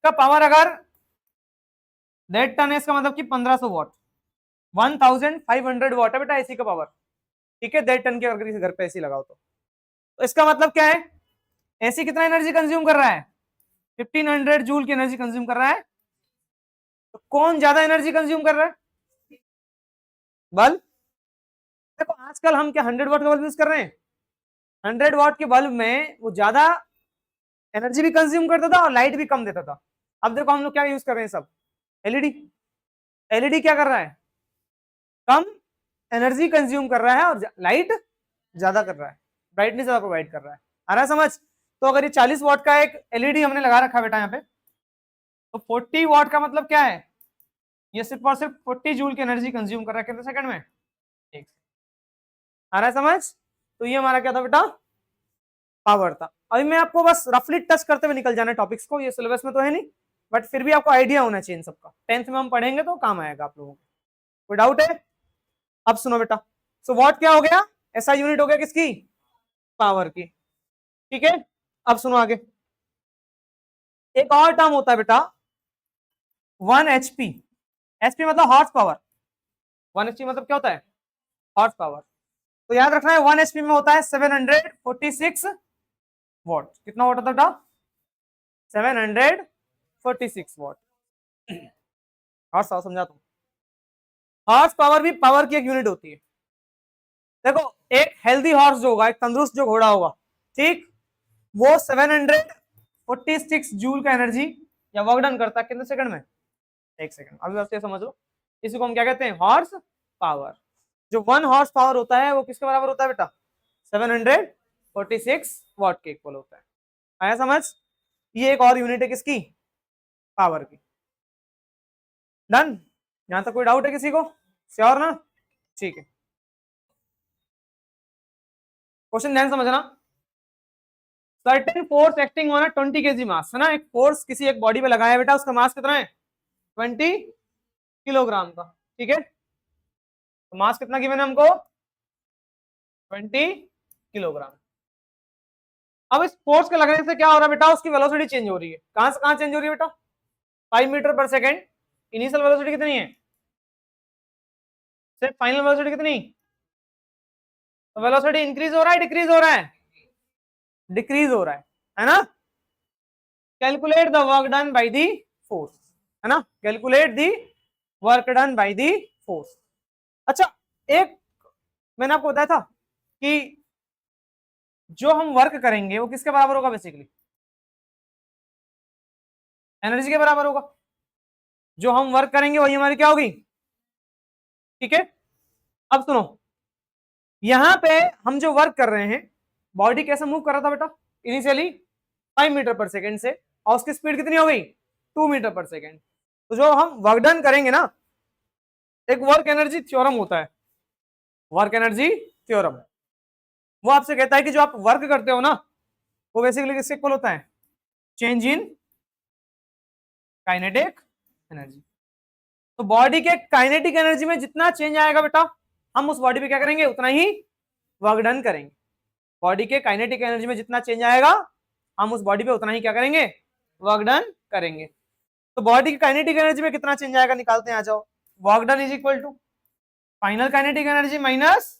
का पावर अगर 1.5 टन है, इसका मतलब कि 1500 वॉट, 1500 वॉट है बेटा AC का पावर। ठीक है, 1.5 टन के अगर किसी घर पे AC लगाओ तो इसका मतलब क्या है, AC कितना एनर्जी कंज्यूम कर रहा है, 1500 जूल की एनर्जी कंज्यूम कर रहा है। तो कौन ज्यादा एनर्जी कंज्यूम कर रहा है, बल्ब। देखो आजकल हम क्या 100 वॉट का बल्ब यूज कर रहे हैं, 100 वॉट के बल्ब में वो ज्यादा एनर्जी भी कंज्यूम करता था और लाइट भी कम देता था। अब देखो हम लोग क्या यूज कर रहे हैं, सब LED। LED क्या कर रहा है, कम एनर्जी कंज्यूम कर रहा है और लाइट ज्यादा कर रहा है, ब्राइटनेस ज्यादा प्रोवाइड कर रहा है। आ रहा है समझ। तो अगर ये 40 वॉट का एक LED हमने लगा रखा बेटा यहाँ पे, तो 40 वॉट का मतलब क्या है, ये सिर्फ और सिर्फ 40 जूल की एनर्जी कंज्यूम कर रहा है कितने सेकंड में, एक। आ रहा है समझ। तो ये हमारा क्या था बेटा, पावर था। अभी मैं आपको बस रफली टच करते हुए निकल जाना टॉपिक्स को, ये सिलेबस में तो है नहीं, बट फिर भी आपको आइडिया होना चाहिए इन सबका, 10th में हम पढ़ेंगे तो काम आएगा आप लोगों को। कोई डाउट है। अब सुनो बेटा, सो वॉट क्या हो गया, ऐसा यूनिट हो गया किसकी, पावर की। ठीक है, अब सुनो आगे, एक और टर्म होता है बेटा 1 HP। HP मतलब हॉर्स पावर, 1 HP मतलब क्या होता है, हॉर्स पावर। तो याद रखना है 1 HP में होता है 746 वॉट। कितना वॉट होता है बेटा, 746 वॉट। हॉर्स पावर समझाता हूं, हॉर्स पावर भी पावर की एक यूनिट होती है। देखो एक हेल्दी हॉर्स जो होगा, एक तंदुरुस्त जो घोड़ा होगा, ठीक, वो 746 जूल का एनर्जी या वर्क डन करता है कितने सेकंड में, एक सेकंड। अभी बस ये समझ लो, इसी को हम क्या कहते हैं, हॉर्स पावर। जो 1 हॉर्स पावर होता है वो किसके बराबर होता है बेटा, 746 वॉट के इक्वल होता है। आया समझ। ये एक और यूनिट है किसकी, पावर की। डन, यहां तक कोई डाउट है किसी को, श्योर ना, ठीक है। क्वेश्चन ध्यान समझना, certain force acting on 20 kg मास, है ना, एक फोर्स किसी एक बॉडी पे लगाया बेटा, उसका मास कितना है 20 किलोग्राम का। ठीक है, तो मास कितना गिवन है हमको, 20 किलोग्राम। अब इस फोर्स के लगने से क्या हो रहा है बेटा, उसकी वेलोसिटी चेंज हो रही है, कहां से कहां चेंज हो रही है बेटा, 5 मीटर पर सेकेंड। इनिशियल वेलोसिटी कितनी है, सिर्फ फाइनल वेलोसिटी कितनी, तो वेलोसिटी इंक्रीज हो रहा है डिक्रीज हो रहा है, डिक्रीज हो रहा है ना। Calculate the work done by the force, है ना, calculate the work done by the force. अच्छा, एक मैंने आपको बताया था कि जो हम वर्क करेंगे वो किसके बराबर होगा, बेसिकली एनर्जी के बराबर होगा। जो हम वर्क करेंगे वही हमारी क्या होगी, ठीक है। अब सुनो, यहां पे हम जो वर्क कर रहे हैं, बॉडी कैसे मूव कर रहा था बेटा, इनिशियली 5 मीटर पर सेकेंड से, और उसकी स्पीड कितनी हो गई 2 मीटर पर सेकेंड। तो जो हम वर्क डन करेंगे ना, एक वर्क एनर्जी थ्योरम होता है, वर्क एनर्जी थ्योरम, वो आपसे कहता है कि जो आप वर्क करते हो ना, वो बेसिकली किसके इक्वल होता है, चेंज इन काइनेटिक एनर्जी। तो बॉडी के काइनेटिक एनर्जी में जितना चेंज आएगा बेटा, हम उस बॉडी पे क्या करेंगे, उतना ही वर्क डन करेंगे। बॉडी के काइनेटिक एनर्जी में जितना चेंज आएगा, हम उस बॉडी पे उतना ही क्या करेंगे, वर्क डन करेंगे। तो बॉडी की काइनेटिक एनर्जी में कितना चेंज आएगा निकालते हैं, आ जाओ। Work done is equal to final kinetic energy minus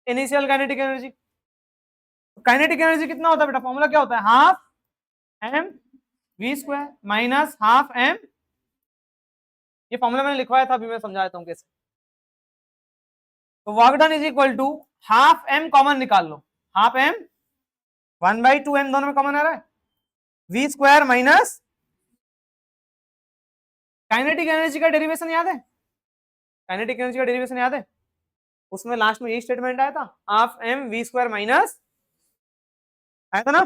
initial kinetic energy. Kinetic energy कितना होता है बेटा, फॉर्मूला क्या होता है, half m v square minus half m, ये फॉर्मूला मैंने लिखवाया था, अभी मैं समझा देता हूँ कैसे। तो work done is equal to half m, common निकाल लो, हाफ एम 1/2m दोनों में कॉमन आ रहा है, v square minus kinetic energy का डेरिवेशन याद है, काइनेटिक एनर्जी का डेरिवेशन याद है, उसमें लास्ट में यही स्टेटमेंट आया था, half m v square minus, आया था ना।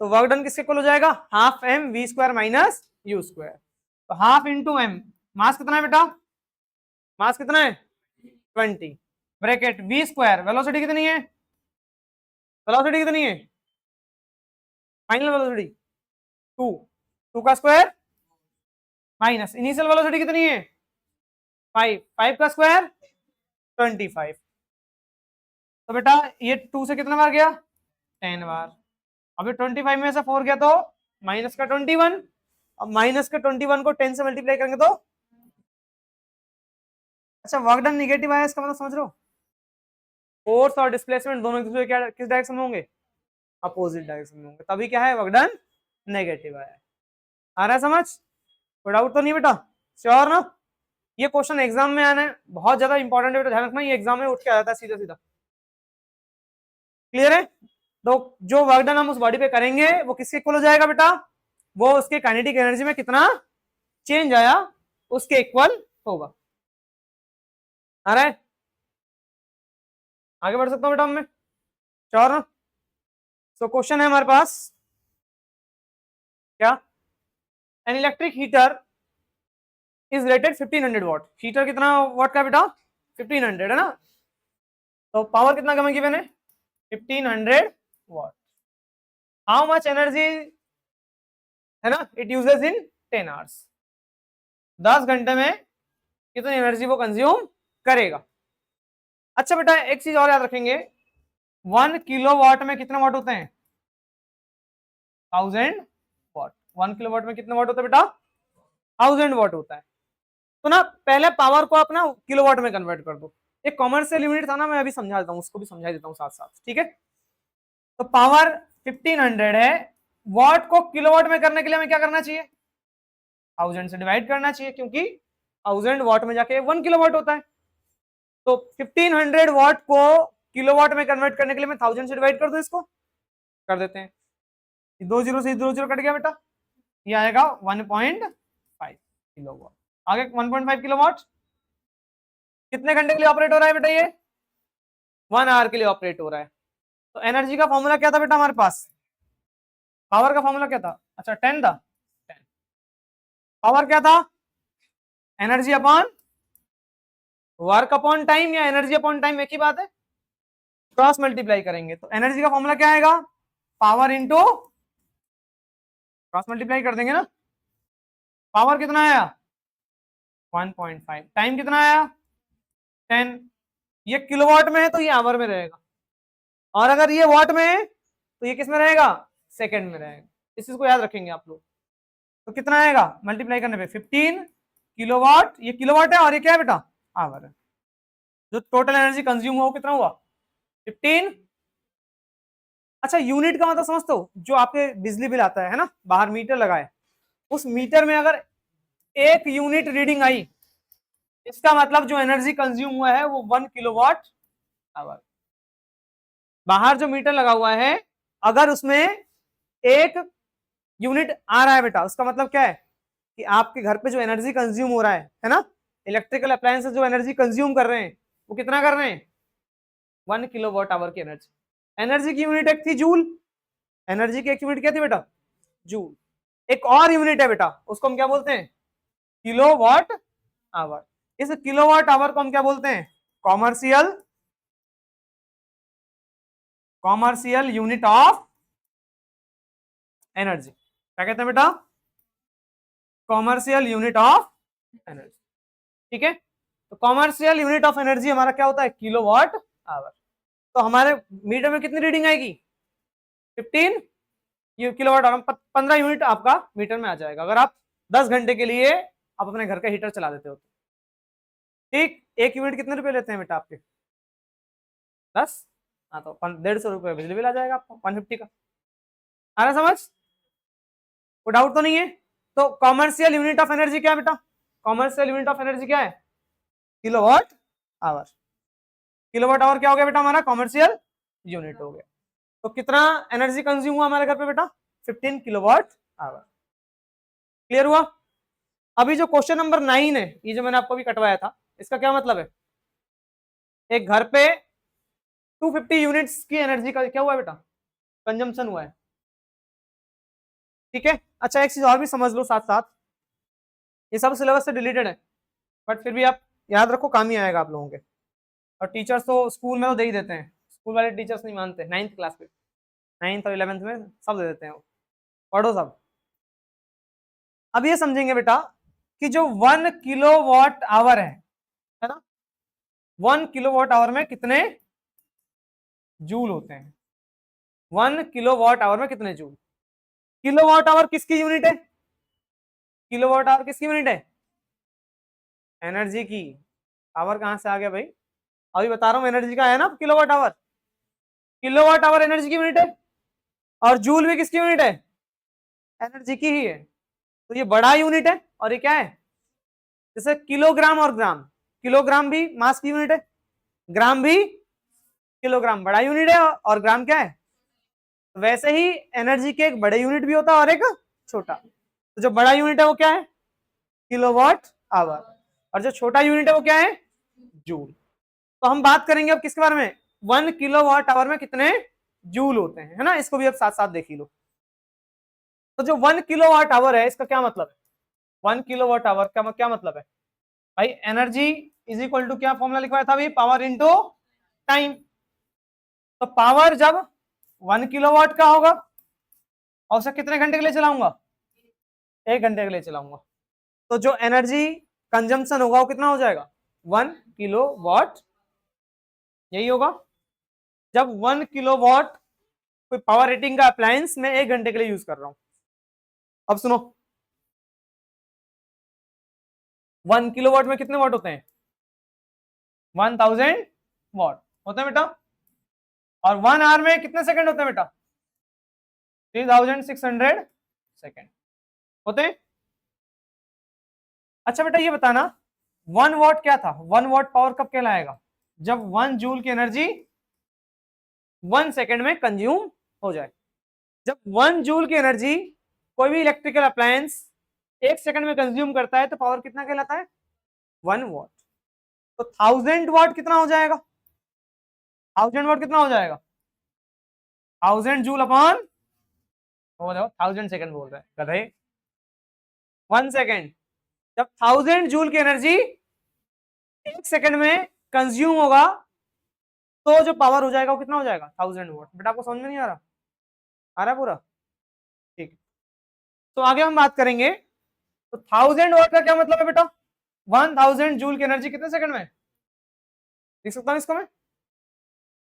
तो वर्क डन किसके इक्वल हो जाएगा, half m v square minus u square. तो हाफ इंटू एम, मास कितना है बेटा, मास कितना है 20, ब्रैकेट वी स्क्वायर, वेलोसिटी कितनी है, वेलोसिटी कितनी है, फाइनल वेलोसिटी 2, 2 का स्क्वायर माइनस इनिशियल वेलोसिटी कितनी है 5, 5 का स्क्वायर 25। तो बेटा ये 2 से कितना बार गया 10 बार, अभी 25 में से 4 गया तो माइनस का 21, अब माइनस के 21 को 10 से मल्टीप्लाई करेंगे तो, अच्छा वर्क डन निगेटिव आया, इसका मतलब समझ रहे हो, फोर्स और डिस्प्लेसमेंट दोनों एक दूसरे क्या किस डायरेक्शन में होंगे, अपोजिट डायरेक्शन में होंगे, तभी क्या है वर्क डन नेगेटिव आया। आ रहा है समझ, कोई डाउट तो नहीं बेटा, श्योर ना। ये क्वेश्चन एग्जाम में आना है, बहुत ज्यादा इंपॉर्टेंट है बेटा, ध्यान रखना, ये एग्जाम में उठ के आ जाता है सीधा सीधा, क्लियर है। तो जो वर्क डन हम उस बॉडी पे करेंगे वो किसके इक्वल हो जाएगा बेटा, वो उसके काइनेटिक एनर्जी में कितना चेंज आया उसके इक्वल होगा। आ रहा है, आगे बढ़ सकता हूँ बेटा मैं, श्योर ना। तो क्वेश्चन है हमारे पास क्या, an electric heater is rated 1500 what, heater कितना वॉट का बेटा 1500 है ना, तो पावर कितना कम गिवन है 1500 वॉट, हाउ मच एनर्जी है ना इट यूजेस इन 10 आवर्स, 10 घंटे में कितनी एनर्जी वो कंज्यूम करेगा। अच्छा बेटा एक चीज और याद रखेंगे, 1 किलोवाट में कितने वाट होते हैं 1000 वाट, 1 किलोवाट में कितने वाट होता है बेटा 1000 वाट होता है। तो ना पहले पावर को अपना किलोवाट में कन्वर्ट कर दो, एक कॉमर्शियल यूनिट था ना, मैं अभी समझा देता हूँ, उसको भी समझा देता हूँ साथ साथ, ठीक है। तो पावर 1500 है, वाट को किलोवाट में करने के लिए हमें क्या करना चाहिए 1000 से डिवाइड करना चाहिए, क्योंकि 1000 वाट में जाके 1 किलोवाट होता है। तो 1500 वाट को किलोवाट में कन्वर्ट करने के लिए मैं 1000 से डिवाइड कर दूं, इसको कर देते हैं, 2 जीरो से 2 जीरो कट गया बेटा, ये आएगा 1.5 किलोवाट। आगे 1.5 किलोवाट कितने घंटे के लिए ऑपरेट हो रहा है बेटा, ये 1 आवर के लिए ऑपरेट हो रहा है। तो एनर्जी का फॉर्मूला क्या था बेटा हमारे पास, पावर का फॉर्मूला क्या था, अच्छा 10 था, 10 पावर क्या था, energy upon work upon time, या एनर्जी अपॉन टाइम एक ही बात है, क्रॉस मल्टीप्लाई करेंगे तो एनर्जी का फॉर्मूला क्या आएगा, पावर इंटू क्रॉस मल्टीप्लाई कर देंगे ना, पावर कितना आया 1.5, टाइम कितना आया 10, ये किलोवाट में है तो ये आवर में रहेगा, और अगर ये वाट में है तो ये किस में रहेगा सेकंड में रहेगा, इस चीज को याद रखेंगे आप लोग। तो कितना आएगा मल्टीप्लाई करने पे 15 किलोवाट, ये किलोवाट है और ये क्या है बेटा आवर है, जो टोटल एनर्जी कंज्यूम हुआ कितना हुआ 15। अच्छा यूनिट का मतलब समझते हो, जो आपके बिजली बिल आता है ना, बाहर मीटर लगाए, उस मीटर में अगर 1 यूनिट रीडिंग आई, इसका मतलब जो एनर्जी कंज्यूम हुआ है वो 1 किलोवाट आवर। बाहर जो मीटर लगा हुआ है अगर उसमें 1 यूनिट आ रहा है बेटा, उसका मतलब क्या है कि आपके घर पे जो एनर्जी कंज्यूम हो रहा है ना, इलेक्ट्रिकल अप्लायंसेस जो एनर्जी कंज्यूम कर रहे हैं वो कितना कर रहे हैं 1 किलोवाट आवर की एनर्जी। एनर्जी की यूनिट एक थी जूल, एनर्जी की एक यूनिट क्या थी बेटा जूल, एक और यूनिट है बेटा उसको हम क्या बोलते हैं किलोवाट आवर। इस किलोवाट आवर को हम क्या बोलते हैं commercial, commercial unit of energy, क्या कहते हैं बेटा कॉमर्शियल यूनिट ऑफ एनर्जी, ठीक है। तो कॉमर्शियल यूनिट ऑफ एनर्जी हमारा क्या होता है किलोवाट आवर। तो हमारे मीटर में कितनी रीडिंग आएगी 15 किलोवाट आवर, 15 यूनिट आपका मीटर में आ जाएगा अगर आप 10 घंटे के लिए आप अपने घर का हीटर चला देते हो। ठीक, 1 यूनिट कितने रुपए लेते हैं बेटा आपके? 10। हाँ तो 150 रुपये बिजली बिल आ जाएगा आपको 150 का। आ रहा समझ? कोई डाउट तो नहीं है? तो कॉमर्शियल यूनिट ऑफ एनर्जी क्या है बेटा? कॉमर्शियल यूनिट ऑफ एनर्जी क्या है? Kilowatt hour. किलोवाट आवर क्या हो गया बेटा हमारा? कॉमर्शियल यूनिट हो गया। तो कितना एनर्जी कंज्यूम हुआ हमारे घर पे बेटा? 15 किलोवाट आवर। क्लियर हुआ? अभी जो क्वेश्चन नंबर 9 है, ये जो मैंने आपको भी कटवाया था, इसका क्या मतलब है? एक घर पे 250 यूनिट्स की एनर्जी का क्या हुआ है बेटा? कंजम्पशन हुआ है। ठीक है। अच्छा एक चीज और भी समझ लो साथ साथ, ये सब सिलेबस से डिलीटेड है बट फिर भी आप याद रखो, काम ही आएगा आप लोगों के। और टीचर्स तो स्कूल में तो दे ही देते हैं, स्कूल वाले टीचर्स नहीं मानते। 9th क्लास में, 9th और 11th में सब दे देते हैं वो, पढ़ो सब। अब ये समझेंगे बेटा कि जो 1 किलोवाट आवर है ना, 1 किलोवाट आवर में कितने जूल होते हैं? 1 किलोवाट आवर में कितने जूल? किलोवाट आवर किसकी यूनिट है? किलोवाट आवर किसकी यूनिट है? एनर्जी की। आवर कहां से आ गया भाई? अभी बता रहा हूं, एनर्जी का है ना kilowatt hour. Kilowatt hour energy की यूनिट है और जूल भी किसकी यूनिट है? एनर्जी की ही है। तो ये बड़ा यूनिट है और ये क्या है? जैसे किलोग्राम और ग्राम, किलोग्राम भी मास की यूनिट है, ग्राम भी किलोग्राम बड़ा यूनिट है और ग्राम क्या है? वैसे ही एनर्जी के एक बड़े यूनिट भी होता है और एक छोटा। तो जो बड़ा यूनिट है वो क्या है? Kilowatt hour. और जो छोटा यूनिट है वो क्या है? जूल। तो हम बात करेंगे अब किसके बारे में? 1 किलोवाट आवर में कितने जूल होते हैं, है ना। इसको भी अब साथ साथ देख ही लो। तो जो 1 किलोवाट आवर है इसका क्या मतलब है? 1 किलोवाट आवर का क्या मतलब है भाई? एनर्जी इज इक्वल टू क्या फॉर्मूला लिखवाया था अभी? Power into time. तो पावर जब 1 किलोवाट का होगा और उसे कितने घंटे के लिए चलाऊंगा? 1 घंटे के लिए चलाऊंगा। तो जो एनर्जी कंजम्पशन होगा वो कितना हो जाएगा? 1 किलोवाट। यही होगा जब 1 किलोवाट कोई पावर रेटिंग का अप्लायंस मैं 1 घंटे के लिए यूज कर रहा हूं। अब सुनो, 1 किलोवाट में कितने वाट होते हैं? 1000 वाट होते हैं बेटा। और 1 आवर में कितने सेकंड होते हैं बेटा? 3600 सेकंड होते हैं। अच्छा बेटा ये बताना, 1 वाट क्या था? 1 वाट पावर कब कहलाएगा? जब 1 जूल की एनर्जी 1 सेकंड में कंज्यूम हो जाए। जब 1 जूल की एनर्जी कोई भी इलेक्ट्रिकल अप्लायंस 1 सेकंड में कंज्यूम करता है तो पावर कितना कहलाता है? 1 वाट। तो 1000 वाट कितना हो जाएगा? 1000 वाट कितना हो जाएगा? 1000 जूल अपॉन, वो देखो 1000 सेकंड बोल रहा है गधे, 1 सेकंड। जब 1000 जूल की एनर्जी 1 सेकंड में कंज्यूम होगा तो जो पावर हो जाएगा वो कितना हो जाएगा? 1000 वाट। बेटा आपको समझ में नहीं आ रहा? आ रहा है पूरा? ठीक। तो आगे हम बात करेंगे। तो 1000 वाट का क्या मतलब है बेटा? 1000 जूल की एनर्जी कितने सेकंड में? लिख सकता हूं इसको मैं,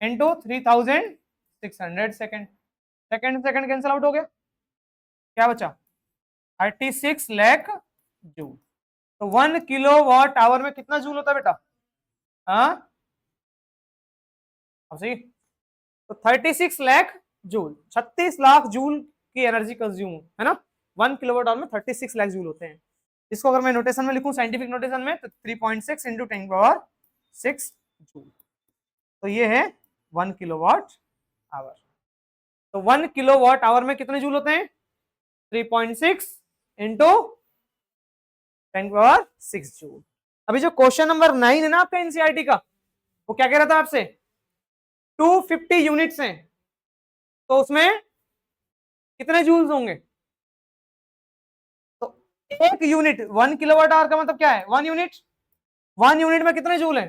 into 3600 second. Second second cancel out हो गया, क्या बचा? 36 लाख जूल। तो 1 किलोवाट आवर में कितना जूल होता है बेटा? हाँ अब सही। तो 36 लाख जूल, 36 लाख जूल की एनर्जी कंज्यूम है ना। 1 किलोवाट आवर में 36 लाख जूल होते हैं। इसको अगर मैं नोटेशन में लिखूं, साइंटिफिक नोटेशन में, तो 3.6 इंटू 10⁻6 जूल। तो ये है 1 किलोवाट आवर। तो 1 किलोवाट आवर में कितने जूल होते हैं? 3.6 इंटू 10⁻6 जूल। अभी जो क्वेश्चन नंबर 9 है ना आपका एनसीईआरटी का, वो क्या कह रहा था आपसे? 250 यूनिट्स हैं तो उसमें कितने जूल्स होंगे? तो एक यूनिट 1 किलोवाट आवर का मतलब क्या है? 1 यूनिट। 1 यूनिट में कितने जूल है?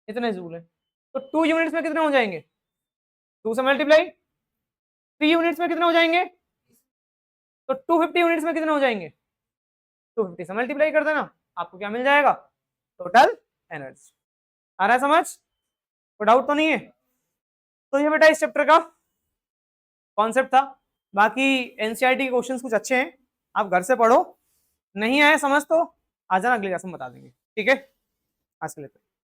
इतने जूल है। तो 2 यूनिट्स में कितने हो जाएंगे? 2 से मल्टीप्लाई। 3 यूनिट्स में कितने हो जाएंगे? तो 250 यूनिट्स में कितने हो जाएंगे? 250 से मल्टीप्लाई कर देना, आपको क्या मिल जाएगा? Total energy. आ रहा है समझ? कोई डाउट तो नहीं है? तो ये बेटा इस चैप्टर का कॉन्सेप्ट था। बाकी एनसीईआरटी के क्वेश्चंस कुछ अच्छे हैं, आप घर से पढ़ो। नहीं आए समझ तो आ जाना, अगली क्लास में बता देंगे। ठीक है। आज के लिए